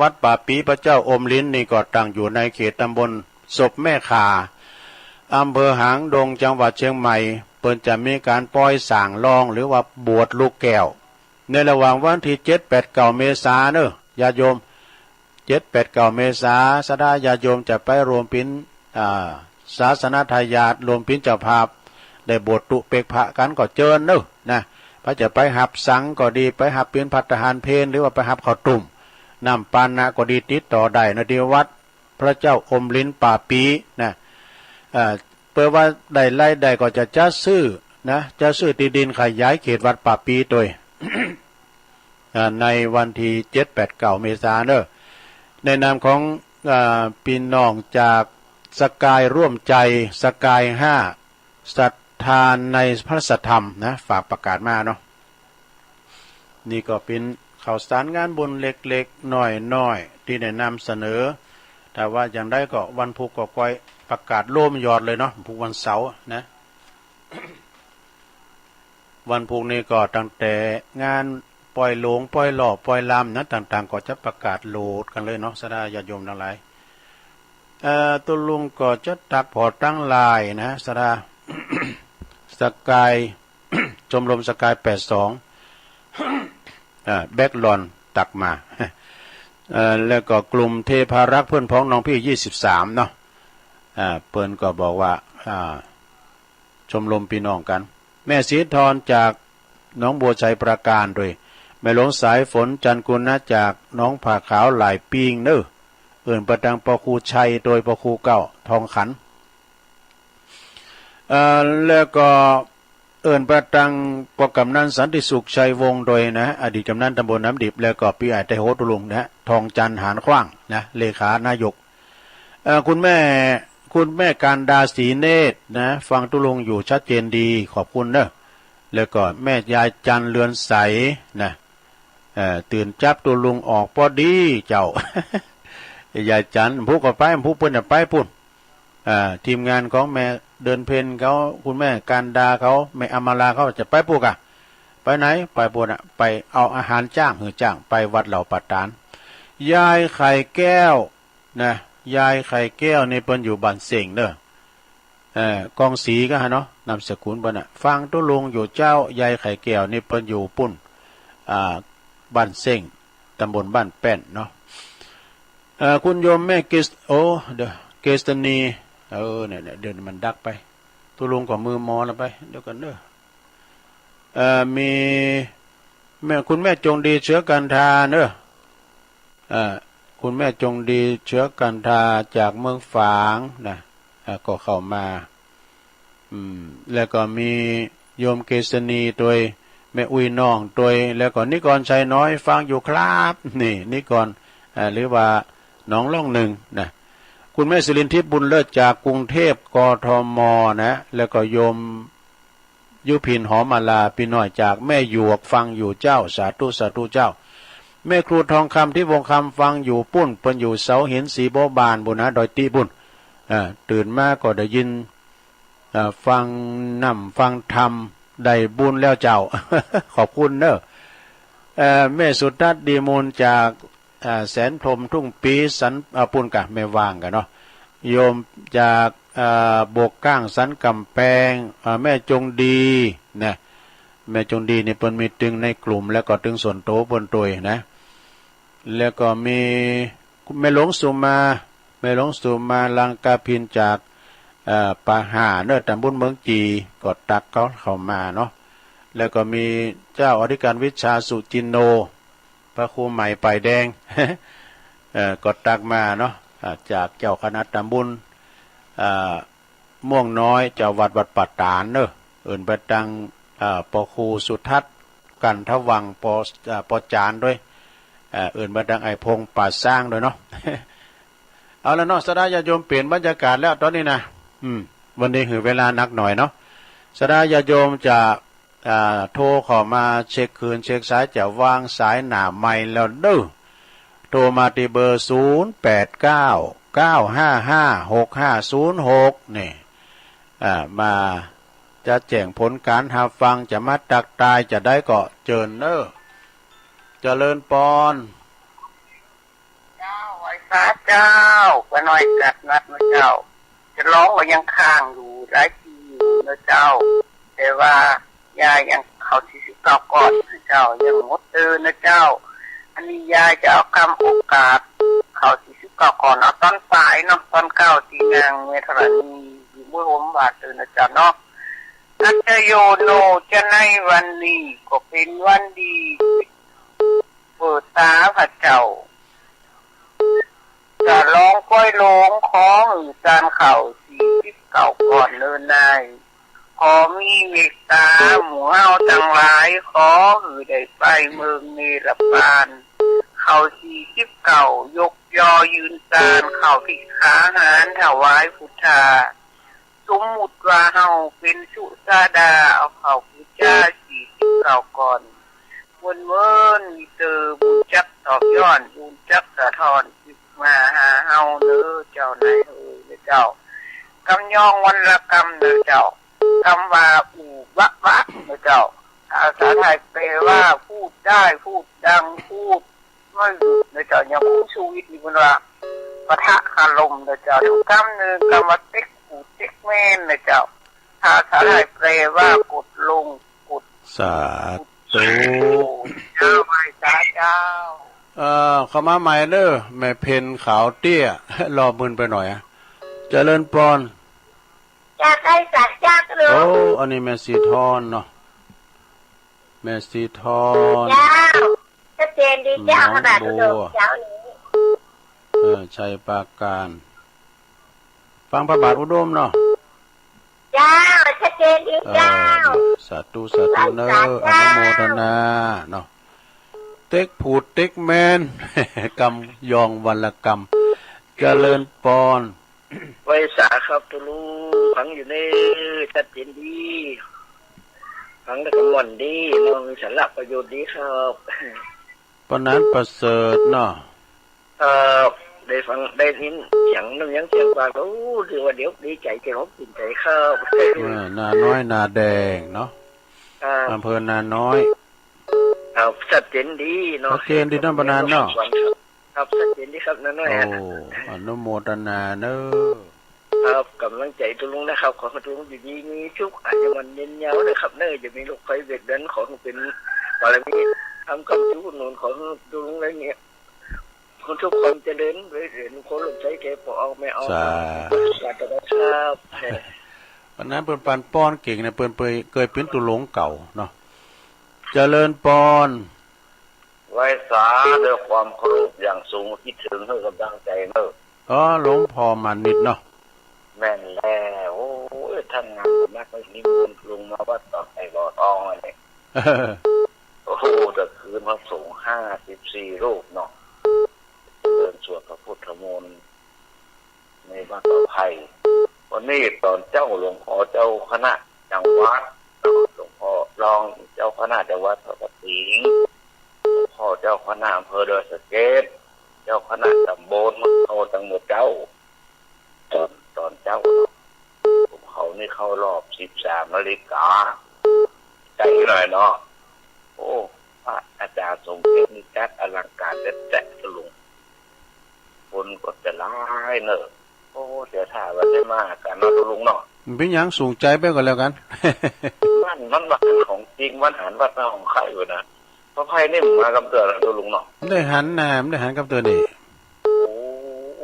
วัดป่าปีพระเจ้าอมลิ้นนี่ก็ตั้งอยู่ในเขตตำบลศพแม่ขาอำเภอหางดงจังหวัดเชียงใหม่เปิ้นจะมีการปอยสางรองหรือว่าบวชลูกแก้วในระหว่างวันที่7 8 9 เมษายนเด้อญาติโยม7 8 9 เมษายนสดาญาติโยมจะไปรวมเป็นศาสนทายาทรวมเป็นเจ้าภาพได้บวชตุเปกพระกันก็เจิญเด้อนะพระจะไปหับสังก็ดีไปหับเป็นภัตตาหารเพลหรือว่าไปหับข้าวตุ่มน้ำปานะก็ดีติดต่อได้นะที่วัดพระเจ้าอมลิ้นป่าปีนะเพื่อว่าได้ไล่ได้ก็จะจัดซื้อนะจะซื้อที่ดินขยายเขตวัดป่าปีโดย ในวันที่7 8 9 เมษายนในนามของพี่น้องจากสกายร่วมใจสกาย5ศรัทธาในพระสัทธรรมนะฝากประกาศมาเนาะนี่ก็เป็นข่าวสารงานบุญเล็กๆน้อยๆที่ได้นำเสนอแต่ว่าอย่างได้ก็วันพุธก็ก้อยประกาศโล่มยอดเลยเนาะพุธวันเสาร์นะ วันพุธนี้ก็ตั้งแต่งานปล่อยหลงปล่อยหล่อปล่อยลำนะต่างๆก็จะประกาศโหลดกันเลยเนาะสดาญาติโยมทั้งหลายตัวลุงก็จะตักพอตั้งลายนะสดา สกาย ชมรมสกาย82 แบ็กลอนตักมาแล้วก็กลุ่มเทพารักษ์เพื่อนพ้องน้องพี่23เนาะเปิ้นก็บอกว่าชมรมพี่น้องกันแม่ศรีธรจากน้องบัวชัยประการด้วยแม่หลวงสายฝนจันกุลนะจากน้องผ่าขาวหลายปีงเน้อเอิ่นประดังปอครูชัยโดยปอครูเก้าทองขันแล้วก็เอิ่นประดังปอกำนันสันติสุขชัยวงศ์โดยนะอดีตกำนันตำบลน้ำดิบแล้วก็พี่ไอไตโฮตุลุงนะทองจันหานขว้างนะเลขานายกคุณแม่การดาสีเนตรนะฟังตุลุงอยู่ชัดเจนดีขอบคุณเนอะแล้วก็แม่ยายจันเรือนใสนะตื่นจับตุลุงออกพอดีเจ้า ยายจันผู้ก็ไปผู้เปิ้นไปพุ่นทีมงานของแม่เดินเพนเขาคุณแม่การดาเขาแม่อมาลาเขาจะไปปุ๊กไปไหนไปปุ่นไปเอาอาหารจ้างไปวัดเหล่าปัตตานยายไข่แก้วนะยายไข่แก้วนี่เปิ้นอยู่บ้านเสงเด้อกองสีก็ฮะเนาะนามสกุลเปิ้นฟังตุลุงอยู่เจ้ายายไข่แก้วนี่เปิ้นอยู่ปุ่นบ้านเสงตำบลบ้านแป้นเนาะคุณโยมแม่เกสตนีเนี่ยเดินมันดักไปตุลุงก็มือมอแล้วไปเดี๋ยวกันเด้อมีแม่คุณแม่จงดีเชื้อกันทาเด้อคุณแม่จงดีเชื้อกันทาจากเมืองฝางนะก็เข้ามาแล้วก็มีโยมเกษณีโดยแม่อุ้ยน้องโดยแล้วก็นิกรชัยน้อยฟังอยู่ครับนี่นิกรหรือว่าน้องล่องหนึ่งนะคุณแม่สิรินทิพย์บุญเลิศจากกรุงเทพกทมนะแล้วก็โยมยุพินหอมาลาพี่น้อยจากแม่หยวกฟังอยู่เจ้าสาธุเจ้าแม่ครูทองคำที่วงคำฟังอยู่ปุ้นเปิ้นอยู่เสาหินสีโบบานบุญนะดอยตีบุญตื่นมาก็ได้ยินฟังนำฟังธรรมได้บุญแล้วเจ้า ขอบคุณเนอะแม่สุทัศน์ดีมูลจากแสนพรมทุ่งปีสันปุ่นกะไม่ว่างกันเนาะโยมจากโบกก้างสันกำแพงแม่จงดีนะแม่จงดีนี่เปิ้นมีตึงในกลุ่มแล้วก็ตึงส่วนโตบนตัวนะแล้วก็มีแม่หลวงสุมาลังกาพินจากปาหาเนื้อตำบลเมืองจีก็ตักเขาเข้ามาเนาะแล้วก็มีเจ้าอธิการวิชาสุจินโนพระครูใหม่ป่ายแดง ก็ตักมาเนาะจากเจ้าคณะตำบลม่วงน้อยเจ้าวัดปัตตานเนอะเอิ่นไปตังปครูสุทัศน์กันทวังปจานด้วยเอิ่นไปตังไอพงป่าสร้างด้วยเนาะ เอาละเนาะสดาญาโยมเปลี่ยนบรรยากาศแล้วตอนนี้นะวันนี้คือเวลานักหน่อยเนาะสดาญาโยมจะโทรขอมาเช็คคืนเช็คสายจะวางสายหน้าใหม่แล้วเด้อโทรมาที่เบอร์0899556506นี่มาจะแจ้งผลการหาฟังจะมาตักตายจะได้ก็เจิญเด้อเจริญปอนเจ้าไว้พระเจ้าก็น้อยกัดนัดนะเจ้าจะร้องว่ายังค้างอยู่หลายทีอยู่นะเจ้าแต่ว่ายายยังเขา49ก่อนนะเจ้ายังหมดนะเจ้าอันนี้ยายจะเอาคำโอกาสเขา49ก่อนเอาตอนสายเนาะตอนเก้าตีนางเมธรณีอยู่เมื่อผมบาดนะเจ้าเนาะนัจโยโนจะในวันนี้ก็เป็นวันดีเปิดตาพระเจ้าจะร้องก้อยร้องขอหือจานเข่า49ก่อนเลยนายขอมีเมตตาหมู่เฮาทั้งหลายขอหือได้ไปเมืองเนรปานเขา49ยกยอยืนจานเข่าพิขาหารถวายพุทธาสมมุติว่าเฮาเป็นสุสาดาเอาเข่าพุทธา49ก่อนวนเมินมีเตอบุญจักตอบย้อนบุญจักสะท้อนมาหาเฮาเด้อเจ้านายเจ้ากำยองวันละกำเด้อเจ้ากำว่าอูวะเด้อเจ้าภาษาไทยแปลว่าพูดได้พูดดังพูดไม่หยุดเด้อเจ้าอย่างผู้ชีวิตนี่มันว่าปะทะคารมเด้อเจ้าทุกคำหนึ่งคำว่าเต็กหูเต็กแม่นเด้อเจ้าภาษาไทยแปลว่ากดลงกดสา ธุ เจ้าไม่สาเจ้า เข้ามาใหม่เด้อแม่เพนขาวเตี้ย รอมึนไปหน่อยเจริญปอน จากไอ้สัตว์จากหรือ โอ้อันนี้แม่สีทอนเนาะแม่สีทอน เจ้าชัดเจนดีเจ้าขนาดเดิมเจ้านี้ ชัยปราการ ฟังพระบาทอุดมเนาะ เจ้าชัดเจนดีเจ้า สาธุสาธุเนออนุโมทนาเนาะเต็กผูดเต็กแมน กำยองวันละกำเจริญปอน ไว้สาครับตุลูฟังอยู่ในชัดเจนดีฟังได้กำมวลดีน้องสาระประโยชน์ดีครับ ปนั้นประเสริฐเนาะ ได้ฟังได้ยินเสียงน้ำยังเสียงกว่ารู้ถือว่าเดี๋ยวดีใจใจผมตื่นใจครับ นาน้อยนาแดงเนาะอำเภอนาน้อยครับชัดเจนดีเนาะชัดเจนดีน้ำปนานเนาะครับชัดเจนดีครับน้าน้อย โอ้อนุโมทนาเนอะครับกำลังใจตุลุงนะครับขอให้ตุลุงอยู่ดีมีชุกอาจจะมันเย็นยาวเลยครับเนยจะมีลูกไฟเบ็ดเดินขอเป็นอะไรนี้ทำคำชูหนุนของตุลุงอะไรเงี้ยคนทุกคนจะเดินไปเห็นคนหลุดใจแกปเอาไม่เอาครับวันนั้นเปิ้นปันป้อนเก่งเนี่ยเปิ้นเคยเป็นตุหลงเก่าเนาะเจริญปอนไว้สาด้วยความเคารพอย่างสูงคิดถึงให้กำลังใจเนอะหลวงพ่อมันนิดเนาะแม่นแล้วโอ้ยท่านงานมากเลยนิมนต์ลุงมาวัดต่อไอ้บ่อทองอะไรโอ้โหแต่คืนพระสงฆ์54 รูปเนาะเดินสวดพระพุทธมนต์ในบ้านต่อไผ่วันนี้ตอนเจ้าหลวงพ่อเจ้าคณะจังหวัดหลวงพ่อรองเจ้าคณะจังหวัดพระปฐิงหลวงพ่อเจ้าคณะอำเภอดอยสะเก็ดเจ้าคณะตำบลมะเขาตั้งหมดเจ้าตอนเจ้าเขานี่เข้ารอบ13 นาฬิกาใจหน่อยเนาะโอ้พระอาจารย์ทรงเทพนิจัดอลังการแจ๊ะลุงคนก็จะร้ายเนอะโอ้เสียท่าว่าได้มากกันเนาะลุงเนาะเป็นอย่างสูงใจไปก่อนแล้วกัน มันวัดของจริงวันหันวัดนาของใครวะนะพระไพ่นี่มากำเตือนแล้วลุงเนาะได้หันน้ำได้หันกับตัวนี่โอ้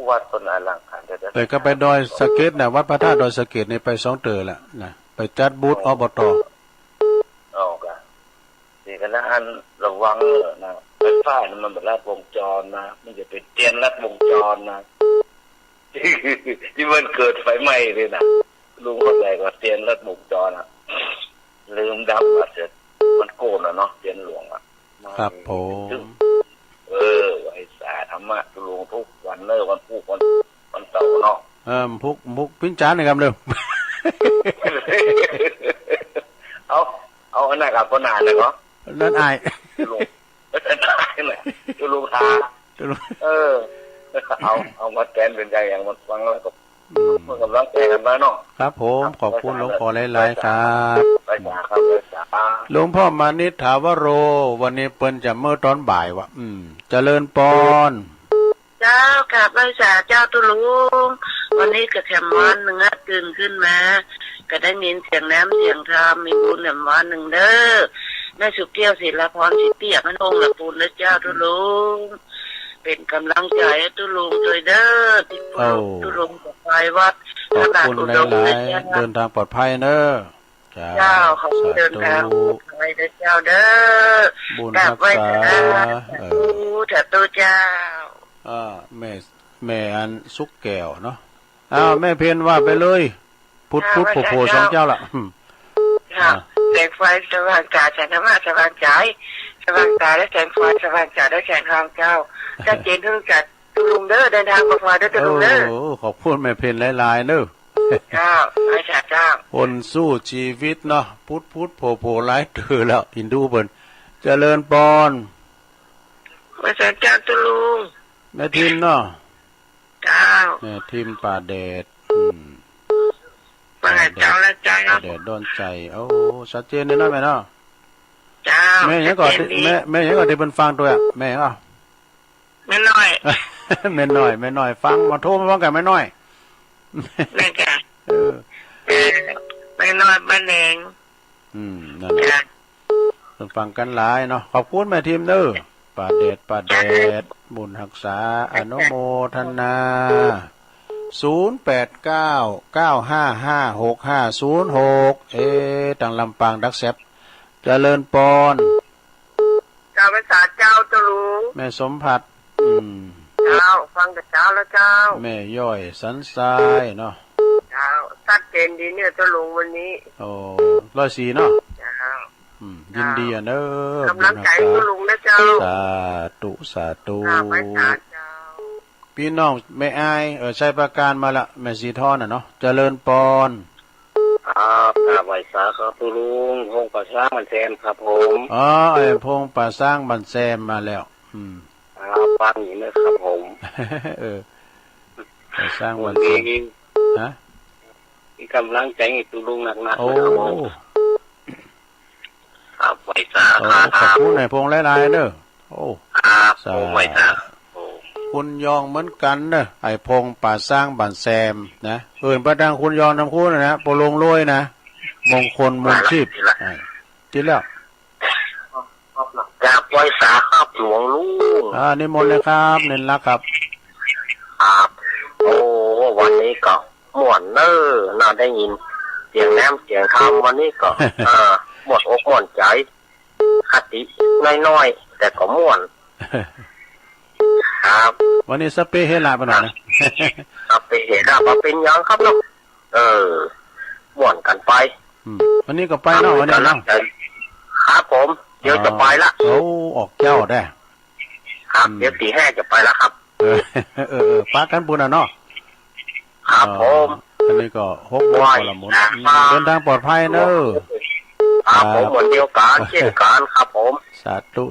วัดต้นอลังการแต่ก็ไปดอยสะเก็ดนะวัดพระธาตุดอยสะเก็ดนี่ไป2 เตือละนะไปจัดบูธอบต.นี่ก็นะอันระวังนะไฟฟ้ามันเป็นลัดวงจรนะมันจะเป็นเตียนลัดวงจรนะที่มันเกิดไฟไหม้เลยนะลุงเข้าใจว่าเตียนลัดวงจรนะลืมดับมาเสร็จมันโกนเนาะเตียนหลวงครับผมไว้สาธรรมะลุงทุกวันเนอะวันพุธวันเสาร์เนาะพุกปิ้นจานนะครับเร็วเอาอันนั้นกับคนอ่านเลยเนาะนั่นอายลุงนั่นอายเลยลุงทาเอามาแกนเป็นใจอย่างมันฟังแล้วก็มันกำลังใจกันมาเนาะครับผมขอบคุณหลวงพ่อหลายๆครับไปจ้าครับไปจ้าหลวงพ่อมานิษฐาวโรวันนี้เปิ้นจะเมื่อตอนบ่ายวะเจริญปอนเจ้ากับพระสาเจ้าตุลุงวันนี้ก็แถมวันหนึ่งตื่นขึ้นมาก็ได้ยินเสียงน้ำเสียงธรรมมีบุญแถมวันหนึ่งเด้อแม่สุเกี้ยวศิลาพรสิเตี้ยมันองค์ละปูนและเจ้าตุลุงเป็นกำลังใจตุลุงช่วยเด้อที่ตุลุงจะไปวัดขอบคุณหลายๆเดินทางปลอดภัยเนอะเจ้าเขาเดินทางปลอดภัยเด้อเจ้าเด้อบุญรักษาถัดตัวเจ้าแม่อันสุกแก้วเนาะแม่เพียนว่าไปเลยพุทธโผล่2 เจ้าละแสงไฟสว่างจ่าแสงธรรมะสว่างใจสว่างตาและแสงไฟสว่างจ่าและแสงทองเจ้าชัดเจนทุกจัดตุลุงเด้อเดินทางปลอดภัยเด้อตุลุงเด้อขอบคุณแม่เพียนหลายๆเด้อเจ้าไอ้เจ้าคนสู้ชีวิตเนาะพุทธโผล่หลายเตือแล้วอินดูเบิ่นเจริญปอนมาสัจจตุลุงแม่ทิมเนาะเจ้าแม่ทิมป่าแดดป่าเจ้าและใจเนาะแดดโดนใจชัดเจนเลยเนาะแม่เนาะเจ้าแม่ยังก่อนแม่ยังก่อนที่เพิ่นฟังตัวแม่แม่น้อยแม่น้อยฟังมาโทรมาฟังกันแม่น้อยแม่จ้ะแม่น้อยบ้านแดงนั่นแหละ ฟังกันหลายเนาะขอบคุณแม่ทีมเด้อป้าเดชบุญรักษาอนุโมทนา0899555656ตังลำปางดักแซบเจริญปอนเจ้าภาษาเจ้าตะลุงแม่สมผัสเจ้าฟังแต่เจ้าแล้วเจ้าแม่ย่อยสันทรายเนาะเจ้าชัดเจนดีเนี่ยตะลุงวันนี้โอ้104เนาะเจ้ายินดีอ่ะเด้อกำลังใจตะลุงนะเจ้าสาธุพี่น้องแม่อายชัยประการมาละแม่สีทอนน่ะเนาะเจริญปอนครับไหวสาครับตะลุงพงป่าสร้างบันแซมครับผมไอ้พงป่าสร้างบันแซมมาแล้วฟังอย่างนี้ครับผมป่าสร้างบันแซมฮะมีกำลังใจให้ตะลุงหนักๆโอ้ครับไหวสาขอบคุณไอ้พงหลายๆเด้อโอ้สาไหวสาคุณยองเหมือนกันเนอะไอ้พงป่าสร้างบันแซมนะประดังคุณยองน้ำคู่นะโปรลงโรยนะมงคลมงชีพจิแล้วจากไว้สาครับหลวงลุงนิมนต์เลยครับเน้นรักครับโอ้วันนี้ก็ม่วนเนอน่าได้ยินเสียงแนมเสียงคำวันนี้ก็หมดอกหมดใจคติน้อยๆแต่ก็ม่วนครับวันนี้สเปเฮลาไปหน่อยนะสเปเฮลามาเป็นยังครับเนาะม่วนกันไปวันนี้ก็ไปเนาะวันนี้เนาะครับผมเดี๋ยวจะไปละออกเจ้าได้ครับเดี๋ยว4-5จะไปละครับปากันบุญเนาะครับผมอันนี้ก็6 โมงละหมดเดินทางปลอดภัยเนอะครับผมเหมือนเดียวกันเช่นกันครับผมสาธุ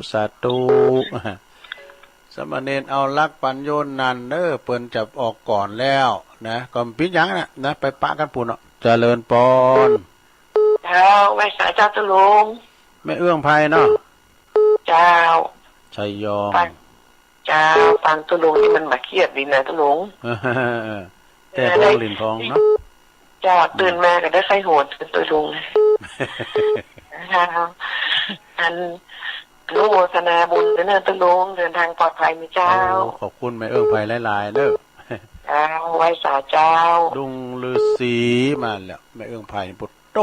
สมณเณรเอาลักปัญโยนนันเปิ้นจับออกก่อนแล้วนะก็ปิดยังนะไปปะกันปุ่นเนาะเจริญปอนแล้วไว้สายเจ้าตะลุงแม่เอื้องไพเนาะเจ้าชัยยองเจ้าฟังตะลุงที่มันมาเครียดดีนะตะลุงแต่พองลินทองเนาะเจ้าตื่นมาก็ได้ไฟโหดตะลุงอันรู้โมทนาบุญเดินตะลุงเดินทางปลอดภัยมีเจ้าขอบคุณแม่เอื้องไพหลายๆเด้อเจ้าไว้สาเจ้าลุงฤาษีมาแล้วแม่เอื้องไพปุตโต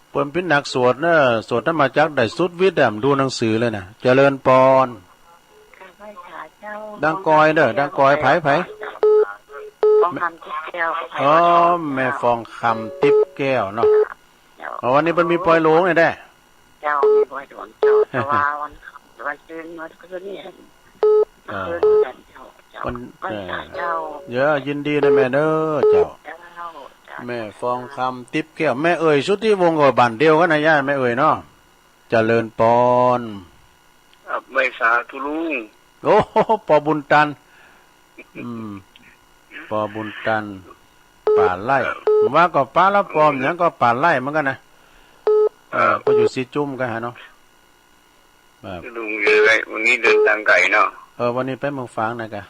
เปิ้นเป็นนักสวดเนอะสวดธรรมจักรได้สุดวิทย์ดูหนังสือเลยนะเจริญปอนดังกอยเด้อดังกอยไผฟองคำติ๊บแก้วแม่ฟองคำติ๊บแก้วเนาะวันนี้มันมีปล่อยโลงไงได้เจ้ามีปล่อยโลงเจ้าแต่ว่าวันคืนมาคืนนี้วันเยอะยินดีนะแม่เด้อเจ้าแม่ฟองคำติ๊บแก้วแม่เอ่ยชุดที่วงกับบันเดียวกันนะย่าแม่เอ่ยเนาะเจริญปอนไม่สาธุลุงโอ้ปอบุญตันปอบุญตันป่าไร่ว่าก็ป่าละปอมอย่างก็ป่าไร่เหมือนกันนะก็อยู่ซีจุ่มกันฮะเนาะลุงเลยวันนี้เดินทางไกลเนาะวันนี้ไปเมืองฝางนะกะ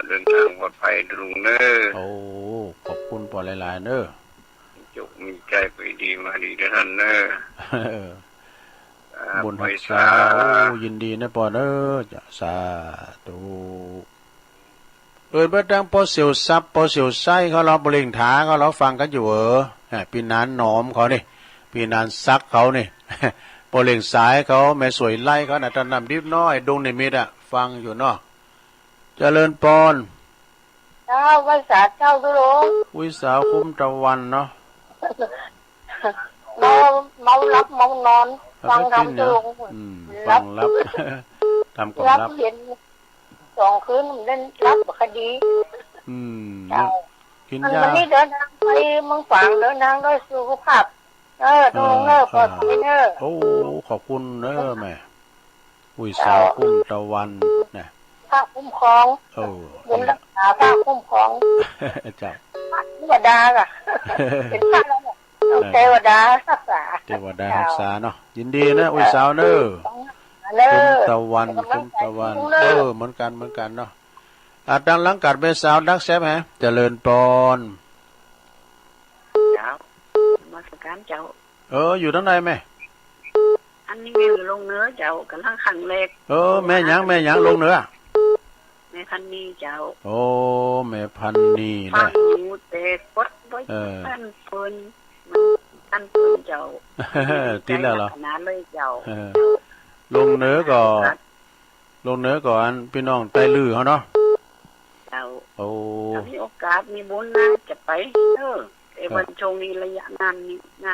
เดินทางปลอดภัยลุงเนอโอ้ขอบคุณปอหลายๆเนอจุกมีใจไปดีมาดีท่านเนอบุญรักษายินดีนะปอเนอจะสาธุเมื่อดังพอเสียวซับพอเสียวไส้เขาเราบริงถาเขาเราฟังกันอยู่พี่นานหนอมเขานี่พี่นานซักเขานี่บริงสายเขาแม่สวยไล่เขาน่ะตอนนำดิบน้อยดงในมิตรฟังอยู่เนาะเจริญปอนเจ้าวิสาเจ้าตุลงวิสาคุ้มตะวันเนาะเมารับเมานอนฟังทำตุลงฟังรับทำก่อนรับเห็น2 คืนเล่นรับคดีกินยาวันนี้เดินทางไปเมืองฝางเดินทางด้วยสุขภาพตรงปลอดภัยโอ้ขอบคุณแม่วิสาคุ้มตะวันนะภาคคุ้มครองบุญรักษาภาคคุ้มครองเจ้าเทวดาค่ะเป็นพระแล้วเทวดารักษาเทวดารักษาเนาะยินดีนะวิสาเนอคุ้มตะวันคุ้มตะวันเหมือนกันเนาะดังหลังกัดเป็นสาวดักแซบฮะเจริญปอนเจ้ามาสักการเจ้าอยู่ทั้งในไหม อันนี้แม่ลงเนื้อเจ้ากันทั้งขังเล็กแม่หยังลงเหนือแม่พันนีเจ้าโอ้แม่พันนีแหละหูเตะกดไว้ท่านปืนท่านปืนเจ้าตีแล้วเหรอนาเลยเจ้าลงเหนือก่อนพี่น้องไตลือเขาเนาะเจ้าโอ้มีโอกาสมีบุญนะจะไปวันชงนี้ระยะงา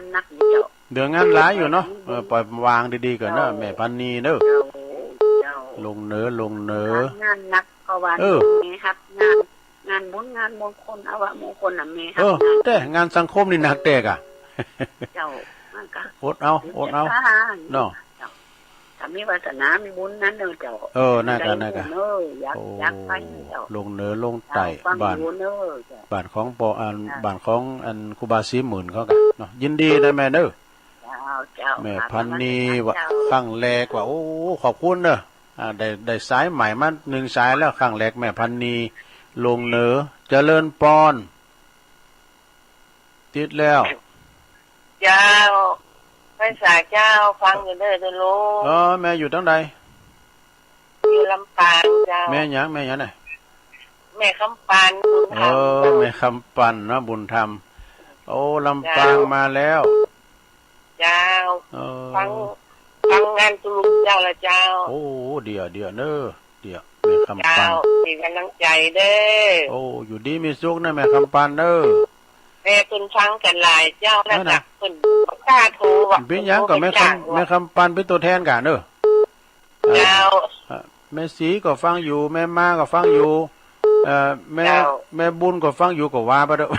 นนักอยู่เจ้าเดือนงานหลายอยู่เนาะปล่อยวางดีๆก่อนเนาะแม่พันนีเด้อลงเหนืองานนักก็วันนี้ครับงานบุญงานมงคลอวะมงคลน่ะแม่ครับแต่งานสังคมนี่หนักแตกอ่ะเจ้ามันก็อดเอาเนาะถ้ามีวาสนามีบุญนั้นเด้อเจ้าน่ากันอยากไปเจ้าลงเหนือลงใต้บ้านของปออันบ้านของอันครูบาสีหมื่นเขากันเนาะยินดีนะแม่เด้อแม่พันนีว่าข้างแรกว่าโอ้ขอบคุณเด้อได้สายใหม่มา1สายแล้วข้างแรกแม่พันนีลงเหนือเจริญปอนติดแล้วเจ้าพระสาเจ้าฟังอยู่เด้อเด้อลูกแม่อยู่ตั้งใดอยู่ลำปางเจ้าแม่หยังน่ะแม่คำปันบุญธรรมแม่คำปันนะบุญธรรมโอ้ลำปางมาแล้วเจ้าฟังงานตุลุงเจ้าละเจ้าโอ้เดี๋ยวเด้อแม่คำปันมีกำลังใจเด้อโอ้อยู่ดีมีสุขนะแม่คำปันเด้อแม่ตุนฟังกันหลายเจ้านะจ๊ะเพิ่นกล้าโทรว่าเป็นหยังก็แม่คำปันเป็นตัวแทนกันเด้อเจ้าแม่สีก็ฟังอยู่แม่มาก็ฟังอยู่แม่บุญก็ฟังอยู่ก็ว่าไปเด้อ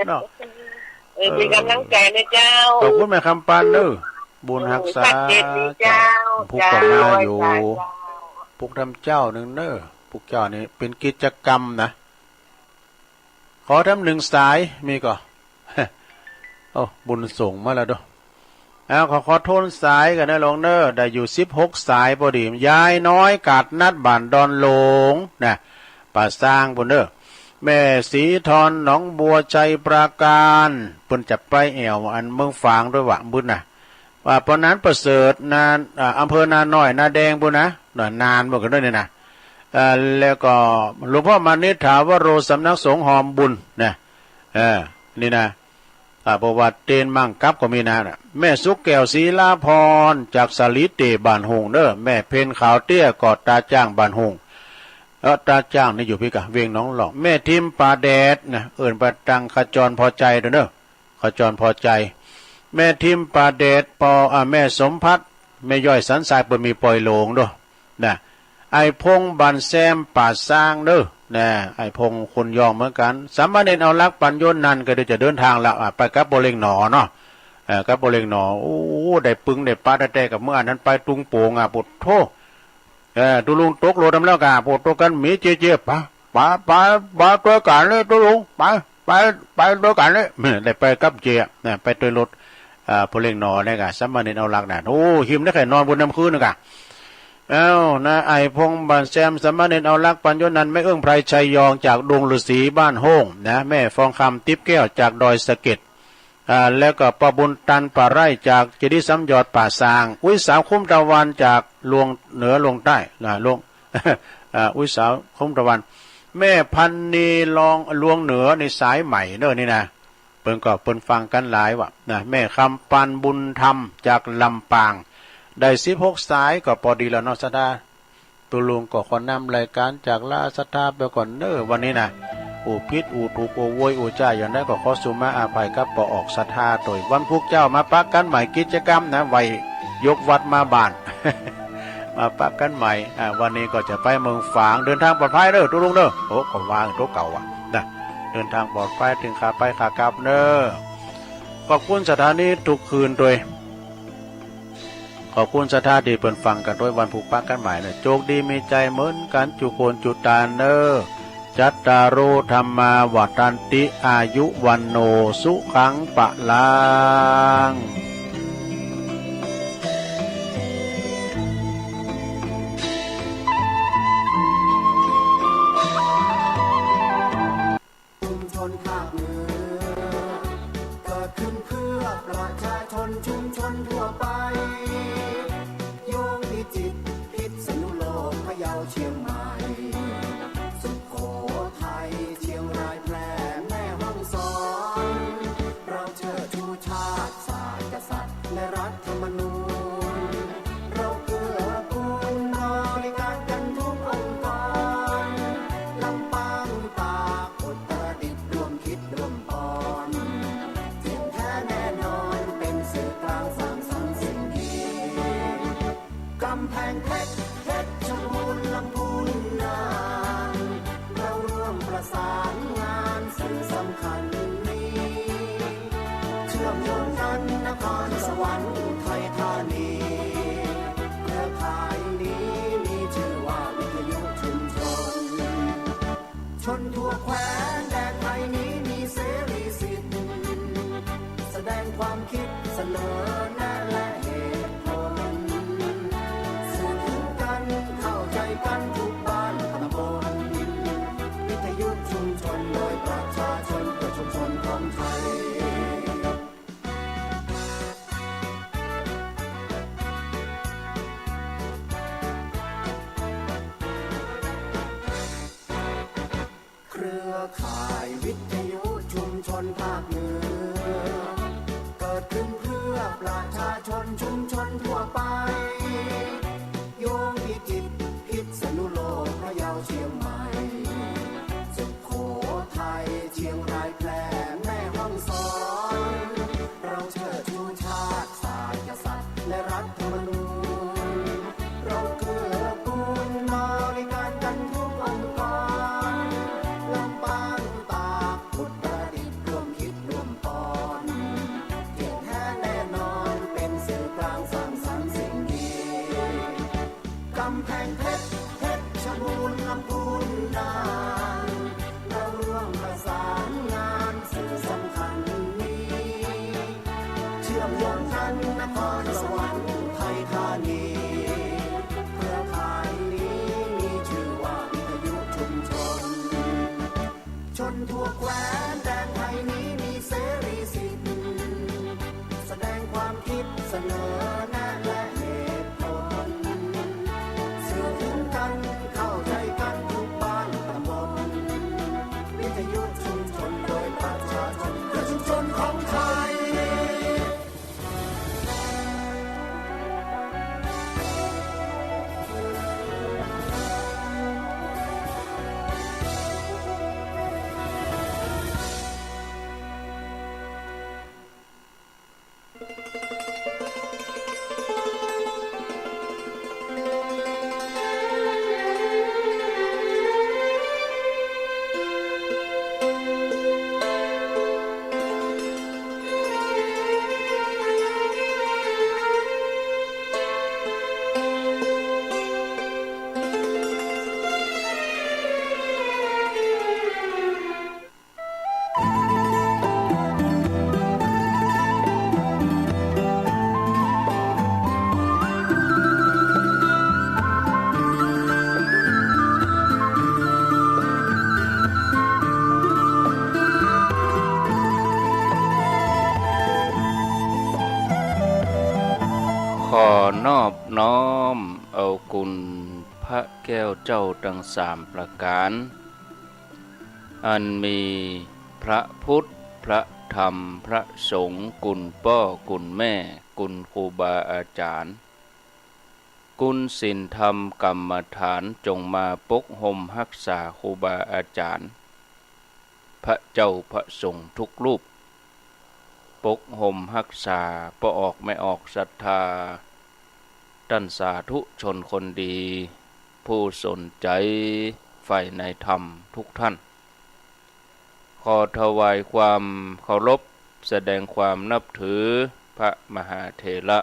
เนาะมีกำลังใจนะเจ้าขอบคุณแม่คำปันเด้อบุญรักษาเจ้าผู้ก็มาอยู่พวกทำเจ้านึงเด้อพวกเจ้านี่เป็นกิจกรรมนะขอทำ1สายมีก็โอ้บุญส่งมาแล้วด้วยขอโทษสายกันนะลงเนอได้อยู่16สายพอดียายน้อยกาดนัดบ้านดอนหลงนะป่าสร้างบุญเนอแม่สีทอนหนองบัวใจปราการเพิ่นจะไปแอวอันเมืองฝางด้วยวะบุญนะว่าปนั้นประเสริฐนานอำเภอนาน้อยนาแดงบุญนะนานหมดกันด้วยเนี่ยนะแล้วก็หลวงพ่อมานิถาวโรสำนักสงฆ์หอมบุญนะนี่นะประวัติเตนมั่งกับก็มีนะแม่สุกแก้วศรีลาพรจากสลิเตบ้านหงเด้อแม่เพนขาวเตี้ยกอดตาจ้างบ้านหงตาจ้างนี่อยู่พี่กะเวียงน้องหลอกแม่ทิมปาแดดนะประตังขจรพอใจเด้อขจรพอใจแม่ทิมปาแดดแม่สมพัฒน์แม่ย่อยสันสายเปิดมีปล่อยโลงด้วยนะไอพงบันแซมป่าสร้างเด้อนะไอพงคนยองเหมือนกันสามเณรเอาลักปัญญนนันก็จะเดินทางละไปกับโบเลงหนอเนาะกับโบเลงหนอโอ้ได้ปึงได้ปลาได้กับเมื่อนั้นไปตุงโป่งปุดโทตุลุงตกโลดำแล้วกะปุดตกกันมีเจี๊ยบไปตัวกันเลยตุลุงไปตัวกันเลยได้ไปกับเจี๊ยบไปตัวรถโบเลงหนอเนี่ยกะสามเณรเอาลักน่ะโอ้หิมได้แค่นอนบนน้ำคืนนึงกะนะไอพงบันแซมสมณเณรเอาลักปัญญนันท์แม่เอื้องไพรชัยยองจากดงฤาษีบ้านโฮ่งนะแม่ฟองคำติ๊บแก้วจากดอยสะเก็ดแล้วก็ปบุญตันป่าไร่จากเจดีย์ซ้ำยอดป่าสางอุ้ยสาวคุ้มตะวันจากลวงเหนือลงใต้ลงอุ้ยสาวคุ้มตะวันแม่พันนีลองลวงเหนือในสายใหม่เด้อนี่นะเปิ้นก็เปิ้นฟังกันหลายว่ะนะแม่คำปันบุญธรรมจากลำปางได้16สายก็พอดีแล้วเนาะสตาตุลุงก็ขอนำรายการจากลาสตาไปก่อนเด้อวันนี้นะอูพิษอูถูกโอโวยอูจ้าอย่างนั้นก็ขอสุมาอาภัยกับปอออกศรัทธาโดยวันพุกเจ้ามาปักกันใหม่กิจกรรมนะไว้ยกวัดมาบ้าน มาปักกันใหม่วันนี้ก็จะไปเมืองฝางเดินทางปลอดภัยเด้อตุลุงเด้อโอ้ก็วางโต๊ะเก่าอ่ะนะเดินทางปลอดภัยถึงขาไปขากลับเด้อขอบคุณสถานีทุกคืนโดยขอบคุณสถาดีเปิ่นฟังกันด้วยวันผูกปักกันใหม่นะโชคดีมีใจเหมือนกันจุโคนจุตานเนอจัตตารุธรรมาวัฏันติอายุวันโนสุขังปะลังชุมชนภาคเหนือเกิดขึ้นเพื่อประชาชนชุมชนทั่วไป เพชรชรบูรณ์ลำพูนนางเราร่วมประสานงานสื่อสำคัญนี้เชื่อมโยงกันนครสวรรค์อุทัยธานีเครือข่ายนี้มีชื่อว่าวิทยุชุมชนชนทั่วแคว้นแดนไทยนี้มีเสรีสิทธิ์แสดงความคิดเสนอแนะและเหตุผลสื่อถึงกันเข้าใจกันทุกบ้านตำบลวิทยุชุมชนโดยประชาชนเพื่อชุมชนของไทยเครือข่ายวิทยุชุมชนภาคเหนือเกิดขึ้นเพื่อประชาชนชุมชนทั่วไปโยงพิจิตรพิษณุโลกพะเยาเชียงใหม่สุโขทัยเชียงรายแพร่แม่ฮ่องสอนเราเชิดชูชาติศาสตร์กษัตริย์และรัฐธรรมนูญเราเกื้อกูลบริการกันทุกองค์กรลำปางตากอุตรดิตถ์ร่วมคิดร่วมปอนเก่งแท้แน่นอนเป็นสื่อกลางสร้างสรรค์สิ่งดีกำแพงเพชรชรบูรณ์ลำพูนนางเราร่วมประสานงานสื่อสำคัญนี้เชื่อมโยงกันนครสวรรค์อุทัยธานีเครือข่ายนี้มีชื่อว่าวิทยุชุมชนชนทั่วแคว้นแดนไทยนี้มีเสรีสิทธิ์แสดงความคิดเสนอแนะและเหตุผลสื่อถึงกันเข้าใจกันทุกบ้านตำบลวิทยุชุมชนโดยประชาชนเพื่อชุมชนของไทยขอนอบน้อมเอาคุณพระแก้วเจ้าทั้งสามประการ อันมีพระพุทธพระธรรมพระสงฆ์กุลพ่อกุลแม่กุลครูบาอาจารย์กุลศีลธรรมกรรมฐานจงมาปกห่มรักษาครูบาอาจารย์พระเจ้าพระสงฆ์ทุกรูปปกห่มรักษาบ่ออกไม่ออกศรัทธาท่านสาธุชนคนดี ผู้สนใจใฝ่ในธรรมทุกท่าน ขอถวายความเคารพแสดงความนับถือพระมหาเถระ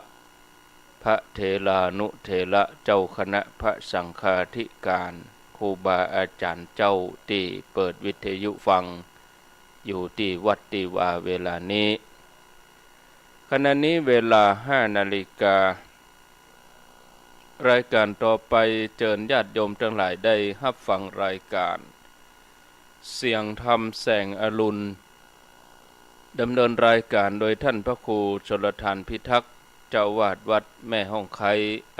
พระเถรานุเถระเจ้าคณะพระสังฆาธิการครูบาอาจารย์เจ้าที่เปิดวิทยุฟังอยู่ที่วัดที่ว่าเวลานี้ขณะนี้เวลา5 นาฬิการายการต่อไปเชิญญาติโยมทั้งหลายได้รับฟังรายการเสียงธรรมแสงอรุณดำเนินรายการโดยท่านพระครูชลทานพิทักษ์เจ้าวาดวัดแม่ห้องไค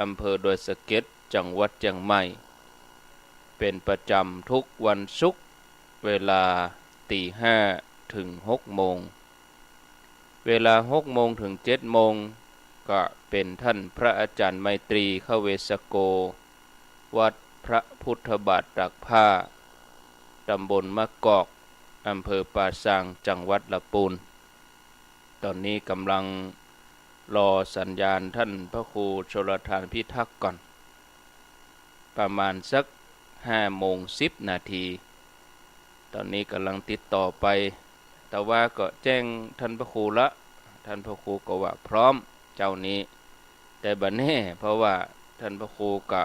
อำเภอดอยสะเก็ดจังหวัดเชียงใหม่เป็นประจำทุกวันศุกร์เวลา 5:00 ถึง 6 โมงเวลา 6 โมงถึง 7 โมงก็เป็นท่านพระอาจารย์ไมตรีขเวสโกวัดพระพุทธบาทตักผ้าตำบลมะกอกอำเภอป่าซางจังหวัดลำพูนตอนนี้กำลังรอสัญญาณท่านพระครูชลทานพิทักษ์ก่อน ประมาณสัก5:10 นาทีตอนนี้กำลังติดต่อไปแต่ว่าก็แจ้งท่านพระครูละท่านพระครูก็ว่าพร้อมเจ้านี้แต่บัดนี้เพราะว่าท่านพระครูก็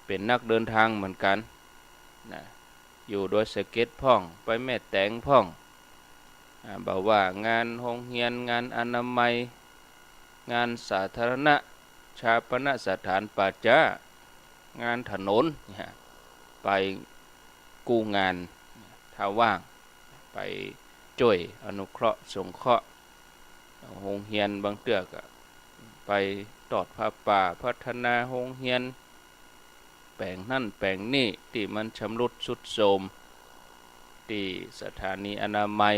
เป็นนักเดินทางเหมือนกันนะอยู่โดยสเก็ตพ่องไปแม่แตงพ่องบอกว่างานโรงเรียนงานอนามัยงานสาธารณะชาปนสถานป่าจ้างานถนนไปกู้งานถ้าว่างไปช่วยอนุเคราะห์สงเคราะห์โรงเรียนบางเตือกไปตอดผ้าป่าพัฒนาโรงเรียนแปลงนั่นแปลงนี่ที่มันชำรุดทรุดโทรมที่สถานีอนามัย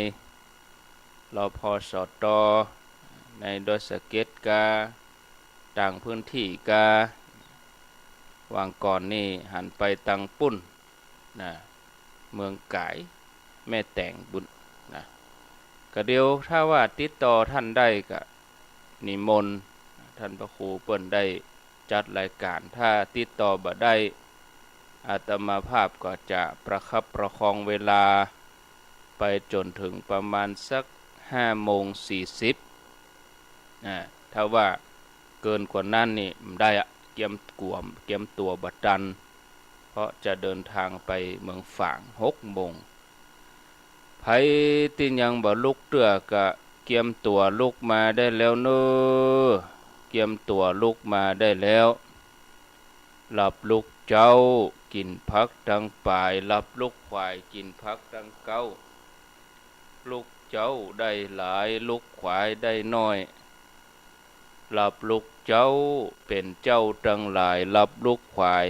รพสตในดอยสะเก็ดกาต่างพื้นที่กาวางก่อนนี่หันไปตังปุ้นนะเมืองไก่แม่แต่งบุญนะก็เดียวถ้าว่าติดต่อท่านได้ก็นิมนต์ท่านพระครูเปิ้นได้จัดรายการถ้าติดต่อบ่ได้อาตมาภาพก็จะประคับประคองเวลาไปจนถึงประมาณสัก5:40ถ้าว่าเกินกว่านั้นนี่ไม่ได้เตรียมตัวบัดดันเพราะจะเดินทางไปเมืองฝาง6:00ไผที่ยังบ่ลุกเตื้อก็เตรียมตัวลุกมาได้แล้วเน้อเตรียมตัวลุกมาได้แล้วหลับลุกเจ้ากินพักดังป่ายหลับลุกควายกินพักดังเก้าลุกเจ้าได้หลายลุกควายได้น้อยหลับลุกเจ้าเป็นเจ้าดังหลายหลับลุกควาย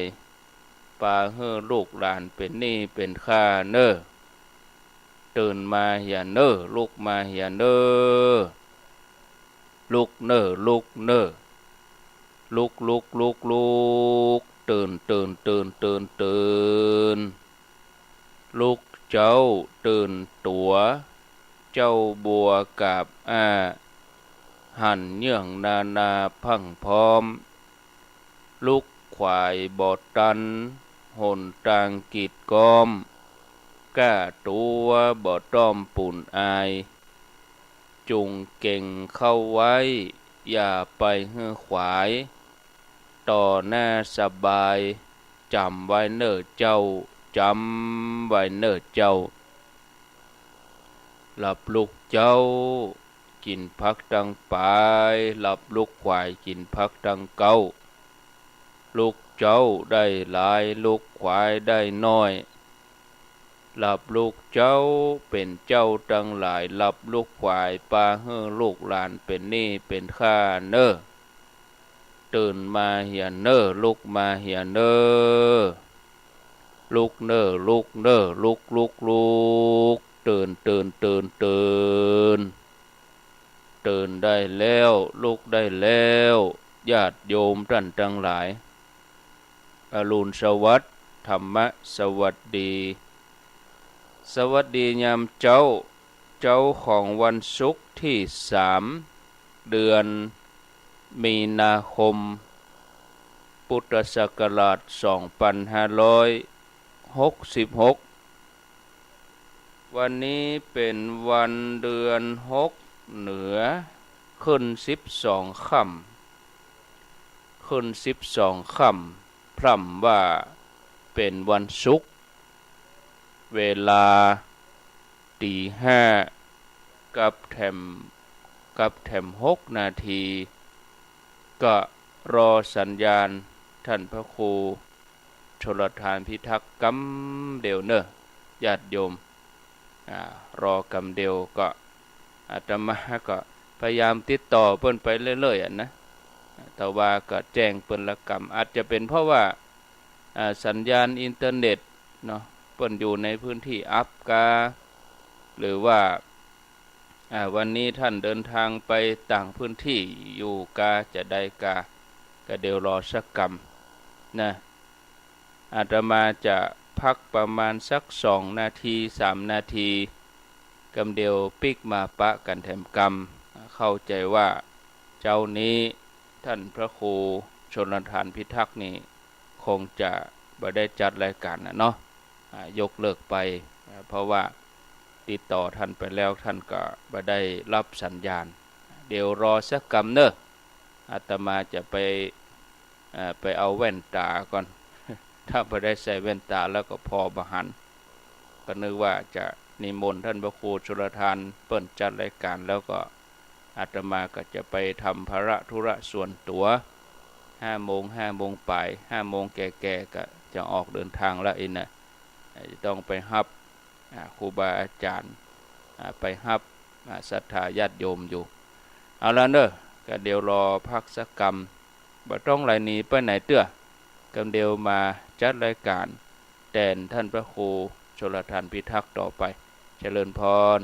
ปาเฮือลูกหลานเป็นหนี้เป็นข้าเน้อตื่นมาอย่าเน้อลุกมาอย่าเน้อลุกเน้อลุกเน้อลุกตื่นลุกเจ้าตื่นตัวเจ้าบัวกับหันเยื่องนาพังพร้อมลุกควายบอดตันหนตางกีดกอมก้าตัวบ่ต้อมปุ่นอายจุงเก่งเข้าไว้อย่าไปเฮือขวายต่อหน้าสบายจำไว้เน้อเจ้าจำไว้เน้อเจ้าหลับลุกเจ้ากินพักดังปายหลับลุกควายกินพักดังเก้าลุกเจ้าได้หลายลุกควายได้น้อยหลับลูกเจ้าเป็นเจ้าดังหลายหลับลูกควายปาเฮือลูกหลานเป็นหนี้เป็นข้าเน้อตื่นมาเหียเน้อลุกมาเหียเน้อลุกเน้อลุกเน้อลุกตื่นได้แล้วลุกได้แล้วญาติโยมท่านทั้งหลายอรุณสวัสดิ์ธรรมะสวัสดีสวัสดียามเจ้าของวันศุกร์ที่3 เดือนมีนาคมพุทธศักราช2566วันนี้เป็นวันเดือน6เหนือขึ้น12ค่ำพร่ำว่าเป็นวันศุกร์เวลา5:00กับ6 นาทีก็รอสัญญาณท่านพระครูชลทานพิทักษ์กำเดียวเนอะญาติโยมรอกำเดียวก็อาตมาก็พยายามติดต่อเพิ่นไปเรื่อยๆนะแต่ว่าก็แจ้งเพิ่นละกำอาจจะเป็นเพราะว่าสัญญาณอินเทอร์เน็ตเนาะเพิ่นอยู่ในพื้นที่อัฟกาหรือว่าวันนี้ท่านเดินทางไปต่างพื้นที่อยู่กาจะได้ก็เดี๋ยวรอสักกำนะอาตมาจะพักประมาณสัก2 นาที3 นาทีกำเดียวปิกมาปะกันแถมกำเข้าใจว่าเจ้านี้ท่านพระครูชลทานพิทักษ์นี่ข คงจะบ่ได้จัดรายการนะเนาะยกเลิกไปเพราะว่าติดต่อท่านไปแล้วท่านก็บ่ได้รับสัญญาณเดี๋ยวรอสักกำเนอะอาตมาจะไปเอาแว่นตาก่อน ถ้าบ่ได้ใส่แว่นตาแล้วก็พอบ่หันก็นึกว่าจะนิมนต์ท่านพระครูชลทานเปิ้นจัดรายการแล้วก็อาตมาก็จะไปทำภาระธุระส่วนตัว5 โมงปลาย5 โมงแก่ๆก็จะออกเดินทางแล้วอินนะต้องไปรับครูบาอาจารย์ไปรับศรัทธาญาติโยมอยู่เอาละเด้อก็เดี๋ยวรอพักสักกรรมบ่ต้องไหลหนีไปไหนเตื้อกำเดียวมาจัดรายการแทนท่านพระครูชลทานพิทักษ์ต่อไปเจริญพร